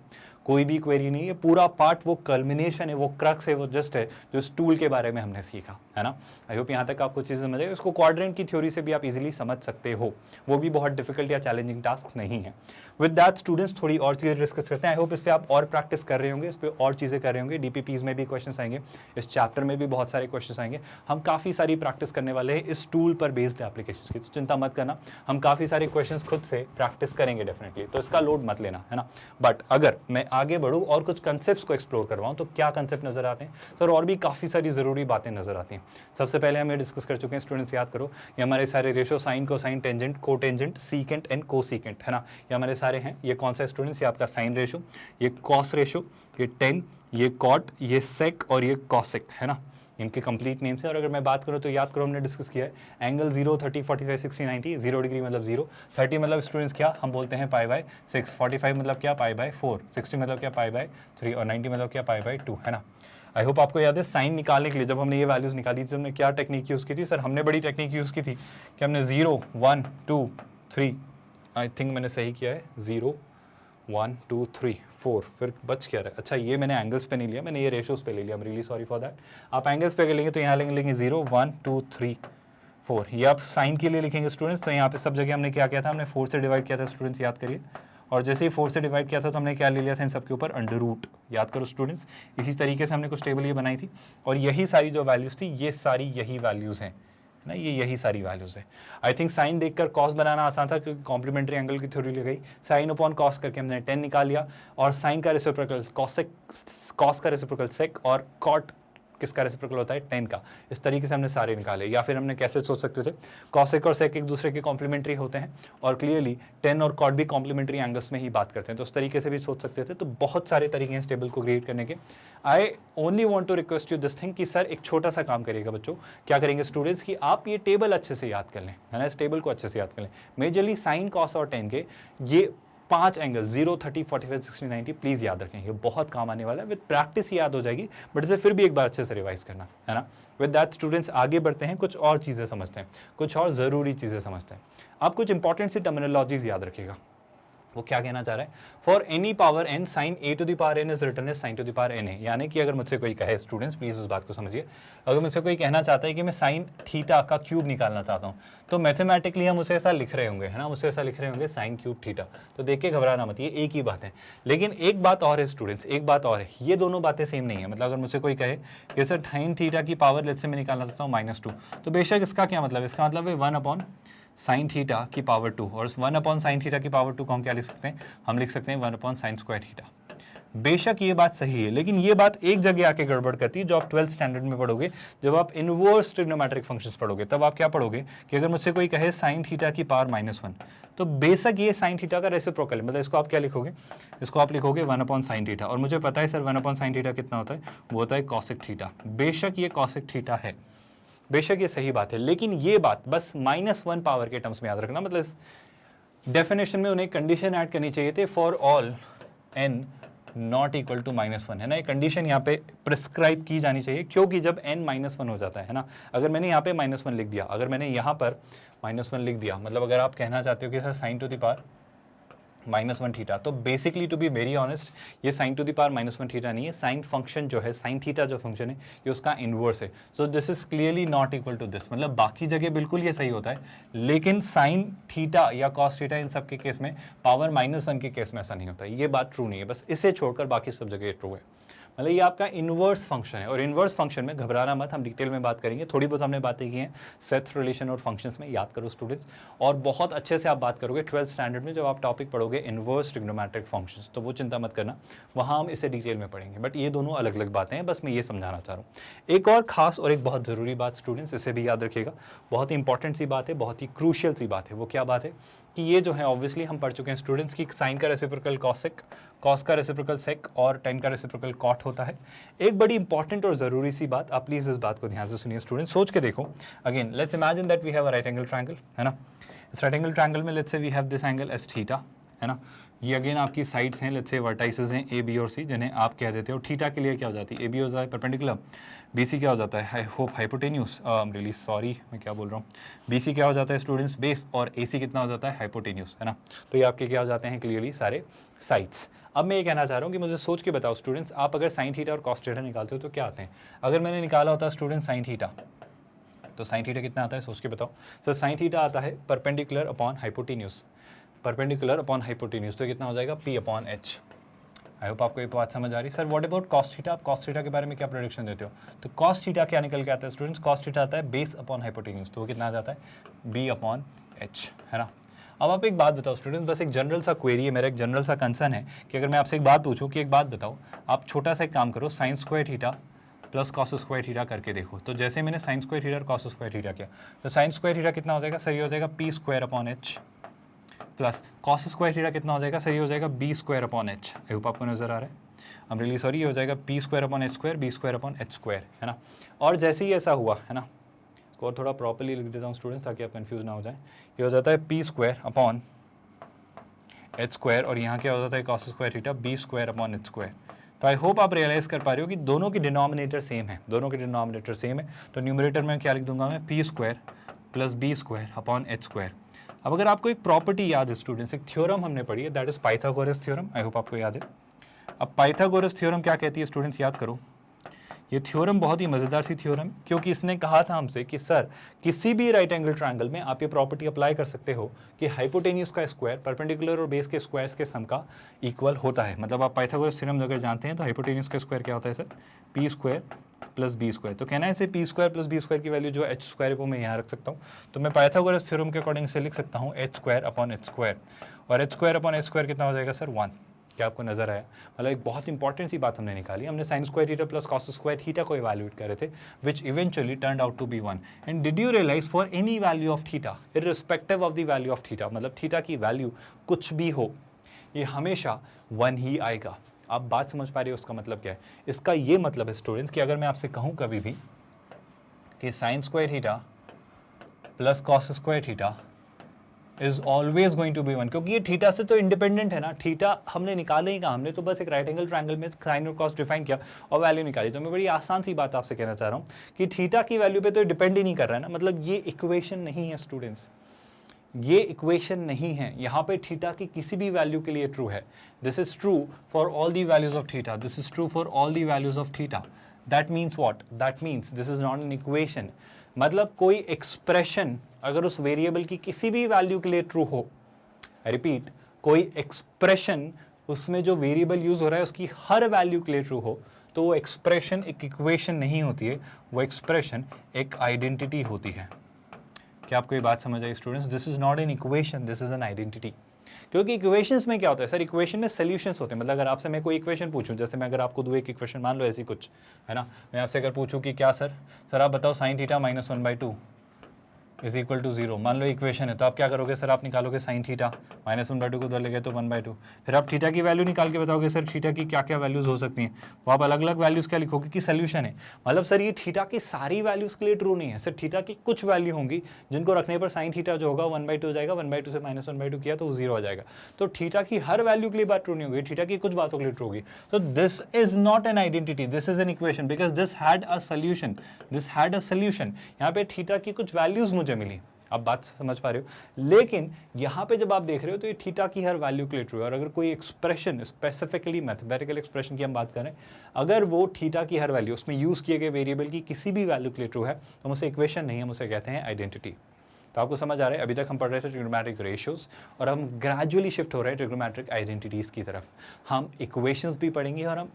कोई भी क्वेरी नहीं है। पूरा पार्ट वो कल्मिनेशन है, वो क्रक्स है, वो जस्ट है जो इस टूल के बारे में हमने सीखा, है ना। आई होप यहाँ तक आपको चीज़ें समझ आई। उसको क्वाड्रेंट की थ्योरी से भी आप इजीली समझ सकते हो, वो भी बहुत डिफिकल्ट या चैलेंजिंग टास्क नहीं है। विद दैट स्टूडेंट्स थोड़ी और चीज़ें डिस्कस करते हैं। आई होप इस पर आप और प्रैक्टिस कर रहे होंगे, इस पर और चीज़ें कर रहे होंगे। डीपीपीज में भी क्वेश्चन आएंगे, इस चैप्टर में भी बहुत सारे क्वेश्चन आएंगे। हम काफ़ी सारी प्रैक्टिस करने वाले हैं इस टूल पर बेस्ड एप्लीकेशन की, तो चिंता मत करना, हम काफ़ी सारे क्वेश्चन खुद से प्रैक्टिस करेंगे डेफिनेटली, तो इसका लोड मत लेना, है ना। बट अगर मैं आगे बढ़ूँ और कुछ कंसेप्ट्स को एक्सप्लोर करवाऊँ तो क्या कंसेप्ट नजर आते हैं सर, और भी काफ़ी सारी ज़रूरी बातें नजर आती हैं। सबसे पहले हम ये डिस्कस कर चुके हैं स्टूडेंट्स, याद करो ये हमारे सारे ratio, sine, cosine, tangent, cotangent, secant and cosecant, है ना, ये हमारे सारे हैं। ये कौन सा स्टूडेंट्स, ये आपका साइन रेशो, ये कॉस रेशो, ये टेन, ये कॉट, ये सेक और ये कॉसिक, है ना, इनके कंप्लीट नेम्स हैं। और अगर मैं बात करूँ तो याद करो हमने डिस्कस किया है एंगल 0, 30, 45, 60, 90, 0 डिग्री मतलब 0, 30 मतलब स्टूडेंट्स क्या हम बोलते हैं पाई बाय 6, 45 मतलब क्या पाई बाय 4, 60 मतलब क्या पाई बाय 3 और 90 मतलब क्या पाई बाय 2, है ना। आई होप आपको याद है साइन निकालने के लिए जब हमने ये वैल्यूज़ निकाली थी हमने क्या टेक्निक यूज़ की थी सर, हमने बड़ी टेक्निक यूज़ की थी कि हमने 0, 1, 2, 3, आई थिंक मैंने सही किया है, 0, 1, 2, 3, 4, फिर बच क्या रहा है। अच्छा ये मैंने एंगल्स पे नहीं लिया, मैंने ये रेशोज़ पे ले लिया, आई am really sorry for that. आप एंगल्स पे लेंगे तो यहाँ लेंगे 0, 1, 2, 3, 4, ये आप साइन के लिए लिखेंगे स्टूडेंट्स। तो यहाँ पे सब जगह हमने क्या किया था, हमने 4 से डिवाइड किया था स्टूडेंट्स, याद करिए। और जैसे ही 4 से डिवाइड किया था तो हमने क्या ले लिया था इन सबके ऊपर, अंडर रूट, याद करो स्टूडेंट्स। इसी तरीके से हमने कुछ टेबल ये बनाई थी और यही सारी जो वैल्यूज़ थी ये सारी यही वैल्यूज़ हैं ना, ये यही सारी वैल्यूज़ है। आई थिंक साइन देखकर कॉस बनाना आसान था क्योंकि कॉम्प्लीमेंट्री एंगल की थ्योरी ली गई, साइन अपॉन कॉस करके हमने 10 निकाल लिया, और साइन का रेसिप्रोकल कॉसेक, कॉस का रेसिप्रोकल सेक, और कॉट किसका रेसिप्रोकल होता है 10 का। इस तरीके से हमने सारे निकाले। या फिर हमने कैसे सोच सकते थे, कॉसेक और सेक एक दूसरे के कॉम्प्लीमेंट्री होते हैं और क्लियरली 10 और कॉट भी कॉम्प्लीमेंट्री एंगल्स में ही बात करते हैं, तो उस तरीके से भी सोच सकते थे। तो बहुत सारे तरीके हैं इस टेबल को क्रिएट करने के। I only want to request you this thing कि सर एक छोटा सा काम करिएगा बच्चों, क्या करेंगे स्टूडेंट्स कि आप ये टेबल अच्छे से याद कर लें, है ना, इस टेबल को अच्छे से याद कर लें। मेजरली साइन, कॉस और 10 के ये 5 एंगल 0, 30, 45, 60, 90 प्लीज़ याद रखें, ये बहुत काम आने वाला है। विद प्रैक्टिस याद हो जाएगी, बट इसे फिर भी एक बार अच्छे से रिवाइज करना, है ना। विद दैट स्टूडेंट्स आगे बढ़ते हैं, कुछ और चीज़ें समझते हैं, कुछ और ज़रूरी चीज़ें समझते हैं। आप कुछ इंपॉर्टेंट सी टर्मिनोलॉजीज याद रखिएगा। वो क्या कहना चाह रहा है, for any power n sine a to the power n is written as sine to the power n है। यानी कि अगर मुझसे कोई कहे, स्टूडेंट्स प्लीज़ उस बात को समझिए, अगर मुझसे कोई कहना चाहता है कि मैं साइन थीटा का क्यूब निकालना चाहता हूँ तो मैथमेटिकली हम उसे ऐसा लिख रहे होंगे, है ना, मुझसे ऐसा लिख रहे होंगे साइन क्यूब थीटा। तो देख के घबराना मत, ये एक ही बात है। लेकिन एक बात और है स्टूडेंट्स, एक बात और है, ये दोनों बातें सेम नहीं है। मतलब अगर मुझसे कोई कहे कि सर साइन थीटा की पावर लेट्स से मैं निकालना चाहता हूँ -2, तो बेशक इसका क्या मतलब है, इसका मतलब है 1 अपॉन साइन थीटा की पावर 2, और 1 अपॉन साइन थीटा की पावर 2 को हम क्या लिख सकते हैं, हम लिख सकते हैं 1 अपॉन साइन स्क्वायर थीटा। बेशक ये बात सही है, लेकिन ये बात एक जगह आके गड़बड़ करती है जो आप 12th स्टैंडर्ड में पढ़ोगे, जब आप इनवर्स ट्रिग्नोमेट्रिक फंक्शंस पढ़ोगे, तब आप क्या पढ़ोगे कि अगर मुझसे कोई कहे साइन थीटा की पावर -1, तो बेशक ये साइन थीटा का रेसिप्रोकल है, मतलब इसको आप क्या लिखोगे, इसको आप लिखोगे 1/sin थीटा, और मुझे पता है सर 1/sin थीटा कितना होता है, वो होता है cosec थीटा। बेशक ये cosec थीटा है, बेशक ये सही बात है, लेकिन ये बात बस -1 पावर के टर्म्स में याद रखना। मतलब इस डेफिनेशन में उन्हें कंडीशन ऐड करनी चाहिए थे, for all n not equal to -1, है ना, ये कंडीशन यहाँ पे प्रिस्क्राइब की जानी चाहिए, क्योंकि जब n -1 हो जाता है ना, अगर मैंने यहाँ पे -1 लिख दिया, अगर मैंने यहाँ पर -1 लिख दिया, मतलब अगर आप कहना चाहते हो कि sir sine to the power -1 theta, तो basically to be very honest ये sine to the power -1 theta नहीं है, साइन फंक्शन जो है, साइन थीटा जो फंक्शन है, ये उसका इनवर्स है। So this is clearly not equal to this, मतलब बाकी जगह बिल्कुल ये सही होता है, लेकिन साइन थीटा या कॉस थीटा इन सब के केस में, पावर -1 के केस में ऐसा नहीं होता, ये बात ट्रू नहीं है, बस इसे छोड़कर बाकी सब जगह ट्रू है। मतलब ये आपका इनवर्स फंक्शन है, और इनवर्स फंक्शन में घबराना मत, हम डिटेल में बात करेंगे, थोड़ी बहुत हमने बातें की हैं सेट्स, रिलेशन और फंक्शंस में, याद करो स्टूडेंट्स, और बहुत अच्छे से आप बात करोगे 12th स्टैंडर्ड में जब आप टॉपिक पढ़ोगे इनवर्स ट्रिग्नोमेट्रिक फंक्शंस, तो वो चिंता मत करना, वहाँ हम इसे डिटेल में पढ़ेंगे, बट ये दोनों अलग अलग बातें हैं, बस मैं ये समझाना चाह रहा हूँ। एक और खास और एक बहुत ज़रूरी बात स्टूडेंट्स, इसे भी याद रखिएगा, बहुत ही इंपॉर्टेंट सी बात है, बहुत ही क्रूशियल सी बात है, वो क्या बात है कि ये जो है ऑब्वियसली हम पढ़ चुके हैं स्टूडेंट्स की साइन का रेसिप्रोकल कॉसेक, कॉस का रेसिप्रोकल सेक और टेन का रेसिप्रोकल कॉट होता है। एक बड़ी इंपॉर्टेंट और ज़रूरी सी बात, आप प्लीज़ इस बात को ध्यान से सुनिए स्टूडेंट्स, सोच के देखो। Again let's imagine that we have a right angle triangle, है ना, इस राइट एंगल ट्रायंगल में let's say we have this angle as theta, है ना, ये अगेन आपकी साइड्स हैं, लेट्स से वर्टाइसेस हैं ए बी और सी, जिन्हें आप कह देते हो थीटा के लिए क्या हो जाती है, ए बी हो जाता है परपेंडिकुलर, बी सी क्या हो जाता है, I hope hypotenuse, really sorry मैं क्या बोल रहा हूँ, बी सी क्या हो जाता है स्टूडेंट्स बेस, और ए सी कितना हो जाता है हाइपोटेन्यूस, है ना, तो ये आपके क्या हो जाते हैं क्लियरली सारे साइड्स। अब मैं ये कहना चाह रहा हूँ कि मुझे सोच के बताओ स्टूडेंट्स, आप अगर साइन थीटा और कॉस थीटा निकालते हो तो क्या आते हैं। अगर मैंने निकाला होता स्टूडेंट साइन थीटा, तो साइन थीटा कितना आता है सोच के बताओ सर। साइन थीटा आता है perpendicular upon hypotenuse, perpendicular upon hypotenuse, तो कितना हो जाएगा P/h। आई होप आपको ये बात समझ आ रही है। Sir what about cos theta, आप कॉस थीटा के बारे में क्या प्रेडिक्शन देते हो, तो कॉस थीटा क्या निकल के आता है स्टूडेंट्स, कॉस थीटा आता है बेस अपॉन हाइपोटेन्यूस, तो वो कितना आ जाता है B/h, है ना। अब आप एक बात बताओ स्टूडेंट्स, बस एक जनरल सा क्वेरी है मेरा, एक जनरल सा कंसर्न है कि अगर मैं आपसे एक बात पूछूं कि एक बात बताओ, आप छोटा सा एक काम करो, sign square theta plus cos square theta करके देखो। तो जैसे मैंने साइन स्क्वायर थीटा और कॉस स्क्वायर थीटा किया, तो साइन स्क्वायर थीटा कितना हो जाएगा सर, ये हो जाएगा P/h plus cos square theta कितना हो जाएगा सर, ये हो जाएगा B/h। आई होप आपको नजर आ रहा है, आई एम रियली सॉरी, ये हो जाएगा P/h², B/h², है ना। और जैसे ही ऐसा हुआ, है ना, इसको और थोड़ा प्रॉपर्ली लिख देता हूँ स्टूडेंट्स ताकि आप कंफ्यूज ना हो जाए, ये हो जाता है P/h², और यहाँ क्या हो जाता है कॉस स्क्वायर थीटा B/h²। तो आई होप आप रियलाइज कर पा रहे हो कि दोनों की डिनोमिनेटर सेम है, दोनों की डिनोमिनेटर सेम है, तो न्यूमरेटर में क्या लिख दूंगा मैं P² प्लस B²/h²। अब अगर आपको एक प्रॉपर्टी याद है स्टूडेंट्स, एक थ्योरम हमने पढ़ी है, that is Pythagoras theorem, I hope आपको याद है। अब पाइथागोरस थ्योरम क्या कहती है स्टूडेंट्स, याद करो, ये थ्योरम बहुत ही मज़ेदार सी थ्योरम, क्योंकि इसने कहा था हमसे कि सर किसी भी राइट एंगल ट्रायंगल में आप ये प्रॉपर्टी अप्लाई कर सकते हो कि हाइपोटेन्यूस का स्क्वायर परपेंडिकुलर और बेस के स्क्वायर्स के सम का इक्वल होता है। मतलब आप पाइथागोरस थ्योरम अगर जानते हैं तो हाइपोटेन्यूस का स्क्वायर क्या होता है सर, P² प्लस B²। तो कहना है इसे P² प्लस B² की वैल्यू जो h² है वो मैं यहाँ रख सकता हूँ, तो मैं पाइथागोरस थ्योरम के अकॉर्डिंग से लिख सकता हूँ h²/h², और h²/h² कितना हो जाएगा सर 1। क्या आपको नजर आया, मतलब एक बहुत इंपॉर्टेंट सी बात हमने निकाली, हमने sine square theta plus cos square theta को इवैल्यूएट कर रहे थे, which eventually turned out to be 1। And did you realise for any value of theta irrespective of the value of theta, मतलब थीटा की वैल्यू कुछ भी हो ये हमेशा 1 ही आएगा। आप बात समझ पा रहे हो उसका मतलब क्या है, इसका ये मतलब है स्टूडेंट्स कि अगर मैं आपसे कहूँ कभी भी कि sine square theta plus cos square theta is always going to be 1, क्योंकि ये थीटा से तो इंडिपेंडेंट है ना, थीटा हमने निकाले ही कहा, हमने तो बस एक राइट एंगल ट्रायंगल में साइन और कॉस डिफाइन किया और वैल्यू निकाली। तो मैं बड़ी आसान सी बात आपसे कहना चाह रहा हूँ कि थीटा की वैल्यू पे तो डिपेंड ही नहीं कर रहा है ना, मतलब ये इक्वेशन नहीं है स्टूडेंट्स, ये इक्वेशन नहीं है, यहाँ पे थीटा की किसी भी वैल्यू के लिए ट्रू है। This is true for all the values of theta, this is true for all the values of theta. That means what, that means this is not an equation, मतलब कोई expression अगर उस variable की किसी भी value के लिए true हो, आई रिपीट, कोई एक्सप्रेशन उसमें जो वेरिएबल यूज हो रहा है उसकी हर वैल्यू के लिए ट्रू हो, तो वो एक्सप्रेशन एक इक्वेशन नहीं होती है, वो एक्सप्रेशन एक आइडेंटिटी होती है। क्या आपको ये बात समझ आई students, this is not an equation, this is an identity. क्योंकि इक्वेशंस में क्या होता है सर, इक्वेशन में सोल्यूशंस होते हैं। मतलब अगर आपसे मैं कोई इक्वेशन पूछूं, जैसे मैं अगर आपको दूं एक इक्वेशन, मान लो ऐसी कुछ है ना, मैं आपसे अगर पूछूं कि क्या सर आप बताओ sine theta minus 1/2 is equal to 0, मान लो इक्वेशन है, तो आप क्या करोगे सर, आप निकालोगे साइन थीटा माइनस 1/2 को उधर ले गए तो 1/2, फिर आप थीटा की वैल्यू निकाल के बताओगे सर थीटा की क्या क्या वैल्यूज हो सकती हैं, वो आप अलग अलग वैल्यूज क्या लिखोगे कि सोल्यूशन है। मतलब सर ये थीटा की सारी वैल्यूज के लिए ट्रू नहीं है सर, थीटा की कुछ वैल्यू होंगी जिनको रखने पर साइन थीटा जो होगा 1/2 हो जाएगा, 1/2 से माइनस 1/2 किया तो वो 0 हो जाएगा। तो थीटा की हर वैल्यू के लिए बात ट्रू नहीं होगी, थीटा की कुछ बातों के लिए ट्रू होगी। तो this is not an identity, this is an equation, because this had a solution, this had a solution. यहाँ पे थीटा की कुछ वैल्यूज मुझे मिली, आप बात समझ पा रहे हो। लेकिन यहाँ पे जब आप देख रहे हो तो ये थीटा की हर वैल्यू के लिए ट्रू है। और अगर कोई एक्सप्रेशन, स्पेसिफिकली मैथमेटिकल एक्सप्रेशन की हम बात करें, अगर वो थीटा की हर वैल्यू, उसमें यूज किए गए वेरिएबल की किसी भी वैल्यू के लिए ट्रू है, तो हम उसे इक्वेशन नहीं, हम उसे कहते हैं आइडेंटिटी। तो आपको समझ आ रहा है, अभी तक हम पढ़ रहे थे ट्रिग्नोमेट्रिक रेशियोज और हम ग्रेजुअली शिफ्ट हो रहे हैं ट्रिग्नोमेट्रिक आइडेंटिटीज की तरफ। हम इक्वेशंस भी पढ़ेंगे और हम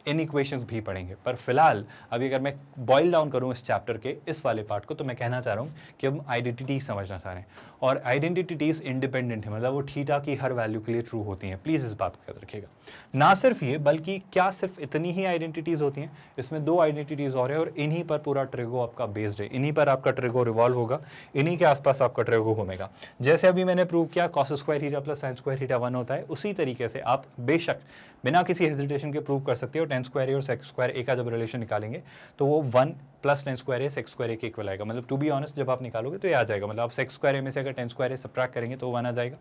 इन इक्वेशंस भी पढ़ेंगे। पर फिलहाल अभी अगर मैं बॉइल डाउन करूं इस चैप्टर के इस वाले पार्ट को, तो मैं कहना चाह रहा हूं कि हम आइडेंटिटी समझना चाह रहे हैं और आइडेंटिटीज इंडिपेंडेंट है, मतलब वो थीटा की हर वैल्यू के लिए ट्रू होती हैं। प्लीज इस बात को याद रखिएगा। ना सिर्फ ये, बल्कि क्या सिर्फ इतनी ही आइडेंटिटीज होती हैं, इसमें 2 आइडेंटिटीज और है और इन्हीं पर पूरा ट्रिगो आपका बेस्ड है, इन्हीं पर आपका ट्रिगो रिवॉल्व होगा, इन्हीं के आसपास आपका ट्रिगो घूमेगा। जैसे अभी मैंने प्रूव किया cos square theta plus sign square theta 1 होता है, उसी तरीके से आप बेशक बिना किसी हेजिटेशन के प्रूव कर सकते हो टेन स्क्वायर ए और सेक्स स्क्वायर ए का जब रिलेशन निकालेंगे तो वो 1 प्लस टेन स्क्वायर ए सेक्स स्क्वायर ए के इक्वल आएगा। मतलब टू बी ऑनेस्ट जब आप निकालोगे तो ये आ जाएगा, मतलब आप सेक्स स्क्वायर ए में से अगर टेन स्क्वायर ए सब्ट्रैक्ट करेंगे तो 1 आ जाएगा,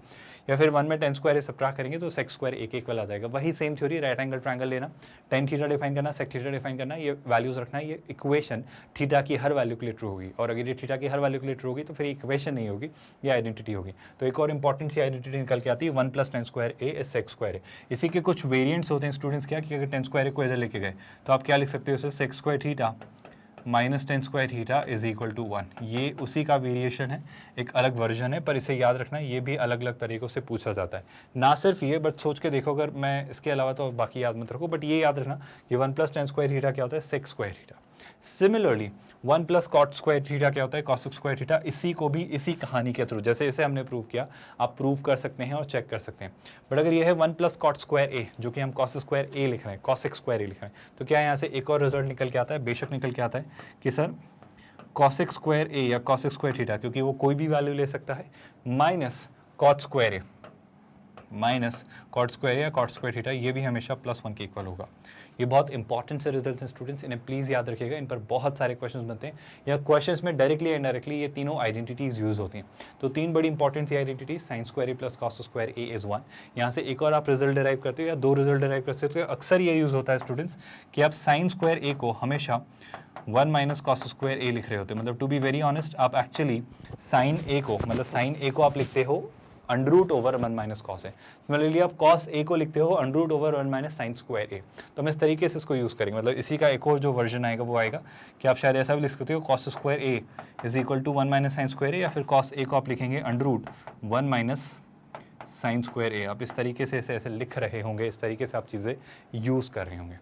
या फिर 1 में टेन स्क्वायर ए सब्ट्रैक्ट करेंगे तो सेक्स स्क्वायर ए के इक्वल आ जाएगा। वही same theory, right angle triangle लेना, टेन थीटा डिफाइन करना, सेक थीटा डिफाइन करना, ये वैल्यूज रखना, ये इक्वेशन थीटा की हर वैल्यू के लिए ट्रू होगी। और अगर ये थीटा की हर वैल्यू के लिए ट्रू होगी तो फिर इक्वेशन नहीं होगी, ये आइडेंटिटी होगी। तो एक और इंपॉर्टेंट सी आइडेंटिटी निकल के आती है 1 plus tan square A is sec square A. इसी के कुछ वेरिएंट्स होते हैं स्टूडेंट्स क्या, कि अगर टेन स्क्वायर ए को इधर लेके गए तो आप क्या लिख सकते हो, इसे sec square theta minus tan square theta is equal to 1। ये उसी का वेरिएशन है, एक अलग वर्जन है, पर इसे याद रखना ये भी अलग अलग तरीक़ों से पूछा जाता है। ना सिर्फ ये, बट सोच के देखो, अगर मैं इसके अलावा तो बाकी याद मत रखो, बट ये याद रखना कि 1 प्लस टेन स्क्वायर थीटा क्या होता है, sec square theta. Similarly 1 plus cot square theta क्या होता है, कॉस स्क्वायर थीटा। इसी को भी इसी कहानी के थ्रू, जैसे इसे हमने प्रूव किया, आप प्रूव कर सकते हैं और चेक कर सकते हैं। बट अगर ये है 1 प्लस कॉट स्क्वायर ए, जो कि हम कॉस स्क्वायर ए लिख रहे हैं, कॉस स्क्वायर ए लिख रहे हैं, तो क्या यहाँ से एक और रिजल्ट निकल के आता है, बेशक निकल के आता है कि सर कॉस स्क्वायर ए या कॉस स्क्वायर थीटा, क्योंकि वो कोई भी वैल्यू ले सकता है, माइनस कॉट स्क्वायर ए, माइनस कॉट स्क्वायर या कॉट स्क्वायर थीटा, ये भी हमेशा +1 के इक्वल होगा। ये बहुत इंपॉर्टेंट से रिजल्ट्स हैं स्टूडेंट्स, इन्हें प्लीज़ याद रखिएगा, इन पर बहुत सारे क्वेश्चंस बनते हैं, या क्वेश्चंस में डायरेक्टली एंड डायरेक्टली ये तीनों आइडेंटिटीज़ यूज़ होती हैं। तो 3 बड़ी इंपॉर्टेंट सी identities, sine square A plus cos square A is 1। यहाँ से एक और आप रिजल्ट डिराइव करते हो या 2 रिजल्ट डिराइव कर सकते हो। अक्सर ये यूज़ होता है स्टूडेंट्स कि आप साइन स्क्वायर ए को हमेशा 1 माइनस कॉस स्क्वायर ए लिख रहे होते हैं। मतलब टू बी वेरी ऑनेस्ट, आप एक्चुअली साइन ए को, मतलब साइन ए को आप लिखते हो under root over 1 minus cos है। सिमिलरली आप कॉस ए को लिखते हो under root over 1 minus sine square A. तो हम इस तरीके से इसको यूज़ करेंगे। मतलब इसी का एक और जो वर्जन आएगा वो आएगा कि आप शायद ऐसा भी लिख सकते हो, cos square A is equal to 1 minus sine square A, या फिर कॉस ए को आप लिखेंगे under root 1 minus sine square A. आप इस तरीके से ऐसे लिख रहे होंगे, इस तरीके से आप चीज़ें यूज़ कर रहे होंगे।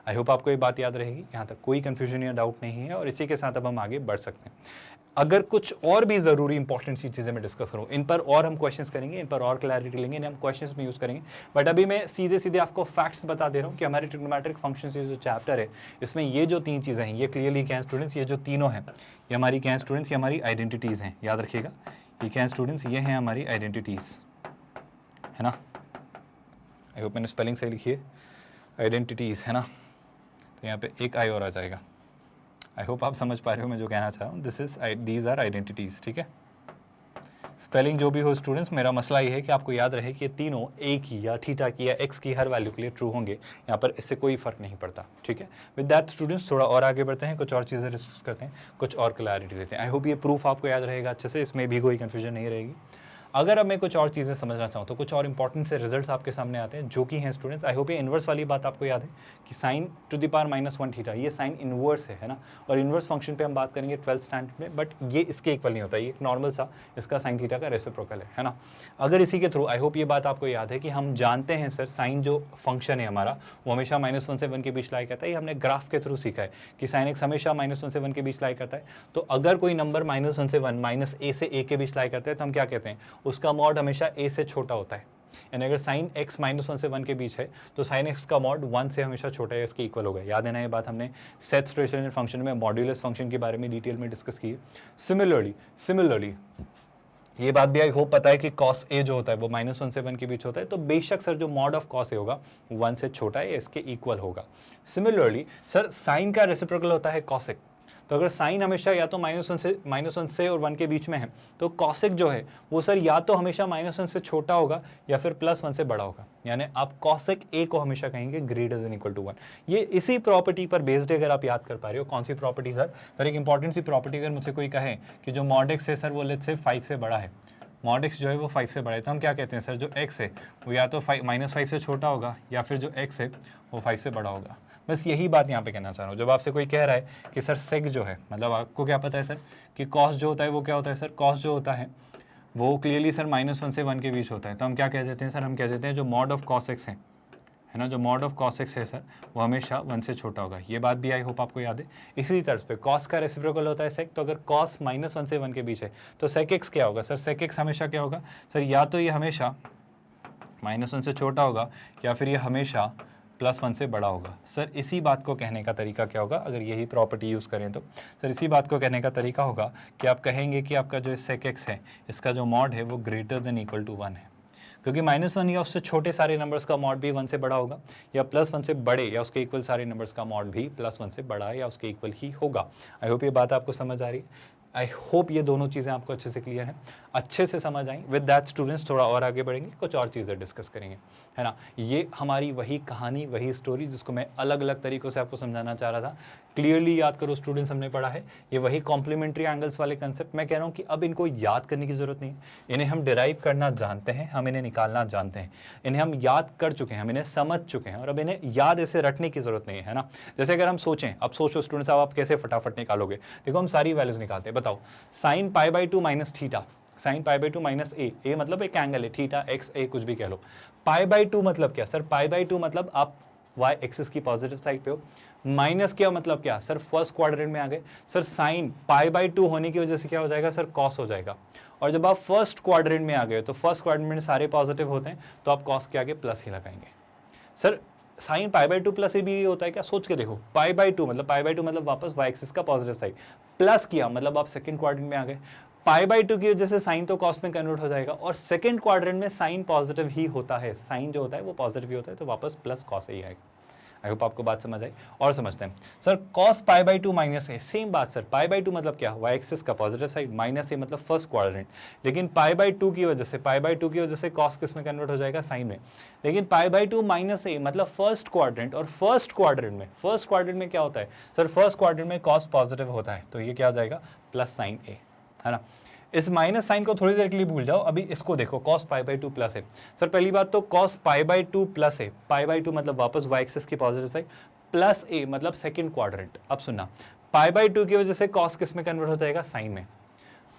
आई होप आपको ये बात याद रहेगी, यहाँ तक कोई कन्फ्यूजन या डाउट नहीं है, और इसी के साथ अब हम आगे बढ़ सकते हैं। अगर कुछ और भी ज़रूरी इंपॉर्टेंट सी चीज़ें मैं डिस्कस करूँ, इन पर और हम क्वेश्चंस करेंगे, इन पर और क्लैरिटी लेंगे, इन्हें हम क्वेश्चंस में यूज़ करेंगे। बट अभी मैं सीधे सीधे आपको फैक्ट्स बता दे रहा हूँ कि हमारे ट्रिग्नोमेट्रिक फंक्शंस ये जो चैप्टर है, इसमें ये जो 3 चीज़ें हैं, ये क्लियरली क्या है स्टूडेंट्स, ये जो तीनों हैं ये हमारी क्या है स्टूडेंट्स, ये हमारी आइडेंटिटीज़ हैं। याद रखिएगा, ये क्या है स्टूडेंट्स, ये हैं हमारी आइडेंटिटीज़, है ना। आई होप मैंने स्पेलिंग सही लिखी है, आइडेंटिटीज़, है ना। तो यहाँ पे एक आई और आ जाएगा। आई होप आप समझ पा रहे हो मैं जो कहना चाह रहा हूँ। दीज आर आइडेंटिटीज़, ठीक है। स्पेलिंग जो भी हो स्टूडेंट्स, मेरा मसला ये है कि आपको याद रहे कि ये तीनों ए की या थीटा की या एक्स की हर वैल्यू के लिए ट्रू होंगे। यहाँ पर इससे कोई फ़र्क नहीं पड़ता, ठीक है। विद दैट स्टूडेंट्स थोड़ा और आगे बढ़ते हैं, कुछ और चीज़ें डिस्कस करते हैं, कुछ और क्लैरिटी लेते हैं। आई होप ये प्रूफ आपको याद रहेगा अच्छे से, इसमें भी कोई कन्फ्यूजन नहीं रहेगी। अगर अब मैं कुछ और चीज़ें समझना चाहूँ तो कुछ और इंपॉर्टेंट से रिजल्ट्स आपके सामने आते हैं, जो कि हैं स्टूडेंट्स, आई होप ये इन्वर्स वाली बात आपको याद है कि sign to the power -1 theta, ये साइन इन्वर्स है ना। और इन्वर्स फंक्शन पे हम बात करेंगे 12th स्टैंडर्ड में, बट ये इसके इक्वल नहीं होता, ये एक नॉर्मल सा इसका साइन थीटा का रेसिप्रोकल है ना। अगर इसी के थ्रू, आई होप ये बात आपको याद है कि हम जानते हैं सर साइन जो फंक्शन है हमारा वो हमेशा -1 से 1 के बीच लाई करता है। ये हमने ग्राफ के थ्रू सीखा है कि साइन एक्स हमेशा -1 से 1 के बीच लाई करता है। तो अगर कोई नंबर -1 से 1, -a से a के बीच लाई करता है तो हम क्या कहते हैं, उसका मॉड हमेशा a से छोटा होता है। यानी अगर साइन x -1 से 1 के बीच है तो साइन x का मॉड 1 से हमेशा छोटा है, इसके इक्वल होगा। याद है ना ये बात, हमने सेट स्ट्रेटन फंक्शन में मॉड्यूलस फंक्शन के बारे में डिटेल में डिस्कस की है। सिमिलरली ये बात भी आई होप पता है कि cos a जो होता है वो -1 से 1 के बीच होता है, तो बेशक सर जो मॉड ऑफ cos a होगा 1 से छोटा है, इसके इक्वल होगा। सिमिलरली सर साइन का रेसिप्रोकल होता है cosec, तो अगर साइन हमेशा या तो -1 से और 1 के बीच में है तो कॉसेक जो है वो सर या तो हमेशा -1 से छोटा होगा या फिर +1 से बड़ा होगा। यानी आप कॉसेक ए को हमेशा कहेंगे ग्रेटर देन इक्वल टू 1। ये इसी प्रॉपर्टी पर बेस्ड है, अगर आप याद कर पा रहे हो। कौन सी प्रॉपर्टी सर एक इंपॉर्टेंट सी प्रॉपर्टी, अगर मुझसे कोई कहे कि जो मॉड एक्स है सर वो लेट्स से 5 से बड़ा है, मॉड एक्स जो है वो 5 से बड़ा है, तो हम क्या कहते हैं सर जो x है वो या तो -5 से छोटा होगा या फिर जो x है वो 5 से बड़ा होगा। बस यही बात यहाँ पे कहना चाह रहा हूँ। जब आपसे कोई कह रहा है कि सर सेक जो है, मतलब आपको क्या पता है सर कि कॉस जो होता है वो क्या होता है सर, कॉस जो होता है वो क्लियरली सर -1 से 1 के बीच होता है, तो हम क्या कह देते हैं सर, हम कह देते हैं जो मॉड ऑफ कॉस एक्स है ना, जो मॉड ऑफ कॉस एक्स है सर वो हमेशा 1 से छोटा होगा। ये बात भी आई होप आपको याद है। इसी तरह पे कॉस का रेसिप्रोकल होता है सेक, तो अगर कॉस -1 से 1 के बीच है तो सेक एक्स क्या होगा सर, सेक एक्स हमेशा क्या होगा सर, या तो ये हमेशा -1 से छोटा होगा या फिर ये हमेशा +1 से बड़ा होगा। सर इसी बात को कहने का तरीका क्या होगा, अगर यही प्रॉपर्टी यूज़ करें तो सर इसी बात को कहने का तरीका होगा कि आप कहेंगे कि आपका जो सेक एक्स है इसका जो मॉड है वो ग्रेटर देन इक्वल टू 1 है, क्योंकि -1 या उससे छोटे सारे नंबर्स का मॉड भी 1 से बड़ा होगा, या +1 से बड़े या उसके इक्वल सारे नंबर्स का मॉड भी +1 से बड़ा या उसके इक्वल ही होगा। आई होप ये बात आपको समझ आ रही है। आई होप ये दोनों चीज़ें आपको अच्छे से क्लियर हैं, अच्छे से समझ आई। विद दैट स्टूडेंट्स थोड़ा और आगे बढ़ेंगे, कुछ और चीज़ें डिस्कस करेंगे, है ना। ये हमारी वही कहानी, वही स्टोरी जिसको मैं अलग अलग तरीक़ों से आपको समझाना चाह रहा था। क्लियरली याद करो स्टूडेंट्स, हमने पढ़ा है ये वही कॉम्प्लीमेंट्री एंगल्स वाले कंसेप्ट। मैं कह रहा हूँ कि अब इनको याद करने की ज़रूरत नहीं है, इन्हें हम डिराइव करना जानते हैं, हम इन्हें निकालना जानते हैं, इन्हें हम याद कर चुके हैं, हम इन्हें समझ चुके हैं, और अब इन्हें याद ऐसे रटने की ज़रूरत नहीं है ना। जैसे अगर हम सोचें, अब सोचो स्टूडेंट्स, आप कैसे फटाफट निकालोगे। देखो हम सारी वैल्यूज़ निकालते हैं। बताओ sine π/2 minus theta, sine π/2 minus A मतलब एक एंगल है, थीटा एक्स ए कुछ भी कह लो। π/2 मतलब क्या सर, π/2 मतलब आप y एक्सिस की पॉजिटिव साइड पे हो, माइनस क्या मतलब क्या सर, फर्स्ट क्वाड्रेंट में आ गए सर। साइन π/2 होने की वजह से क्या हो जाएगा सर, कॉस हो जाएगा। और जब आप फर्स्ट क्वाड्रेंट में आ गए तो फर्स्ट क्वाड्रेंट में सारे पॉजिटिव होते हैं, तो आप कॉस के आगे प्लस ही लगाएंगे। सर साइन π/2 प्लस ए भी होता है क्या, सोच के देखो। π/2 मतलब वापस y एक्सिस का पॉजिटिव साइड, प्लस किया मतलब आप सेकंड क्वाड्रेंट में आ गए। π/2 की वजह से साइन तो कॉस में कन्वर्ट हो जाएगा, और सेकंड क्वाड्रेंट में साइन पॉजिटिव ही होता है, साइन जो होता है वो पॉजिटिव ही होता है, तो वापस प्लस कॉस ही आएगा। आई होप आपको बात समझ आई। और समझते हैं सर cos π/2 माइनस ए, सेम बात सर। π/2 मतलब क्या, y एक्सिस का पॉजिटिव साइड, माइनस ए मतलब फर्स्ट क्वाड्रेंट। लेकिन π/2 की वजह से cos किस में कन्वर्ट हो जाएगा, साइन में। लेकिन π/2 माइनस ए मतलब फर्स्ट क्वाड्रेंट, और फर्स्ट क्वाड्रेंट में क्या होता है सर, फर्स्ट क्वाड्रेंट में cos पॉजिटिव होता है, तो ये क्या हो जाएगा प्लस साइन ए, है ना। इस माइनस साइन को थोड़ी देर के लिए भूल जाओ, अभी इसको देखो cos π/2 प्लस है। सर पहली बात तो cos π/2 प्लस है, π/2 मतलब वापस y एक्सिस की पॉजिटिव साइड, प्लस ए मतलब सेकंड क्वाड्रेंट। अब सुनना, π/2 की वजह से cos किस में कन्वर्ट हो जाएगा, साइन में।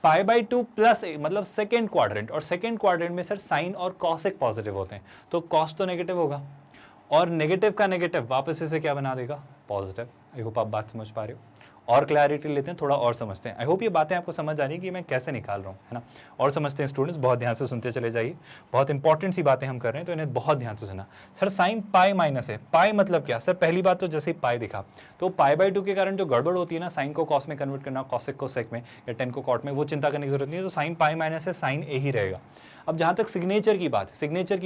π/2 प्लस ए मतलब सेकंड क्वाड्रेंट, और सेकंड क्वाड्रेंट में सर साइन और cos एक पॉजिटिव होते हैं, तो cos तो नेगेटिव होगा, और नेगेटिव का नेगेटिव वापस इसे क्या बना देगा, पॉजिटिव। आई होप आप बात समझ पा रहे हो। और क्लैरिटी लेते हैं, थोड़ा और समझते हैं। आई होप ये बातें आपको समझ आ रही है कि मैं कैसे निकाल रहा हूँ, है ना। और समझते हैं स्टूडेंट्स, बहुत ध्यान से सुनते चले जाइए, बहुत इंपॉर्टेंट सी बातें हम कर रहे हैं, तो इन्हें बहुत ध्यान से सुना। सर साइन पाई माइनस है, पाई मतलब क्या सर, पहली बात तो जैसे ही पाई दिखा तो π/2 के कारण जो गड़बड़ होती है ना, साइन को कॉस में कन्वर्ट करना, कॉसेक को सेक में, या टेन को कॉट में, वो चिंता करने की जरूरत नहीं है। तो साइन पाई माइनस है, साइन ए ही रहेगा। अब जहाँ तक सिग्नेचर की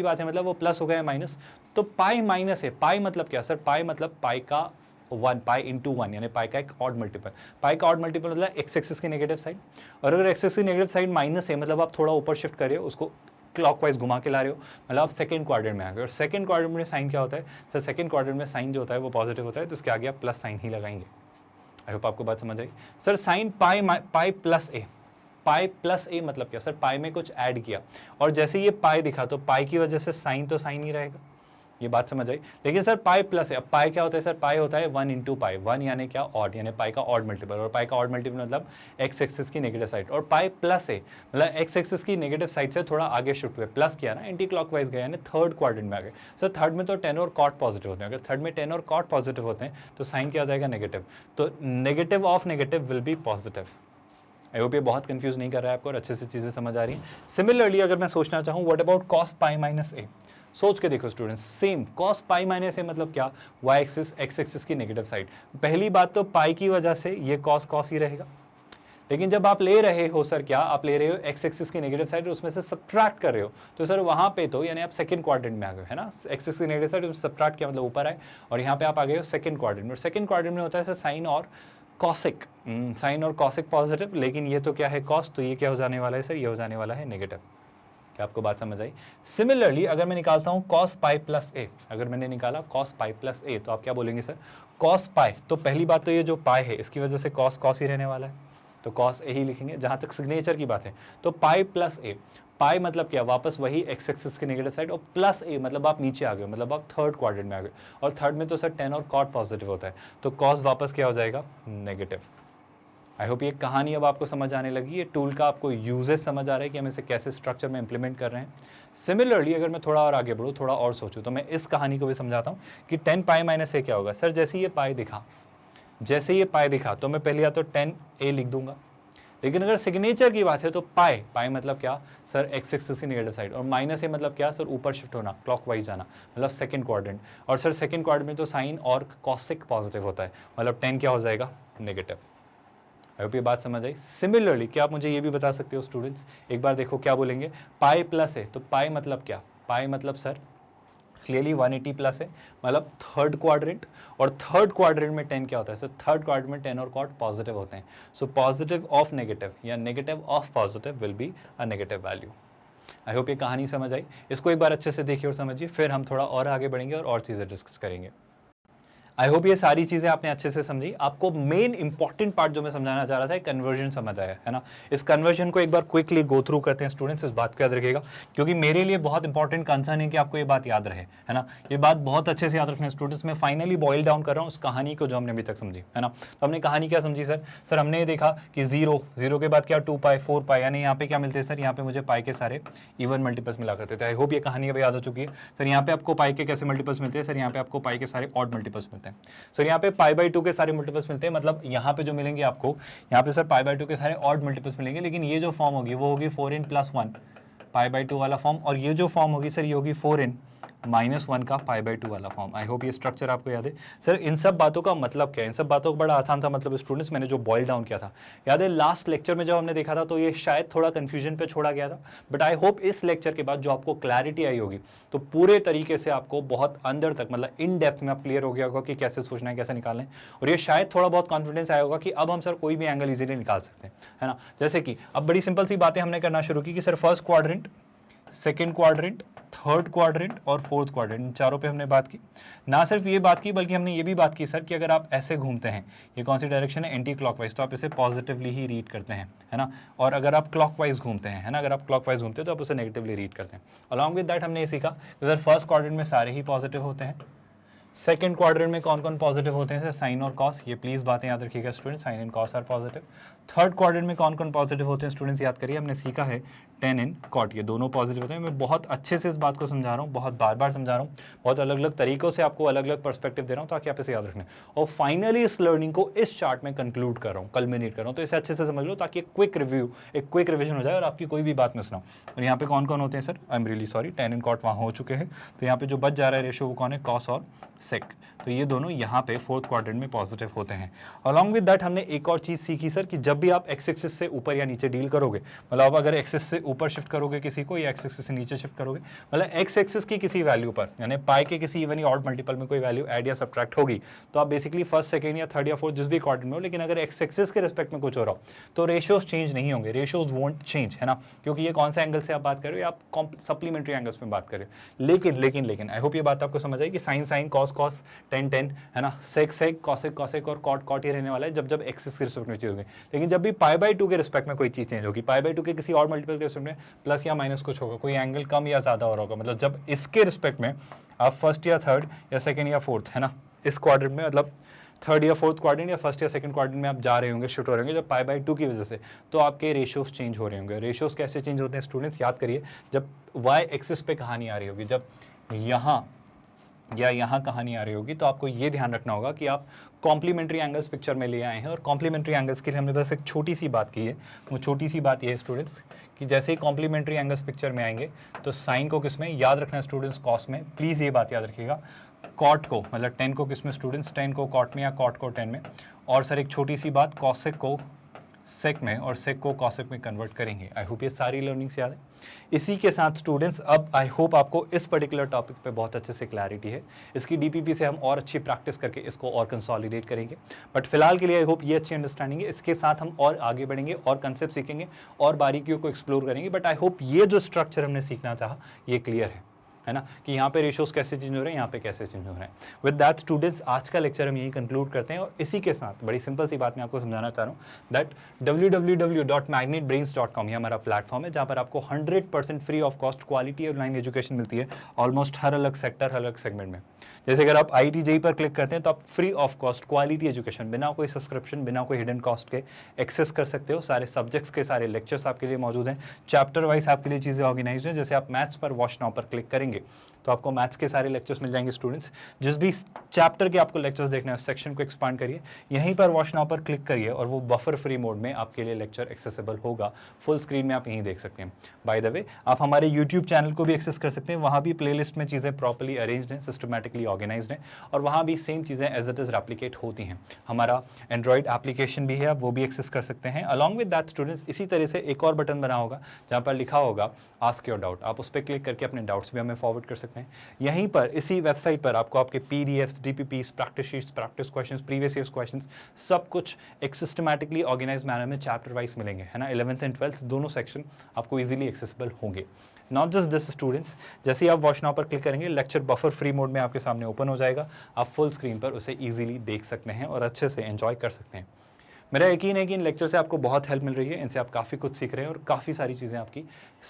बात है, मतलब वो प्लस हो गया माइनस, तो पाई माइनस है। पाई मतलब क्या सर, पाई मतलब पाई का 1, पाई इंटू 1, यानी पाई का एक ऑड मल्टीपल। पाई का ऑड मल्टीपल मतलब एक्स एक्सिस की नेगेटिव साइड, और अगर एक्स एक्सिस की नेगेटिव साइड माइनस है मतलब आप थोड़ा ऊपर शिफ्ट कर रहे हो, उसको क्लॉकवाइज घुमा के ला रहे हो, मतलब आप सेकंड क्वाड्रेंट में आ गए। और सेकंड क्वाड्रेंट में साइन क्या होता है सर, सेकंड क्वाड्रेंट में साइन जो होता है वो पॉजिटिव होता है, तो उसके आगे आप प्लस साइन ही लगाएंगे। आई होप आपको बात समझ आई। सर साइन पाई प्लस ए, पाई प्लस ए मतलब क्या सर, पाई में कुछ ऐड किया, और जैसे ये पाई दिखा तो पाई की वजह से साइन तो साइन ही रहेगा, ये बात समझ आई। लेकिन सर पाई प्लस है, अब पाई क्या होता है सर, पाई होता है 1 इंटू पाई, 1 यानी क्या, ऑड, यानी पाई का ऑड मल्टीपल, और पाई का ऑड मल्टीपल मतलब एक्स एक्सिस की नेगेटिव साइड, और पाई प्लस है मतलब एक्स एक्सिस की नेगेटिव साइड से थोड़ा आगे शिफ्ट हुए, प्लस किया ना, एंटी क्लॉकवाइज गया, यानी थर्ड क्वाड्रेंट में आ गए। सर थर्ड में तो टेन और कॉट पॉजिटिव होते हैं, अगर थर्ड में टेन और कॉट पॉजिटिव होते हैं तो साइन क्या आ जाएगा, नेगेटिव। तो negative of negative will be positive. I hope ये बहुत कंफ्यूज नहीं कर रहा है आपको और अच्छे से चीज़ें समझ आ रही हैं। सिमिलरली अगर मैं सोचना चाहूँ what about cos pi minus A, सोच के देखो students, same cos pi minus A मतलब क्या, वाई एक्सिस एक्स एक्सिस की नेगेटिव साइड। पहली बात तो पाई की वजह से ये कॉस कॉस ही रहेगा, लेकिन जब आप ले रहे हो सर क्या, आप ले रहे हो एक्स एक्सिस की नेगेटिव साइड और उसमें से सब्ट्रैक्ट कर रहे हो, तो सर वहाँ पे तो यानी आप सेकंड क्वाड्रेंट में आ गए है ना, एक्सिस की नेगेटिव साइड उसमें सब्ट्रैक्ट किया मतलब ऊपर आए, और यहाँ पे आप आ गए हो सेकंड क्वाड्रेंट में। और सेकंड क्वाड्रेंट में होता है सर साइन और कॉसिक, साइन और कॉसिक पॉजिटिव, लेकिन ये तो क्या है कॉस, तो ये क्या हो जाने वाला है सर, ये हो जाने वाला है नेगेटिव। क्या आपको बात समझ आई? सिमिलरली अगर मैं निकालता हूँ कॉस पाई प्लस ए, अगर मैंने निकाला कॉस पाई प्लस ए, तो आप क्या बोलेंगे सर, कॉस पाई, तो पहली बात तो ये जो पाई है इसकी वजह से कॉस कॉस ही रहने वाला है, तो कॉस ए ही लिखेंगे। जहाँ तक सिग्नेचर की बात है तो पाई प्लस ए, पाई मतलब क्या, वापस वही एक्स एक्सिस की नेगेटिव साइड, और प्लस ए मतलब आप नीचे आ गए, मतलब आप थर्ड क्वाड्रेंट में आ गए, और थर्ड में तो सर टेन और कॉट पॉजिटिव होता है, तो कॉस वापस क्या हो जाएगा, नेगेटिव। आई होप ये कहानी अब आपको समझ आने लगी, ये टूल का आपको यूजेस समझ आ रहा है कि हम इसे कैसे स्ट्रक्चर में इंप्लीमेंट कर रहे हैं। सिमिलरली अगर मैं थोड़ा और आगे बढ़ूँ, थोड़ा और सोचूं, तो मैं इस कहानी को भी समझाता हूँ कि 10 पाई माइनस ए क्या होगा। सर जैसे ये पाई दिखा, जैसे ये पाई दिखा तो मैं पहले या तो 10 ए लिख दूंगा, लेकिन अगर सिग्नेचर की बात है तो पाई, पाई मतलब क्या सर, एक्स एक्सिस की नेगेटिव साइड, और माइनस ए मतलब क्या सर, ऊपर शिफ्ट होना, क्लॉकवाइज जाना, मतलब सेकंड क्वाड्रेंट, और सर सेकंड क्वाड्रेंट में तो साइन और कॉसिक पॉजिटिव होता है, मतलब 10 क्या हो जाएगा, नेगेटिव। आई होप ये बात समझ आई। सिमिलरली क्या आप मुझे ये भी बता सकते हो स्टूडेंट्स, एक बार देखो क्या बोलेंगे, पाई प्लस है, तो पाई मतलब क्या, पाई मतलब सर क्लियरली 180 प्लस है, मतलब थर्ड क्वाड्रेंट, और थर्ड क्वाड्रेंट में 10 क्या होता है सर, थर्ड क्वाड्रेंट में 10 और कॉट पॉजिटिव होते हैं, सो पॉजिटिव ऑफ नेगेटिव या negative of positive will be a negative value. I hope ये कहानी समझ आई, इसको एक बार अच्छे से देखिए और समझिए, फिर हम थोड़ा और आगे बढ़ेंगे और चीज़ें डिस्कस करेंगे। आई होप ये सारी चीज़ें आपने अच्छे से समझी। आपको मेन इंपॉर्टेंट पार्ट जो मैं समझाना चाह रहा था, कन्वर्जन समझ आया है ना। इस कन्वर्जन को एक बार क्विकली गो थ्रू करते हैं स्टूडेंट्स, इस बात को याद रखिएगा, क्योंकि मेरे लिए बहुत इंपॉर्टेंट कंसर्न है कि आपको ये बात याद रहे, है ना। ये बात बहुत अच्छे से याद रखना स्टूडेंट्स। मैं फाइनली बॉयल डाउन कर रहा हूँ उस कहानी को जो हमने अभी तक समझी, है ना। तो हमने कहानी क्या समझी सर, सर हमने ये देखा कि जीरो, जीरो के बाद क्या 2 पाई 4 पाई, यानी यहाँ पे क्या मिलते हैं सर, यहाँ पे मुझे पाई के सारे इवन मल्टीपल्स मिला करते थे। आई होप ये कहानी अब याद हो चुकी है। सर यहाँ पे आपको पाई के कैसे मल्टीपल्स मिलते हैं, सर यहाँ पे आपको पाई के सारे ऑड मल्टीपल्स मिलते हैं। सर यहाँ पे पाई बाई 2 के सारे मल्टीपल्स मिलते हैं, मतलब यहाँ पे जो मिलेंगे आपको, यहाँ पे सर पाई बाई 2 के सारे ऑड मल्टीपल्स मिलेंगे, लेकिन ये जो फॉर्म होगी वो होगी 4n + 1 पाई बाई 2 वाला फॉर्म, और ये जो फॉर्म होगी सर ये होगी 4n -1 का पाई बाई 2 वाला फॉर्म। आई होप ये स्ट्रक्चर आपको याद है। सर इन सब बातों का मतलब क्या है, इन सब बातों का बड़ा आसान था मतलब स्टूडेंट्स, मैंने जो बॉयल डाउन किया था, याद है लास्ट लेक्चर में जब हमने देखा था तो ये शायद थोड़ा कंफ्यूजन पे छोड़ा गया था, बट आई होप इस लेक्चर के बाद जो आपको क्लैरिटी आई होगी, तो पूरे तरीके से आपको बहुत अंदर तक मतलब इन डेप्थ में आप क्लियर हो गया होगा कि कैसे सोचना है, कैसे निकालना है, और ये शायद थोड़ा बहुत कॉन्फिडेंस आया होगा कि अब हम सर कोई भी एंगल इजीली निकाल सकते हैं, है ना। जैसे कि अब बड़ी सिंपल सी बातें हमने करना शुरू की कि sir first quadrant, second quadrant, third quadrant और फोर्थ क्वाड्रेंट, इन चारों पे हमने बात की। ना सिर्फ ये बात की बल्कि हमने ये भी बात की सर कि अगर आप ऐसे घूमते हैं, ये कौन सी डायरेक्शन है, एंटी क्लॉकवाइज, तो आप इसे पॉजिटिवली ही रीड करते हैं, है ना। और अगर आप क्लॉकवाइज घूमते हैं, है ना, अगर आप क्लॉकवाइज घूमते हैं तो आप उसे नेगेटिवली रीड करते हैं। अलॉन्ग विद दैट हमने ये सीखा कि सर फर्स्ट क्वाड्रेंट में सारे ही पॉजिटिव होते हैं, सेकंड क्वाड्रेंट में कौन कौन पॉजिटिव होते हैं सर, साइन और कॉस, ये प्लीज बातें याद रखिएगा student, sine and cos are positive. Third quadrant में कौन कौन पॉजिटिव होते हैं स्टूडेंट्स, याद करिए, हमने सीखा है टेन एंड कॉट, ये दोनों पॉजिटिव होते हैं। मैं बहुत अच्छे से इस बात को समझा रहा हूँ, बहुत बार बार समझा रहा हूँ, बहुत अलग अलग तरीकों से आपको अलग अलग पर्सपेक्टिव दे रहा हूँ ताकि आप इसे याद रखें, और फाइनली इस लर्निंग को इस चार्ट में कंक्लूड कर रहा हूँ, कल्मिनेट कर रहा हूँ। तो इसे अच्छे से समझ लो ताकि एक क्विक रिव्यू, एक क्विक रिविजन हो जाए और आपकी कोई भी बात मिस ना हो। और यहाँ पे कौन कौन होते हैं sir, I am really sorry, tan and cot वहाँ हो चुके हैं, तो यहाँ पे जो बच जा रहा है रेशियो वो कौन है, कॉस और सेक, तो ये दोनों यहाँ पे फोर्थ क्वाड्रेंट में पॉजिटिव होते हैं। अलॉन्ग विद दैट हमने एक और चीज सीखी सर कि जब भी आप एक्स एक्सिस से ऊपर या नीचे डील करोगे, मतलब आप अगर एक्सिस से ऊपर शिफ्ट करोगे किसी को या एक्स एक्सिस से नीचे शिफ्ट करोगे, मतलब एक्स एक्सिस की किसी वैल्यू पर यानी पाई के किसी इवन या ऑड मल्टीपल में कोई वैल्यू ऐड या सब्ट्रैक्ट होगी, तो आप बेसिकली फर्स्ट, सेकंड या थर्ड या फोर्थ जिस भी क्वाड्रेंट में हो, लेकिन अगर एक्स एक्सिस के रिस्पेक्ट में कुछ हो रहा हो तो रेशियोज चेंज नहीं होंगे, रेशियोज वोंट चेंज, है ना, क्योंकि ये कौन सा एंगल से आप बात कर रहे हो, आप सप्लीमेंट्री एंगल्स में बात कर रहे हो। लेकिन लेकिन लेकिन आई होप ये बात आपको समझ आई कि sine sine, cos cos, tan tan, है ना, सेक सेक, कॉसेक कॉसेक और कॉट कॉट ही रहने वाला है जब जब एक्सिस के रिस्पेक्ट में चीज होगी। लेकिन जब भी पाई बाई 2 के रिस्पेक्ट में कोई चीज चेंज होगी, पाई बाई 2 के किसी और मल्टीपल के रिस्पेक्ट में प्लस या माइनस कुछ होगा, कोई एंगल कम या ज्यादा हो रहा होगा, मतलब जब इसके रिस्पेक्ट में आप फर्स्ट या थर्ड या सेकंड या फोर्थ, है ना, इस क्वाड्रेंट में मतलब थर्ड या फोर्थ क्वाड्रेंट या फर्स्ट या सेकंड क्वाड्रेंट में आप जा रहे होंगे, शिफ्ट हो रहे होंगे जब पाई बाई 2 की वजह से, तो आपके रेशियोज चेंज हो रहे होंगे। रेशियोज कैसे चेंज होते हैं स्टूडेंट्स, याद करिए, जब वाई एक्सिस पे कहानी आ रही होगी, जब यहाँ या यहाँ कहानी आ रही होगी, तो आपको ये ध्यान रखना होगा कि आप कॉम्प्लीमेंट्री एंगल्स पिक्चर में ले आए हैं। और कॉम्प्लीमेंट्री एंगल्स के लिए हमने बस एक छोटी सी बात की है। वो छोटी सी बात ये है स्टूडेंट्स कि जैसे ही कॉम्प्लीमेंट्री एंगल्स पिक्चर में आएंगे तो साइन को किस में याद रखना है स्टूडेंट्स, कॉस में। प्लीज़ ये बात याद रखिएगा, कॉट को मतलब 10 को किस में स्टूडेंट्स, 10 को कॉट में या कॉट को 10 में। और सर एक छोटी सी बात, कॉसेक को सेक में और सेक को कॉसेक में कन्वर्ट करेंगे। आई होप ये सारी लर्निंग्स याद है। इसी के साथ स्टूडेंट्स अब आई होप आपको इस पर्टिकुलर टॉपिक पे बहुत अच्छे से क्लैरिटी है। इसकी डीपीपी से हम और अच्छी प्रैक्टिस करके इसको और कंसोलिडेट करेंगे। बट फिलहाल के लिए आई होप ये अच्छी अंडरस्टैंडिंग है। इसके साथ हम और आगे बढ़ेंगे और कंसेप्ट सीखेंगे और बारीकियों को एक्सप्लोर करेंगे। बट आई होप ये जो स्ट्रक्चर हमने सीखना चाहा ये क्लियर है ना, कि यहाँ पे रेशियोज कैसे चेंज हो रहे हैं, यहाँ पे कैसे चेंज हो रहे हैं। विद दैट स्टूडेंट्स आज का लेक्चर हम यही कंक्लूड करते हैं। और इसी के साथ बड़ी सिंपल सी बात मैं आपको समझाना चाह रहा हूँ दैट www.magnetbrains.com ये हमारा प्लेटफॉर्म है जहाँ पर आपको 100% free of cost quality online education मिलती है ऑलमोस्ट हर अलग सेक्टर, हर अलग सेगमेंट में। जैसे अगर आप IIT JEE पर क्लिक करते हैं तो आप free of cost quality education बिना कोई सब्सक्रिप्शन, बिना कोई हिडन कॉस्ट के एक्सेस कर सकते हो। सारे सब्जेक्ट्स के सारे लेक्चर्स आपके लिए मौजूद हैं, चैप्टर वाइज आपके लिए चीज़ें ऑर्गेनाइज हैं। जैसे आप मैथ्स पर वॉच नाउ पर क्लिक करेंगे तो आपको मैथ्स के सारे लेक्चर्स मिल जाएंगे स्टूडेंट्स। जिस भी चैप्टर के आपको लेक्चर्स देखने हैं उस सेक्शन को एक्सपांड करिए, यहीं पर वॉच नाउ पर क्लिक करिए और वो बफर फ्री मोड में आपके लिए लेक्चर एक्सेसिबल होगा। फुल स्क्रीन में आप यहीं देख सकते हैं। बाय द वे आप हमारे यूट्यूब चैनल को भी एक्सेस कर सकते हैं, वहाँ भी प्लेलिस्ट में चीज़ें प्रॉपर्ली अरेंज्ड हैं, सिस्टमेटिकली ऑर्गेनाइज्ड हैं और वहाँ भी सेम चीज़ें एज इट इज़ रेप्लिकेट होती हैं। हमारा एंड्रॉइड एप्लीकेशन भी है, आप वो भी एक्सेस कर सकते हैं। अलॉन्ग विद दैट स्टूडेंट्स इसी तरह से एक और बटन बना होगा जहाँ पर लिखा होगा आस्क योर डाउट, आप उस पर क्लिक करके अपने डाउट्स भी हमें फॉरवर्ड कर सकते हैं। यहीं पर इसी वेबसाइट पर आपको आपके PDFs, DPPs, practice sheets, practice questions, previous years questions सब कुछ एक सिस्टमैटिकली ऑर्गेनाइज मैनर में चैप्टर वाइज मिलेंगे, है ना। 11th एंड 12th दोनों सेक्शन आपको इजीली एक्सेसिबल होंगे। नॉट जस्ट दिस स्टूडेंट्स, जैसे ही आप वॉच नाउ पर क्लिक करेंगे लेक्चर बफर फ्री मोड में आपके सामने ओपन हो जाएगा। आप फुल स्क्रीन पर उसे ईजिली देख सकते हैं और अच्छे से एंजॉय कर सकते हैं। मेरा यकीन है कि इन लेक्चर से आपको बहुत हेल्प मिल रही है, इनसे आप काफ़ी कुछ सीख रहे हैं और काफ़ी सारी चीज़ें आपकी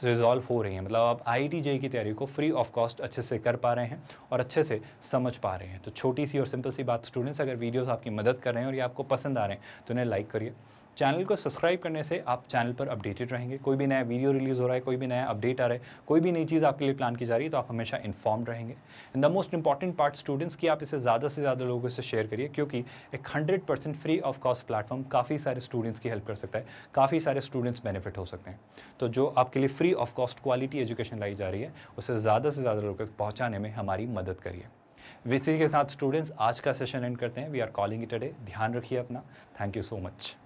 रिजॉल्व हो रही हैं। मतलब आप IIT JEE की तैयारी को फ्री ऑफ कॉस्ट अच्छे से कर पा रहे हैं और अच्छे से समझ पा रहे हैं। तो छोटी सी और सिंपल सी बात स्टूडेंट्स, अगर वीडियोस आपकी मदद कर रहे हैं और ये आपको पसंद आ रहे हैं तो उन्हें लाइक करिए। चैनल को सब्सक्राइब करने से आप चैनल पर अपडेटेड रहेंगे। कोई भी नया वीडियो रिलीज़ हो रहा है, कोई भी नया अपडेट आ रहा है, कोई भी नई चीज़ आपके लिए प्लान की जा रही है तो आप हमेशा इन्फॉर्म्ड रहेंगे। And the most important part students कि आप इसे ज़्यादा से ज़्यादा लोगों से शेयर करिए, क्योंकि एक 100% फ्री ऑफ कॉस्ट प्लेटफॉर्म काफ़ी सारे स्टूडेंट्स की हेल्प कर सकता है, काफ़ी सारे स्टूडेंट्स बेनिफिट हो सकते हैं। तो जो आपके लिए free of cost quality education लाई जा रही है उसे ज़्यादा से ज़्यादा लोगों तक पहुँचाने में हमारी मदद करिए। इसी के साथ स्टूडेंट्स आज का सेशन एंड करते हैं। We are calling it a day. ध्यान रखिए अपना। Thank you so much.